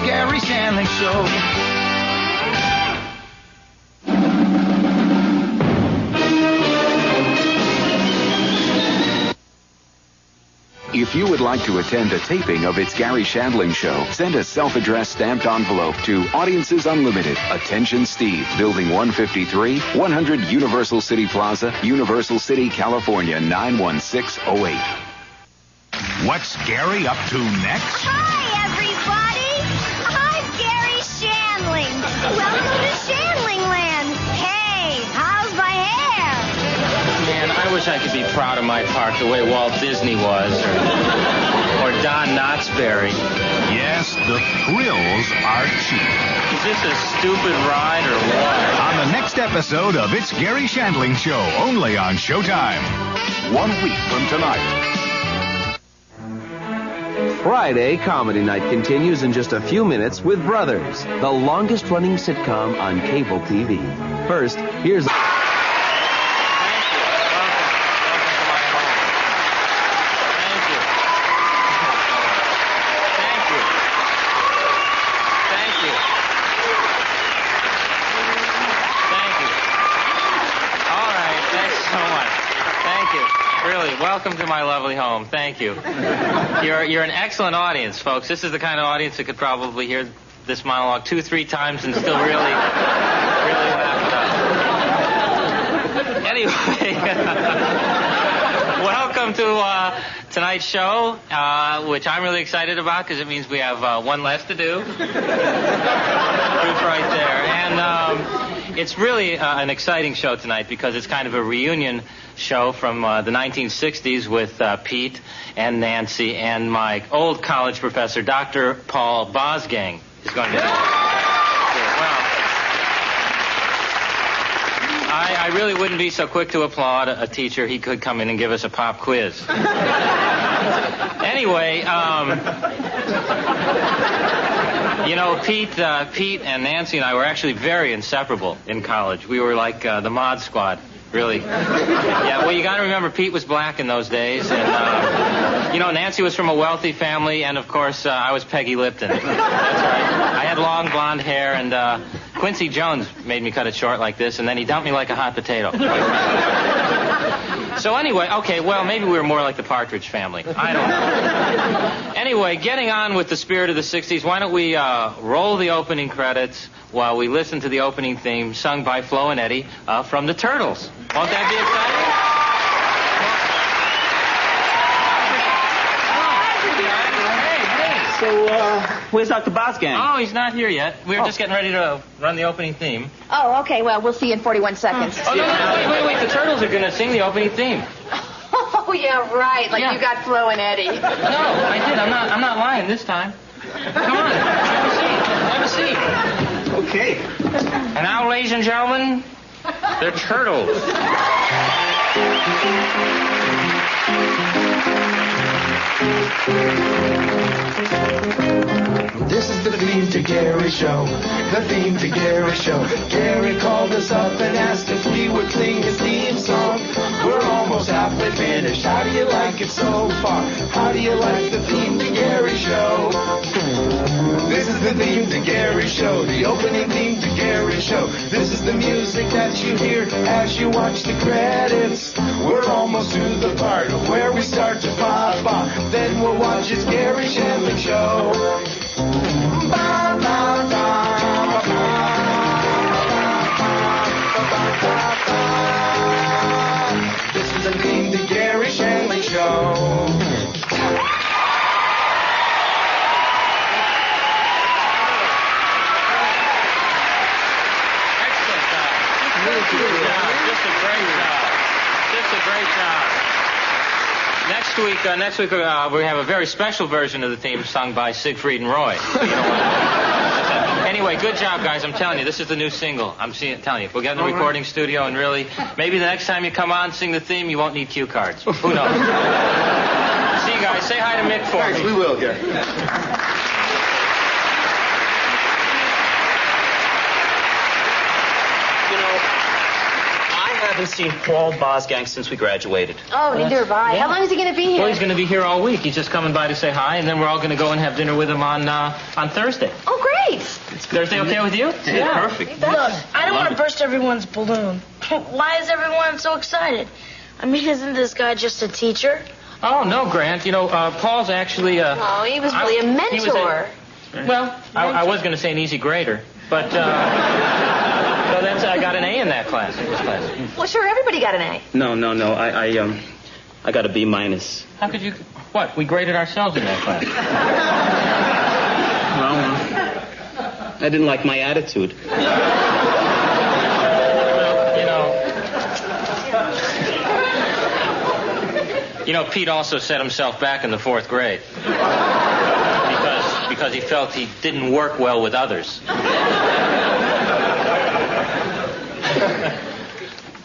Garry Shandling Show. If you would like to attend a taping of It's Garry Shandling Show, send a self-addressed stamped envelope to Audiences Unlimited, Attention Steve, Building 153, 100 Universal City Plaza, Universal City, California, 91608. What's Garry up to next? Hi, everybody. I'm Garry Shandling. Welcome to Shandling Land. Hey, how's my hair? Man, I wish I could be proud of my part the way Walt Disney was, or Don Knottsberry. Yes, the thrills are cheap. Is this a stupid ride or what? On the next episode of It's Garry Shandling Show, only on Showtime. 1 week from tonight. Friday Comedy Night continues in just a few minutes with Brothers, the longest-running sitcom on cable TV. First, here's... Welcome to my lovely home. Thank you. You're an excellent audience, folks. This is the kind of audience that could probably hear this monologue 2-3 times and still really laugh it up. Anyway, welcome to tonight's show, which I'm really excited about because it means we have one less to do. Proof right there. And it's really an exciting show tonight because it's kind of a reunion show from the 1960s with Pete and Nancy and my old college professor, Dr. Paul Bosgang, is going to be here. Well, I really wouldn't be so quick to applaud a teacher. He could come in and give us a pop quiz. Anyway, you know, Pete and Nancy and I were actually very inseparable in college. We were like the Mod Squad. Really. Yeah, well, you got to remember, Pete was black in those days. And, you know, Nancy was from a wealthy family. And, of course, I was Peggy Lipton. That's right. I had long blonde hair. And Quincy Jones made me cut it short like this. And then he dumped me like a hot potato. So, anyway, okay, well, maybe we were more like the Partridge Family. I don't know. Anyway, getting on with the spirit of the 60s, why don't we roll the opening credits while we listen to the opening theme sung by Flo and Eddie from the Turtles. Won't that be exciting? So, where's Dr. Bosgang? Oh, he's not here yet. We were just getting ready to run the opening theme. Oh, okay. Well, we'll see you in 41 seconds. Oh, no, wait. The Turtles are going to sing the opening theme. Oh, yeah, right. Like you got Flo and Eddie. No, I did. I'm not lying this time. Come on. Have a seat. Okay. And now, ladies and gentlemen, the Turtles. This is the theme to Garry Show. The theme to Garry Show. Garry called us up and asked if we would sing his theme song. We're almost halfway finished. How do you like it so far? How do you like the theme to Garry Show? This is the theme to Garry Show. The opening theme to Garry Show. This is the music that you hear as you watch the credits. We're almost to the part of where we start to pop off. Then we'll watch It's Garry Shandling Show. Ba, ba, ba, ba, ba. This is the theme to Garry Shandling Show. Just a great job. Next week we have a very special version of the theme sung by Siegfried and Roy. You know anyway, good job, guys. I'm telling you, this is the new single. Telling you, if we'll get in the recording studio and really, maybe the next time you come on, sing the theme, you won't need cue cards. Who knows? See you guys. Say hi to Mick for me. We will, Gary. I haven't seen Paul Bosgang since we graduated. Oh, neither have I. How long is he going to be here? Well, he's going to be here all week. He's just coming by to say hi, and then we're all going to go and have dinner with him on Thursday. Oh, great. Is Thursday okay with you? Yeah. Perfect. Look, I don't want to burst everyone's balloon. Why is everyone so excited? I mean, isn't this guy just a teacher? Oh, no, Grant. You know, Paul's actually... Oh, he was really a mentor. Well, I was going to say an easy grader, but... so I got an A in that class. Well, sure, everybody got an A. No. I got a B minus. How could you... What? We graded ourselves in that class. Well, I didn't like my attitude. You know, Pete also set himself back in the 4th grade. Because he felt he didn't work well with others.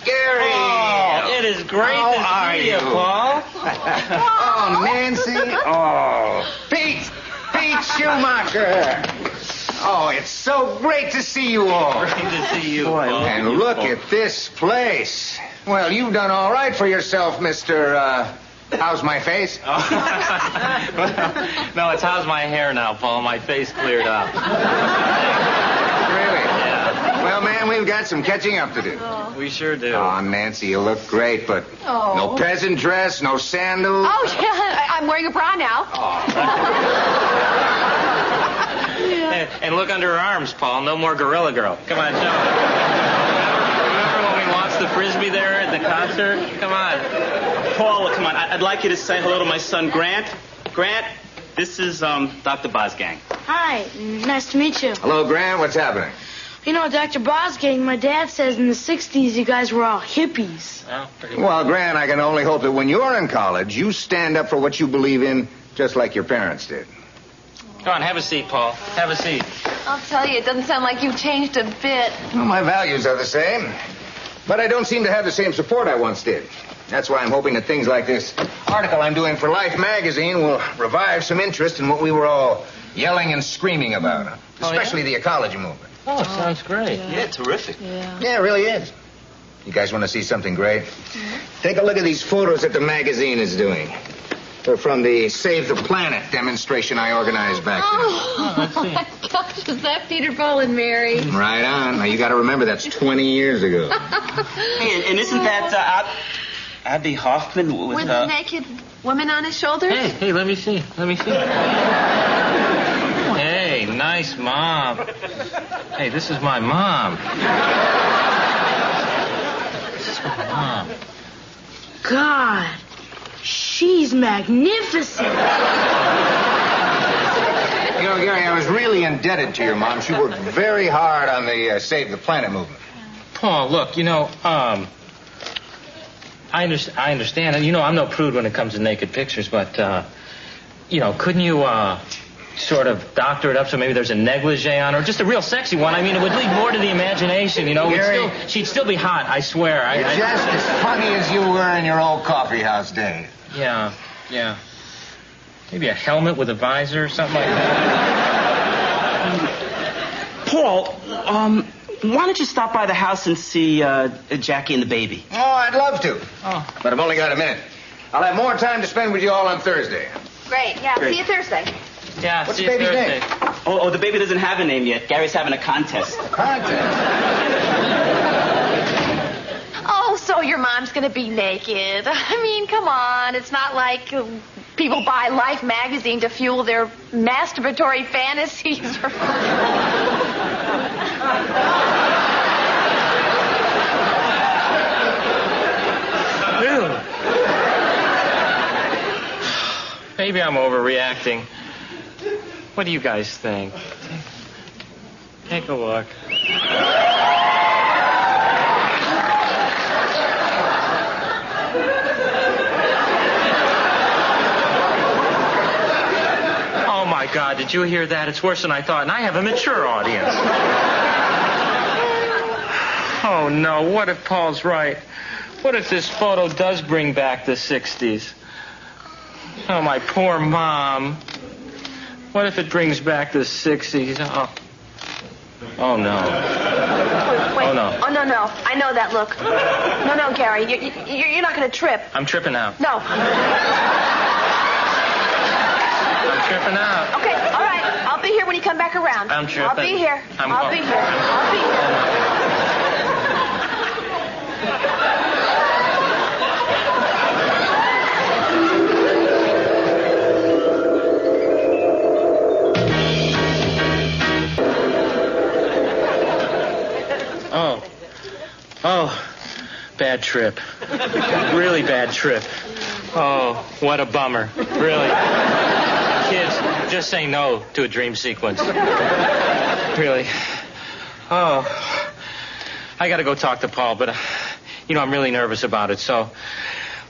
Gary! Oh, it is great to see you, Paul. Oh, Nancy. Oh, Pete Schumacher. Oh, it's so great to see you all. Great to see you, Boy, Paul. and look at this place. Well, you've done all right for yourself, Mr. How's my face? No, it's how's my hair now, Paul. My face cleared up. Really? Yeah. Well, man, we've got some catching up to do. Oh. We sure do. Oh, Nancy, you look great, but no peasant dress, no sandals. Oh, yeah, I'm wearing a bra now. And look under her arms, Paul. No more Gorilla Girl. Come on, show me. Remember when we watched the Frisbee there at the concert? Come on. Paul, come on. I'd like you to say hello to my son, Grant. Grant, this is Dr. Bosgang. Hi, nice to meet you. Hello, Grant. What's happening? You know, Dr. Bosgang, my dad says in the 60s you guys were all hippies. Well, Grant, I can only hope that when you're in college, you stand up for what you believe in, just like your parents did. Come on, have a seat, Paul. Have a seat. I'll tell you, it doesn't sound like you've changed a bit. Well, my values are the same, but I don't seem to have the same support I once did. That's why I'm hoping that things like this article I'm doing for Life magazine will revive some interest in what we were all yelling and screaming about, especially the ecology movement. Oh, sounds great. Yeah, terrific. Yeah, it really is. You guys want to see something great? Take a look at these photos that the magazine is doing. They're from the Save the Planet demonstration I organized back then. Oh, my gosh, is that Peter, Paul, and Mary? Right on. Now, you got to remember, that's 20 years ago. Hey, and isn't that Abby Hoffman with the naked woman on his shoulders? Hey, let me see. Hey, nice mom. Hey, this is my mom. God, she's magnificent. You know, Gary, I was really indebted to your mom. She worked very hard on the Save the Planet movement. Paul, look, you know, I understand. And, you know, I'm no prude when it comes to naked pictures, but, you know, couldn't you sort of doctor it up so maybe there's a negligee on her? Just a real sexy one. I mean, it would lead more to the imagination, you know. Gary, she'd still be hot, I swear. You're just as funny as you were in your old coffee house days. Yeah. Maybe a helmet with a visor or something like that. Paul, why don't you stop by the house and see Jackie and the baby? Oh, I'd love to. But I've only got a minute. I'll have more time to spend with you all on Thursday. Great, yeah, Great. see you Thursday. Yeah, What's see the you baby's Thursday. name? Oh, the baby doesn't have a name yet. Gary's having a contest. Oh, so your mom's gonna be naked. I mean, come on. It's not like people buy Life magazine to fuel their masturbatory fantasies. Really? Maybe I'm overreacting. What do you guys think? Take a look. Oh, my God, did you hear that? It's worse than I thought, and I have a mature audience. Oh, no, what if Paul's right? What if this photo does bring back the 60s? Oh, my poor mom. What if it brings back the 60s? Oh, no. Wait. Oh, no. Oh, no. I know that look. No, Gary. You're not going to trip. I'm tripping out. No. I'm tripping out. Okay, all right. I'll be here when you come back around. I'm tripping. I'll be here. I'll be here. bad trip. Really bad trip. Oh, what a bummer. Really. Kids, just say no to a dream sequence. Really. Oh, I got to go talk to Paul, but, I'm really nervous about it. So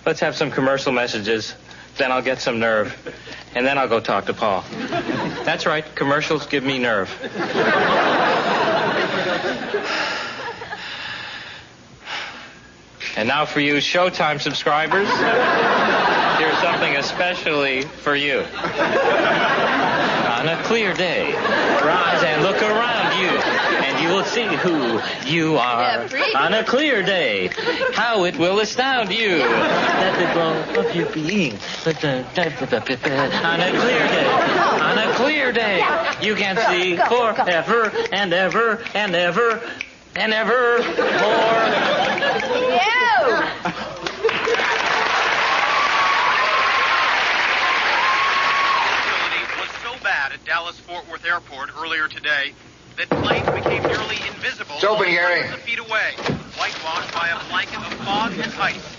let's have some commercial messages. Then I'll get some nerve. And then I'll go talk to Paul. That's right. Commercials give me nerve. And now for you Showtime subscribers, here's something especially for you. On a clear day, rise and look around you, and you will see who you are. On a clear day, how it will astound you. Let the glow of your being. On a clear day, you can see forever and ever and ever and ever more. Bad at Dallas-Fort Worth Airport earlier today that planes became nearly invisible. It's open, Gary. Hundreds of feet away, whitewashed by a blanket of fog and ice.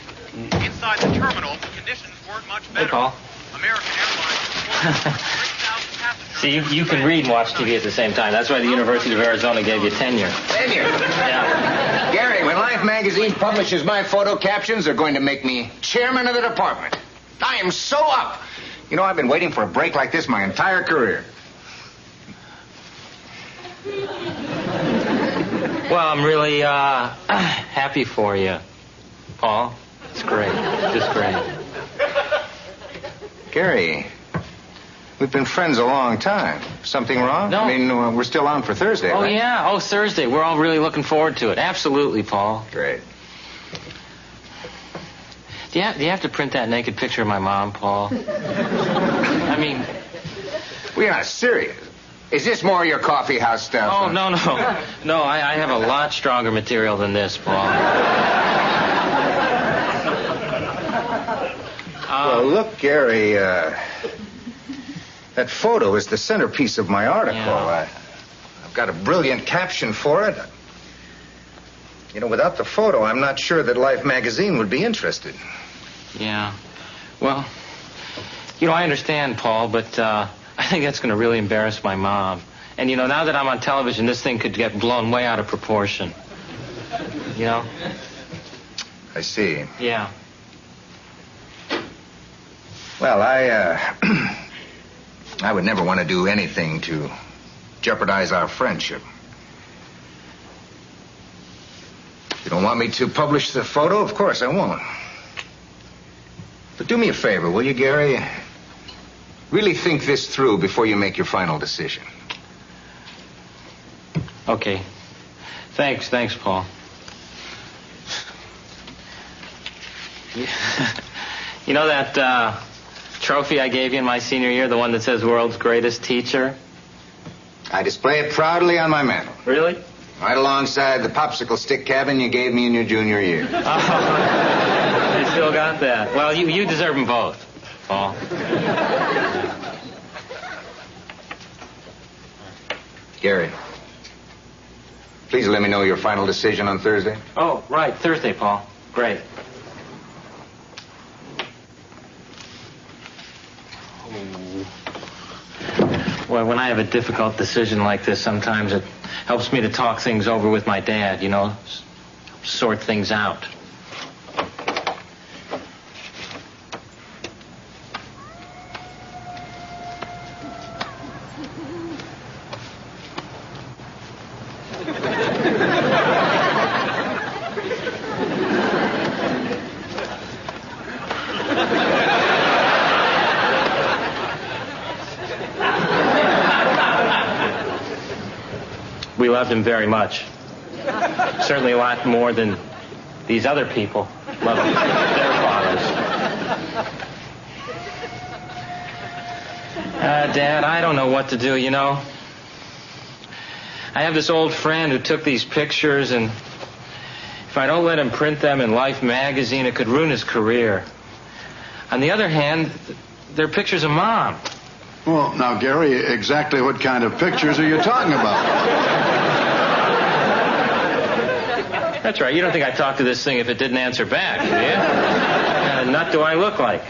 Inside the terminal, conditions weren't much better. Hey, Paul. American Airlines reported 3,000 passengers. See, you can read and watch TV at the same time. That's why the University of Arizona gave you tenure. Tenure? Yeah. Gary, when Life magazine publishes my photo captions, they're going to make me chairman of the department. I am so up. I've been waiting for a break like this my entire career. Well, I'm really happy for you, Paul. It's great. Just great. Gary, we've been friends a long time. Something wrong? No. I mean, we're still on for Thursday, Oh, right? yeah. Oh, Thursday. We're all really looking forward to it. Absolutely, Paul. Great. Do you have to print that naked picture of my mom, Paul? I mean... We're not serious. Is this more your coffee house stuff? Oh, no. No, I have a lot stronger material than this, Paul. Well, look, Gary, that photo is the centerpiece of my article. Yeah. I've got a brilliant caption for it. Without the photo, I'm not sure that Life magazine would be interested. Yeah. Well, I understand, Paul, but I think that's going to really embarrass my mom. And, now that I'm on television, this thing could get blown way out of proportion. I see. Yeah. Well, I would never want to do anything to jeopardize our friendship. If you don't want me to publish the photo, of course I won't. But do me a favor, will you, Gary? Really think this through before you make your final decision. Okay. Thanks, Paul. You know that trophy I gave you in my senior year, the one that says world's greatest teacher? I display it proudly on my mantle. Really? Right alongside the popsicle stick cabin you gave me in your junior year. Oh, you still got that. Well, you deserve them both, Paul. Gary, please let me know your final decision on Thursday. Oh, right, Thursday, Paul. Great. Well, when I have a difficult decision like this, sometimes it helps me to talk things over with my dad, sort things out. We loved him very much. Certainly a lot more than these other people love their fathers. Dad, I don't know what to do, I have this old friend who took these pictures, and if I don't let him print them in Life magazine, it could ruin his career. On the other hand, they're pictures of Mom. Well, now, Gary, exactly what kind of pictures are you talking about? That's right. You don't think I'd talk to this thing if it didn't answer back, do you? What kind of nut do I look like?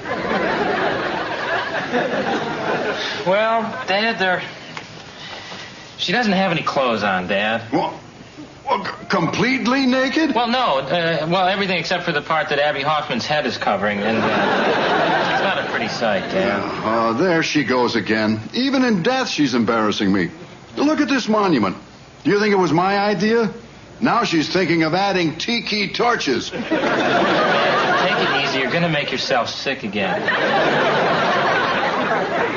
Well, Dad, she doesn't have any clothes on, Dad. Well, completely naked? Well, no. Everything except for the part that Abby Hoffman's head is covering. And it's not a pretty sight, Dad. Oh, there she goes again. Even in death, she's embarrassing me. Look at this monument. Do you think it was my idea? Now she's thinking of adding tiki torches. Take it easy. You're going to make yourself sick again.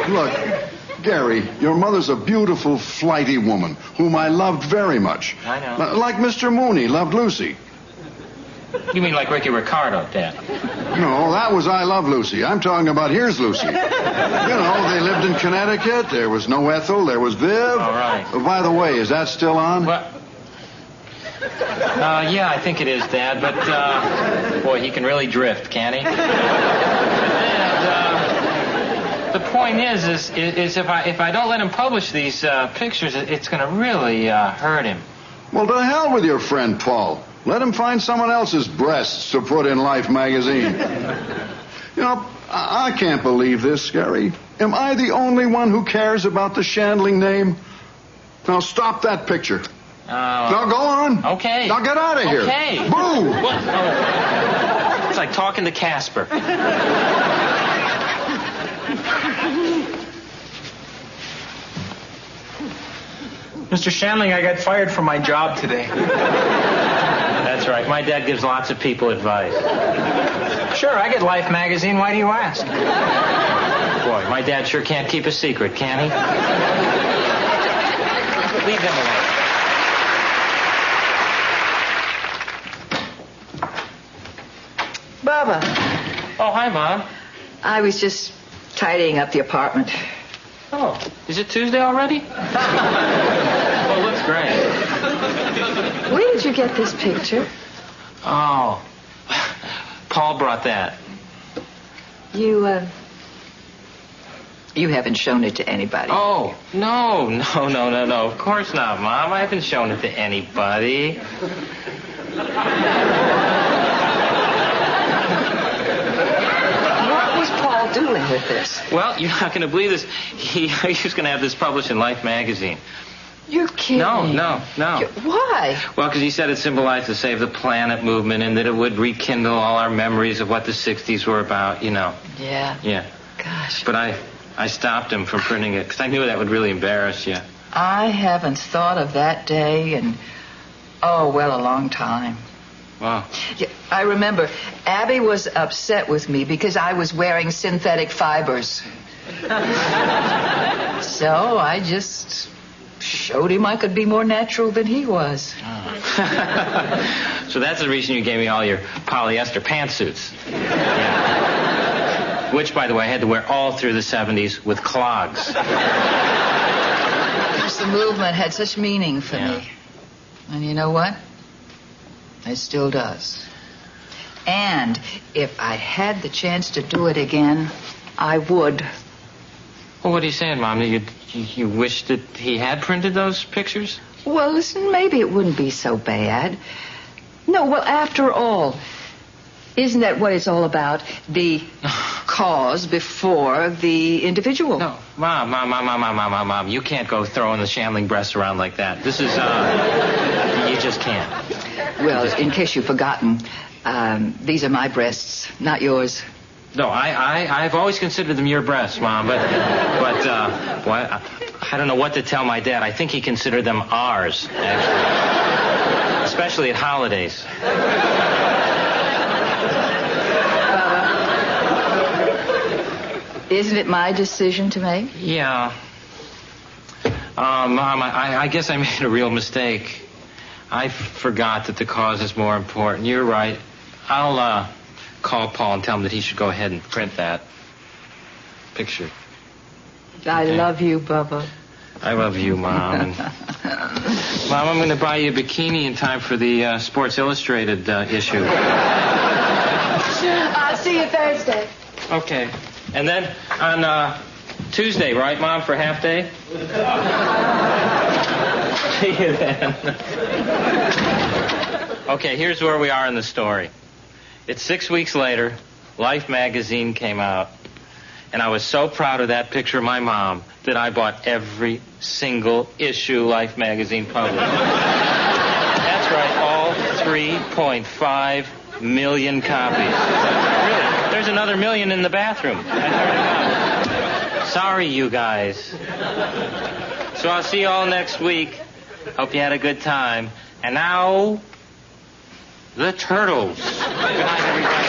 Look, Gary, your mother's a beautiful, flighty woman whom I loved very much. I know. Like Mr. Mooney loved Lucy. You mean like Ricky Ricardo, Dad? No, that was I Love Lucy. I'm talking about Here's Lucy. You know, they lived in Connecticut. There was no Ethel. There was Viv. All right. By the way, is that still on? What? Yeah, I think it is, Dad. But, boy, he can really drift, can't he? And, the point is if I don't let him publish these pictures, it's going to really hurt him. Well, to hell with your friend Paul. Let him find someone else's breasts to put in Life magazine. You know, I can't believe this, Gary. Am I the only one who cares about the Shandling name? Now stop that picture. Now go on. Okay. Now get out of here. Okay. Boo! What? Oh. It's like talking to Casper. Mr. Shandling, I got fired from my job today. That's right. My dad gives lots of people advice. Sure, I get Life magazine. Why do you ask? Boy, my dad sure can't keep a secret, can he? Leave them alone. Baba. Oh, hi, Mom. I was just tidying up the apartment. Oh, is it Tuesday already? Oh, it looks great. Where did you get this picture? Oh, Paul brought that. You haven't shown it to anybody. Oh, no. Of course not, Mom. I haven't shown it to anybody. What was Paul doing with this? Well, you're not going to believe this. He was going to have this published in Life magazine. You're kidding. No. Why? Well, because he said it symbolized the Save the Planet movement and that it would rekindle all our memories of what the 60s were about, you know. Yeah. Yeah. Gosh. But I stopped him from printing it because I knew that would really embarrass you. I haven't thought of that day in, a long time. Wow. Yeah, I remember Abby was upset with me because I was wearing synthetic fibers. So I just showed him I could be more natural than he was. Oh. So that's the reason you gave me all your polyester pantsuits. Yeah. Which, by the way, I had to wear all through the 70s with clogs. Because the movement had such meaning for me. And you know what? It still does. And if I had the chance to do it again, I would. Well, what are you saying, Mom? You wish that he had printed those pictures? Well, listen, maybe it wouldn't be so bad. No, well, after all, isn't that what it's all about? The cause before the individual. No. Mom, you can't go throwing the Shandling breasts around like that. This is, you just can't. Well, in case you've forgotten, these are my breasts, not yours. No, I've always considered them your breasts, Mom, but I don't know what to tell my dad. I think he considered them ours, actually. Especially at holidays. Isn't it my decision to make? Yeah. Mom, I guess I made a real mistake. I forgot that the cause is more important. You're right. I'll call Paul and tell him that he should go ahead and print that picture. I love you, Bubba. I love you, Mom. And Mom, I'm going to buy you a bikini in time for the Sports Illustrated issue. I'll see you Thursday. Okay. And then on Tuesday, right, Mom, for half day? See you then. Okay, here's where we are in the story. It's 6 weeks later. Life magazine came out. And I was so proud of that picture of my mom that I bought every single issue Life magazine published. That's right, all 3.5 million copies. Really, there's another million in the bathroom. Sorry, you guys. So I'll see you all next week. Hope you had a good time. And now, the Turtles. Good night, everybody.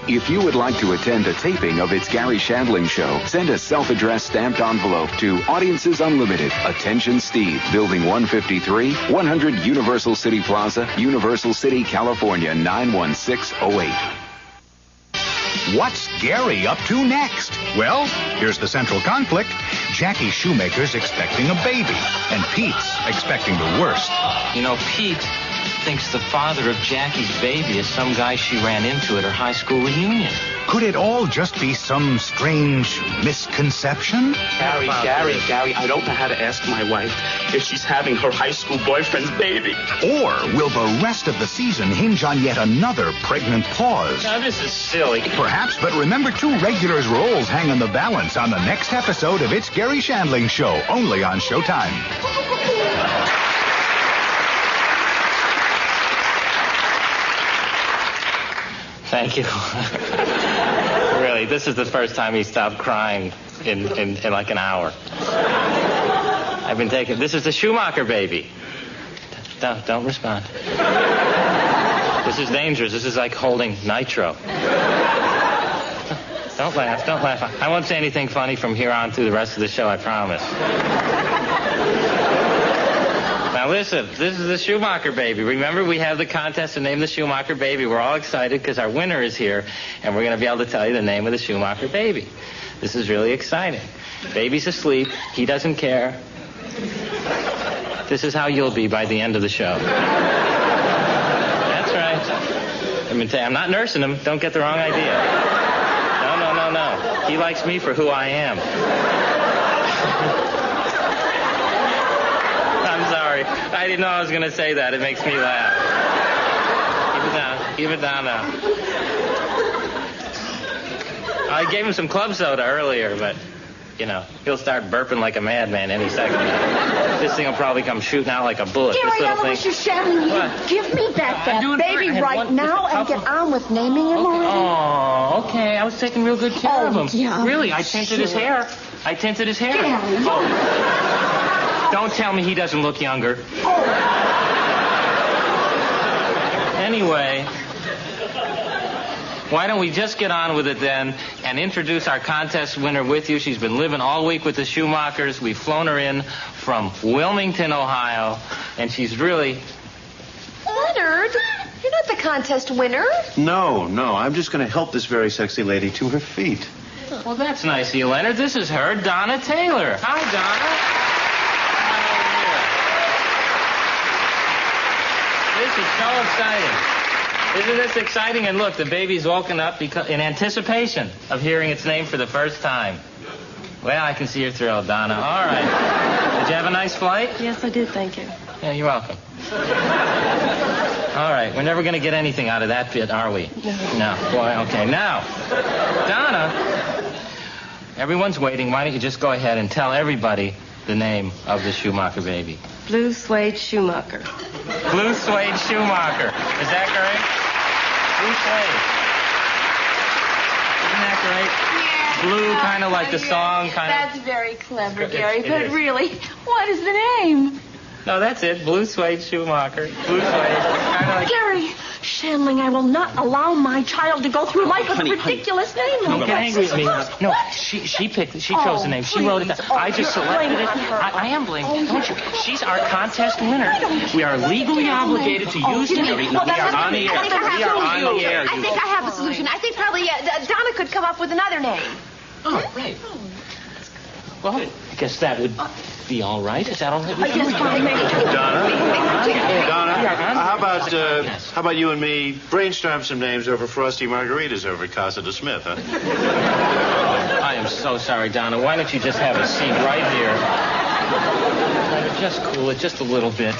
If you would like to attend a taping of It's Garry Shandling Show, send a self-addressed stamped envelope to Audiences Unlimited, Attention Steve, Building 153, 100 Universal City Plaza, Universal City, California, 91608. What's Gary up to next? Well, here's the central conflict. Jackie Shoemaker's expecting a baby, and Pete's expecting the worst. You know, Pete thinks the father of Jackie's baby is some guy she ran into at her high school reunion. Could it all just be some strange misconception? Gary, I don't know how to ask my wife if she's having her high school boyfriend's baby. Or will the rest of the season hinge on yet another pregnant pause? Now, this is silly. Perhaps, but remember, 2 regulars' roles hang in the balance on the next episode of It's Garry Shandling Show, only on Showtime. Thank you. Really, this is the first time he stopped crying in like an hour. I've been taking... This is the Schumacher baby. Don't respond. This is dangerous. This is like holding nitro. Don't laugh. I won't say anything funny from here on through the rest of the show, I promise. Now listen, this is the Schumacher baby. Remember, we have the contest to name the Schumacher baby. We're all excited because our winner is here, and we're going to be able to tell you the name of the Schumacher baby. This is really exciting. Baby's asleep. He doesn't care. This is how you'll be by the end of the show. That's right. I'm not nursing him. Don't get the wrong idea. No. He likes me for who I am. I'm sorry. I didn't know I was going to say that. It makes me laugh. Keep it down now. I gave him some club soda earlier, but, you know, he'll start burping like a madman any second now. This thing will probably come shooting out like a bullet. Gary, this little thing. Mr. Shandling, give me back that baby right now and get on with naming him already. Oh, okay. I was taking real good care of him. Yeah, really, I tinted his hair. Gary. Don't tell me he doesn't look younger. Anyway, why don't we just get on with it then and introduce our contest winner with you. She's been living all week with the Schumachers. We've flown her in from Wilmington, Ohio, and she's really... Leonard, you're not the contest winner. No, I'm just going to help this very sexy lady to her feet. Well, that's nice of you, Leonard. This is her, Donna Taylor. Hi, Donna. This is so exciting. Isn't this exciting? And look, the baby's woken up in anticipation of hearing its name for the first time. Well, I can see you're thrilled, Donna. All right. Did you have a nice flight? Yes, I did, thank you. Yeah, you're welcome. All right, we're never going to get anything out of that bit, are we? No. Boy, okay. Now, Donna, everyone's waiting. Why don't you just go ahead and tell everybody the name of the Schumacher baby? Blue Suede Schumacher. Blue Suede Schumacher. Is that correct? Blue Suede. Isn't that great? Yeah. Blue, kind of like the song, kind of... That's very clever, It Gary, but is. really, what is the name? No, that's it. Blue Suede Schumacher. Blue Suede. Kind of like... Gary Shandling, I will not allow my child to go through life with a ridiculous name Don't like get that. angry at me. No, she chose the name. She wrote it down. I just selected it. I am blaming. Don't you? She's our contest winner. We are legally obligated to use the name. We are on the air. We are on the air. I think I have a solution. I think probably Donna could come up with another name. Oh, right. Well, guess that would be all right. Is that all right? Donna, how about you and me brainstorm some names over frosty margaritas over at Casa de Smith, huh? I am so sorry, Donna. Why don't you just have a seat right here? Just cool it just a little bit.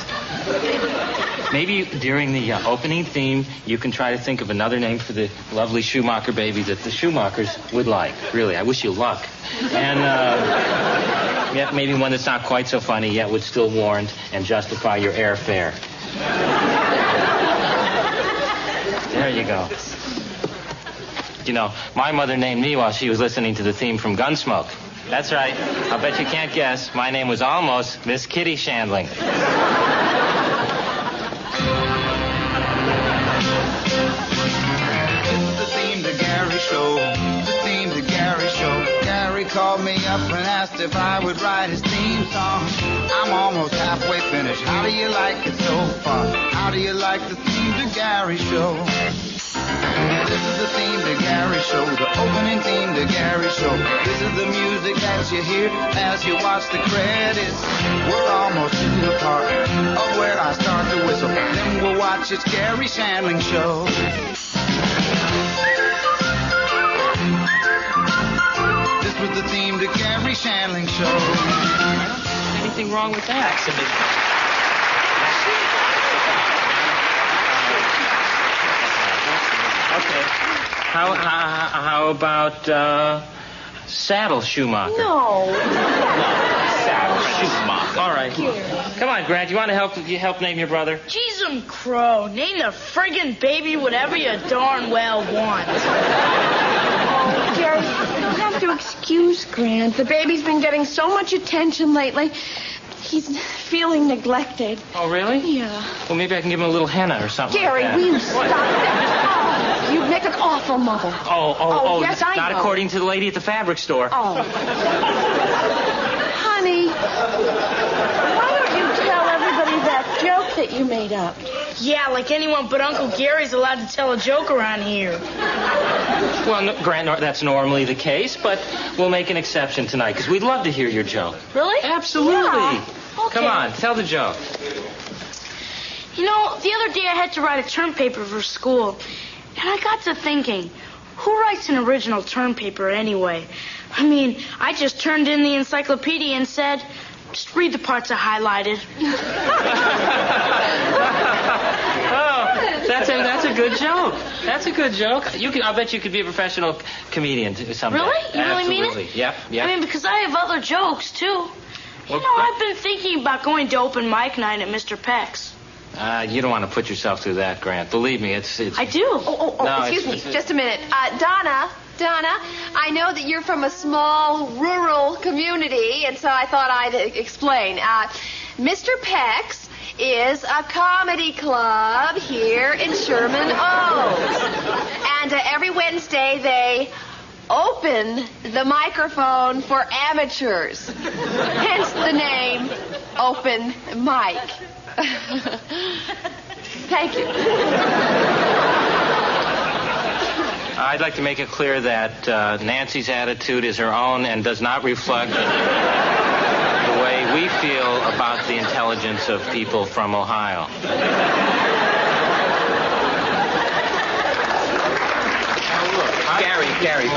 Maybe during the opening theme, you can try to think of another name for the lovely Schumacher baby that the Schumachers would like. Really, I wish you luck. And maybe one that's not quite so funny yet would still warrant and justify your airfare. There you go. You know, my mother named me while she was listening to the theme from Gunsmoke. That's right. I'll bet you can't guess. My name was almost Miss Kitty Shandling. The theme to Garry show. The theme to Garry show. Garry called me up and asked if I would write his theme song. I'm almost halfway finished. How do you like it so far? How do you like the theme to Garry show? This is the theme to Garry show, the opening theme to Garry show. This is the music that you hear as you watch the credits. We're almost to the part of where I start to whistle. Then we'll watch it's Garry Shandling show. This was the theme to Garry Shandling show. Anything wrong with that? Okay. How about Saddle Schumacher? No. Saddle Schumacher. All right. Come on, Grant. You want to help name your brother? Jeez, Crow. Name the friggin' baby whatever you darn well want. Oh, Garry, you have to excuse Grant. The baby's been getting so much attention lately. He's feeling neglected. Oh, really? Yeah. Well, maybe I can give him a little henna or something Garry, like that. will you stop that? Oh, you make an awful mother. Oh, yes, I not know. according to the lady at the fabric store. Oh. Honey, why don't you tell everybody that joke that you made up? Yeah, like anyone but Uncle Gary's allowed to tell a joke around here. Well, no, Grant, that's normally the case, but we'll make an exception tonight because we'd love to hear your joke. Really? Absolutely. Yeah. Okay. Come on, tell the joke. You know, the other day I had to write a term paper for school, and I got to thinking, who writes an original term paper anyway? I mean, I just turned in the encyclopedia and said, just read the parts I highlighted. Oh, that's a good joke. That's a good joke. I'll bet you could be a professional comedian someday. Really? You really mean it? Absolutely. Yep. I mean, because I have other jokes, too. You know, I've been thinking about going to open mic night at Mr. Peck's. You don't want to put yourself through that, Grant. Believe me, it's... I do. No, excuse me, just a minute. Donna, I know that you're from a small rural community, and so I thought I'd explain. Mr. Peck's is a comedy club here in Sherman Oaks. And every Wednesday they open the microphone for amateurs. Hence the name Open Mic. Thank you. I'd like to make it clear that Nancy's attitude is her own and does not reflect the way we feel about the intelligence of people from Ohio. Garry,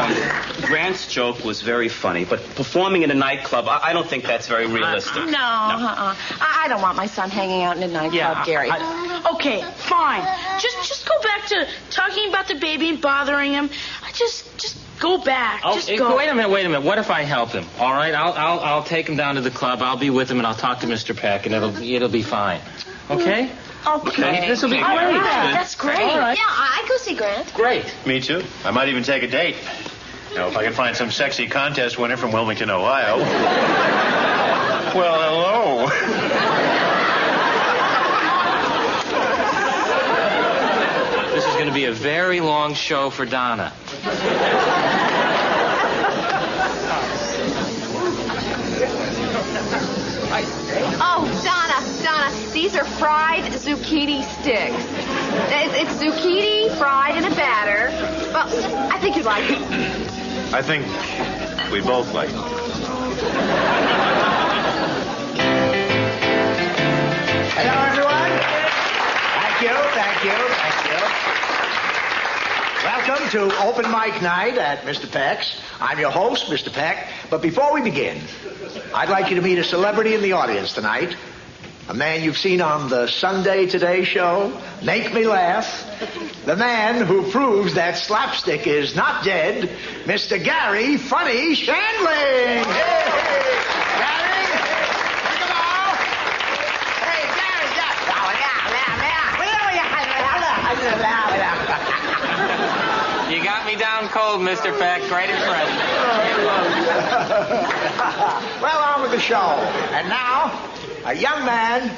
Grant's joke was very funny, but performing in a nightclub, I don't think that's very realistic. I don't want my son hanging out in a nightclub, Garry. Okay, fine. Just go back to talking about the baby and bothering him. Just go back. Just go. Wait a minute. What if I help him? All right, I'll take him down to the club. I'll be with him, and I'll talk to Mr. Peck, and it'll be fine. Okay? Okay. This will be great. All right. That's great. All right. Yeah, I'd go see Grant. Great. Me too. I might even take a date. You know, if I can find some sexy contest winner from Wilmington, Ohio. Well, hello. This is going to be a very long show for Donna. Oh, Donna, these are fried zucchini sticks. It's zucchini fried in a batter. Well, I think you'd like it. I think we both like it. Hello, everyone. Thank you. Welcome to Open Mic Night at Mr. Peck's. I'm your host, Mr. Peck. But before we begin, I'd like you to meet a celebrity in the audience tonight. A man you've seen on the Sunday Today show, Make Me Laugh. The man who proves that slapstick is not dead, Mr. Garry Funny Shandling. Hey, Garry, come on. Hey, Garry, You got me down cold, Mr. Peck. Great impression. Well, on with the show. And now, a young man,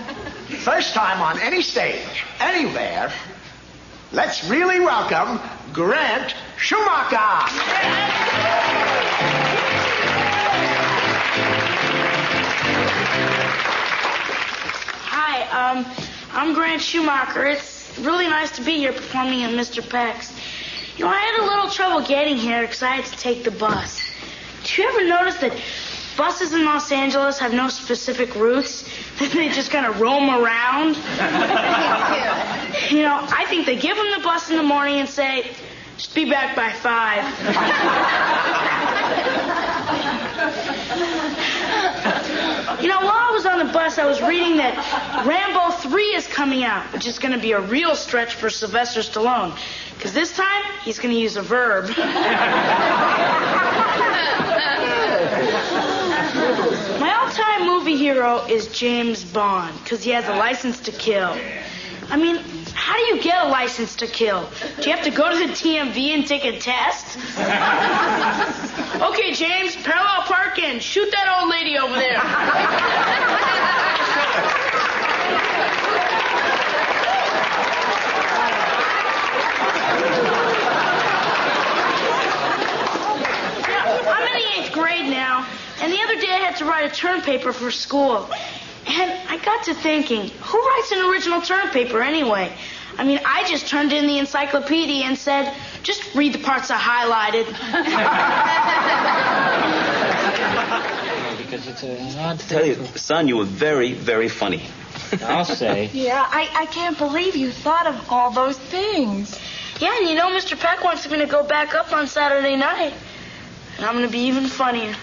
first time on any stage, anywhere. Let's really welcome Grant Schumacher. Hi, I'm Grant Schumacher. It's really nice to be here performing at Mr. Peck's. You know, I had a little trouble getting here because I had to take the bus. Did you ever notice that buses in Los Angeles have no specific routes? They just kind of roam around. You know, I think they give them the bus in the morning and say, just be back by 5. You know, while I was on the bus, I was reading that Rambo 3 is coming out, which is going to be a real stretch for Sylvester Stallone. Because this time, he's going to use a verb. My all-time movie hero is James Bond, because he has a license to kill. I mean, how do you get a license to kill? Do you have to go to the DMV and take a test? Okay, James, parallel park in. Shoot that old lady over there. I'm in the 8th grade now, and the other day I had to write a term paper for school. And I got to thinking, who writes an original term paper anyway? I mean, I just turned in the encyclopedia and said, just read the parts I highlighted. Because it's an odd Tell you, son, you were very, very funny. I'll say. Yeah, I can't believe you thought of all those things. Yeah, and you know, Mr. Peck wants me to go back up on Saturday night. And I'm going to be even funnier.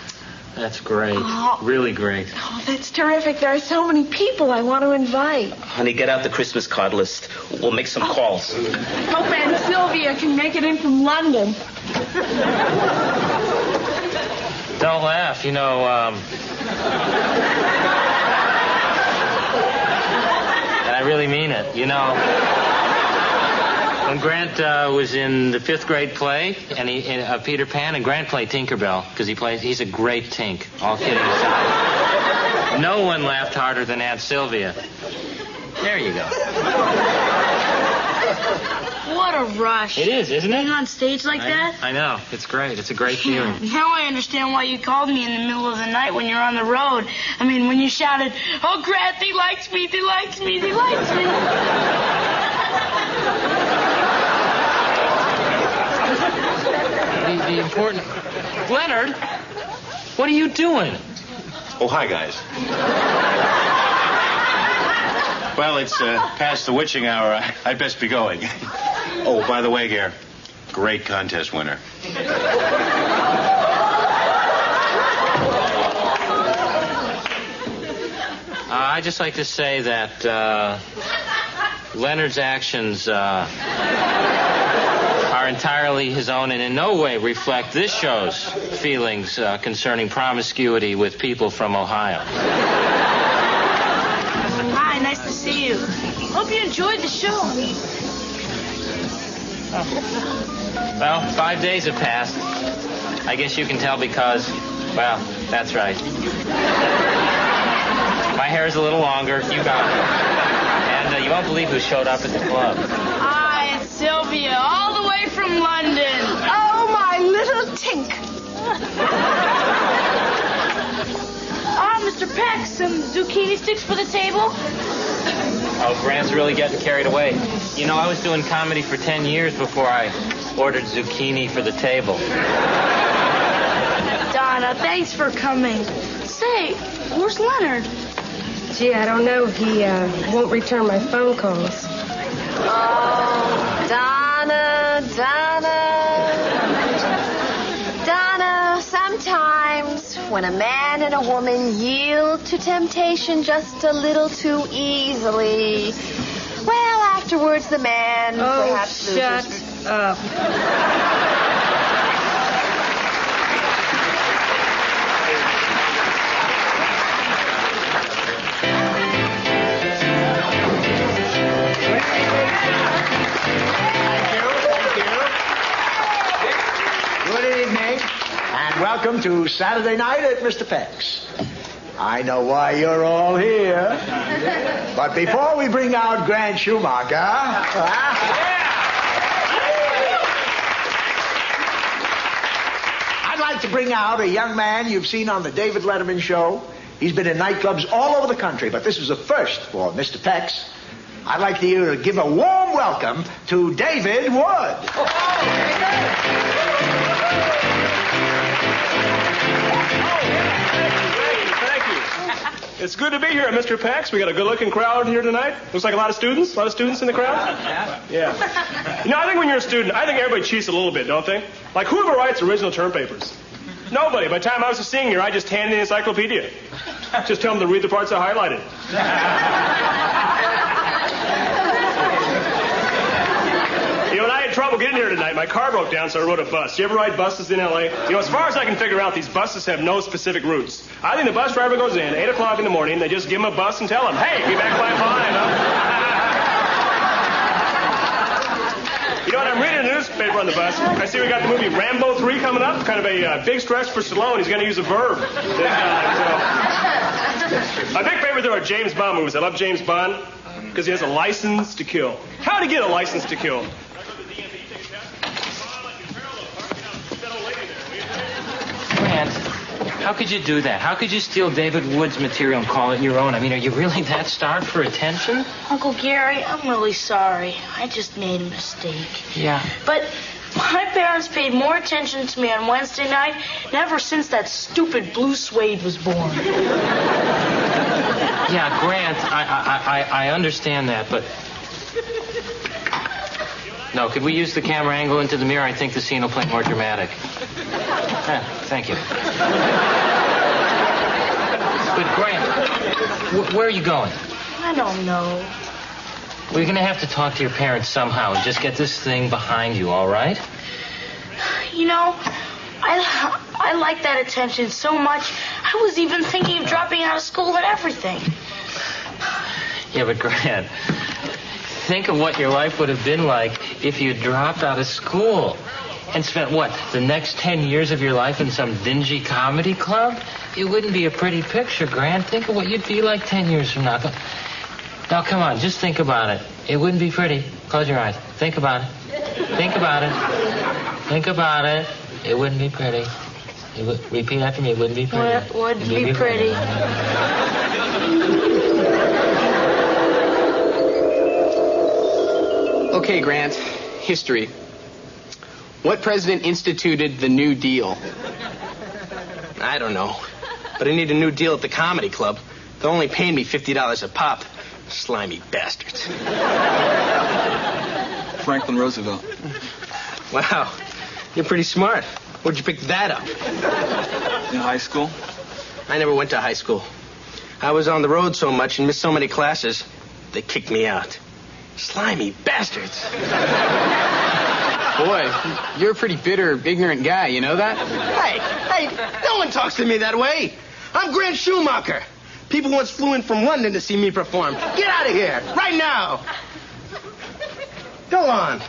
That's great. Oh. Really great. Oh, that's terrific. There are so many people I want to invite. Honey, get out the Christmas card list. We'll make some calls. Hope Aunt Sylvia can make it in from London. Don't laugh. You know, and I really mean it. You know, when Grant was in the 5th grade play and Peter Pan, and Grant played Tinkerbell because he's a great Tink. All kidding aside, no one laughed harder than Aunt Sylvia. There you go. What a rush. It is, isn't it? Being on stage like that? I know. It's great. It's a great feeling. Now I understand why you called me in the middle of the night when you're on the road. I mean, when you shouted, "Oh, Grant, he likes me, he likes me, he likes me." The important... Leonard, what are you doing? Oh, hi, guys. Well, it's past the witching hour. I'd best be going. Oh, by the way, Gare, great contest winner. I'd just like to say that Leonard's actions are entirely his own and in no way reflect this show's feelings concerning promiscuity with people from Ohio. Hi, nice to see you. Hope you enjoyed the show. Well, 5 days have passed. I guess you can tell because, well, that's right. My hair's a little longer. You got it. And you won't believe who showed up at the club. Hi, it's Sylvia, all the way from London. Oh, my little Tink. Mr. Peck, some zucchini sticks for the table? Oh, Grant's really getting carried away. You know, I was doing comedy for 10 years before I ordered zucchini for the table. Donna, thanks for coming. Say, where's Leonard? Gee, I don't know. He won't return my phone calls. Oh, Donna. Donna, sometimes when a man and a woman yield to temptation just a little too easily, well, afterwards the man perhaps loses. Shut up. Good evening, and welcome to Saturday Night at Mr. Peck's. I know why you're all here. But before we bring out Grant Schumacher, I'd like to bring out a young man you've seen on the David Letterman show. He's been in nightclubs all over the country, but this is a first for Mr. Peck's. I'd like you to give a warm welcome to David Wood. Thank you. It's good to be here at Mr. Peck's. We got a good-looking crowd here tonight. Looks like a lot of students. A lot of students in the crowd. Yeah. You know, I think when you're a student, I think everybody cheats a little bit, don't they? Like, whoever writes original term papers? Nobody. By the time I was a senior, I just handed in the encyclopedia. Just tell them to read the parts I highlighted. You know, and I had trouble getting here tonight. My car broke down, so I rode a bus. You ever ride buses in L.A.? You know, as far as I can figure out, these buses have no specific routes. I think the bus driver goes in, 8 o'clock in the morning, they just give him a bus and tell him, hey, be back by 5, huh? You know what, I'm reading a newspaper on the bus. I see we got the movie Rambo 3 coming up. Kind of a big stretch for Stallone. He's going to use a verb. My big favorite, there are James Bond movies. I love James Bond because he has a license to kill. How did he get a license to kill? Grant, how could you do that? How could you steal David Wood's material and call it your own? I mean, are you really that starved for attention? Uncle Gary, I'm really sorry. I just made a mistake. Yeah. But my parents paid more attention to me on Wednesday night than ever since that stupid blue suede was born. Yeah, Grant, I understand that, but... No, could we use the camera angle into the mirror? I think the scene will play more dramatic. Thank you. But, Grant, where are you going? I don't know. We're going to have to talk to your parents somehow and just get this thing behind you, all right? You know, I like that attention so much, I was even thinking of dropping out of school and everything. Yeah, but Grant, think of what your life would have been like if you dropped out of school and spent, the next 10 years of your life in some dingy comedy club? It wouldn't be a pretty picture, Grant. Think of what you'd be like 10 years from now. Now, come on, just think about it. It wouldn't be pretty. Close your eyes. Think about it. Think about it. Think about it. It wouldn't be pretty. Repeat after me. It wouldn't be pretty. It wouldn't be pretty. Okay, Grant. History. What president instituted the New Deal? I don't know. But I need a new deal at the comedy club. They're only paying me $50 a pop. Slimy bastards. Franklin Roosevelt. Wow. You're pretty smart. Where'd you pick that up? In high school? I never went to high school. I was on the road so much and missed so many classes, they kicked me out. Slimy bastards. Boy, you're a pretty bitter, ignorant guy. You know that? Hey, no one talks to me that way. I'm Grant Schumacher. People once flew in from London to see me perform. Get out of here, right now. Go on.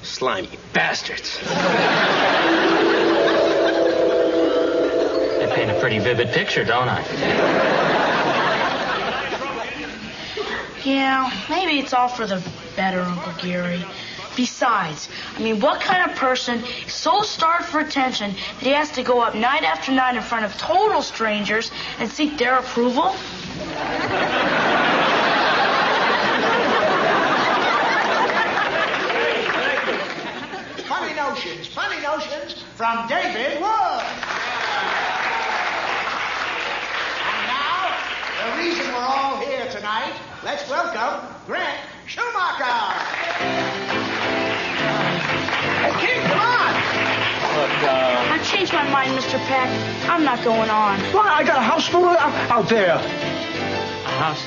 Slimy bastards. I paint a pretty vivid picture, don't I? Yeah, maybe it's all for the better, Uncle Gary. Besides, what kind of person is so starved for attention that he has to go up night after night in front of total strangers and seek their approval? Funny notions from David Wood. tonight, let's welcome Grant Schumacher. Hey, kid, come on. Look, I changed my mind, Mr. Peck. I'm not going on. Why, I got a house full out there. A house?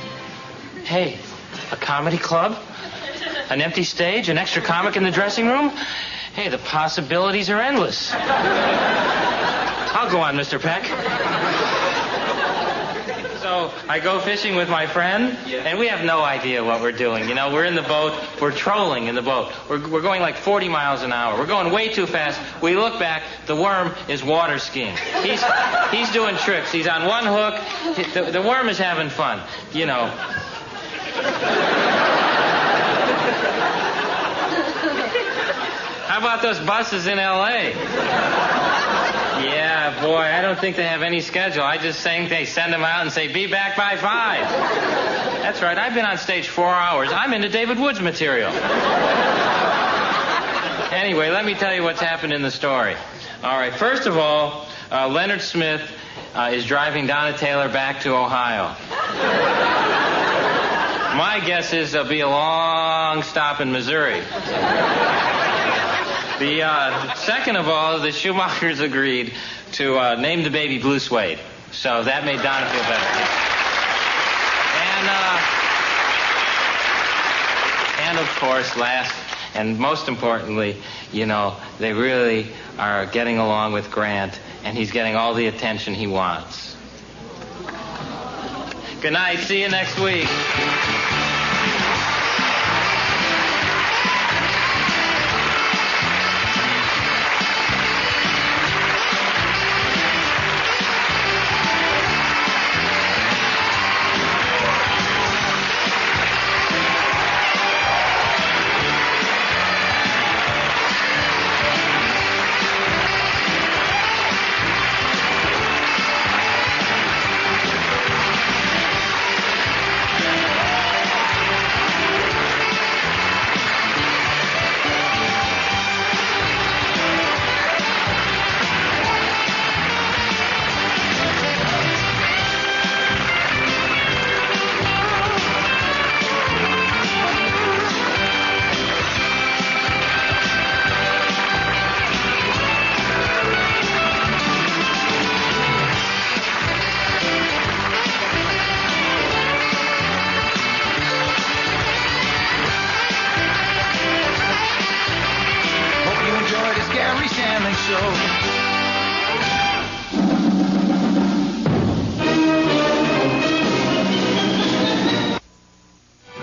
Hey, a comedy club? An empty stage? An extra comic in the dressing room? Hey, the possibilities are endless. I'll go on, Mr. Peck. So I go fishing with my friend, and we have no idea what we're doing. You know, we're in the boat. We're trolling in the boat. We're going like 40 miles an hour. We're going way too fast. We look back. The worm is water skiing. He's doing tricks. He's on one hook. The worm is having fun. You know. How about those buses in L.A.? Yeah, boy, I don't think they have any schedule. I just think they send them out and say, be back by 5. That's right, I've been on stage 4 hours. I'm into David Wood's material. Anyway, let me tell you what's happened in the story. All right, first of all, Leonard Smith is driving Donna Taylor back to Ohio. My guess is there'll be a long stop in Missouri. Second of all, the Schumachers agreed to name the baby Blue Suede. So that made Donna feel better. And of course, last and most importantly, you know, they really are getting along with Grant, and he's getting all the attention he wants. Good night. See you next week. Garry Shandling Show.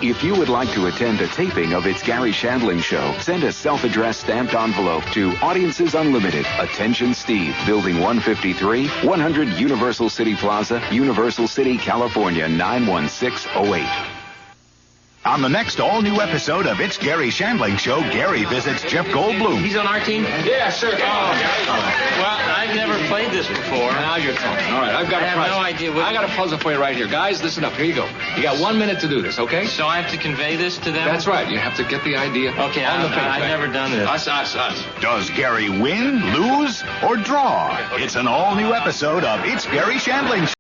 If you would like to attend a taping of It's Garry Shandling Show, send a self-addressed stamped envelope to Audiences Unlimited. Attention Steve, Building 153, 100 Universal City Plaza, Universal City, California, 91608. On the next all-new episode of It's Garry Shandling Show, Garry visits Jeff Goldblum. He's on our team? Yeah, sure. Well, I've never played this before. Now you're talking. All right, I've got I have no idea what... I got a puzzle for you right here. Guys, listen up. Here you go. You got 1 minute to do this, okay? So I have to convey this to them? That's right. You have to get the idea okay, on the page. I've never done this. Us. Does Garry win, lose, or draw? It's an all-new episode of It's Garry Shandling Show.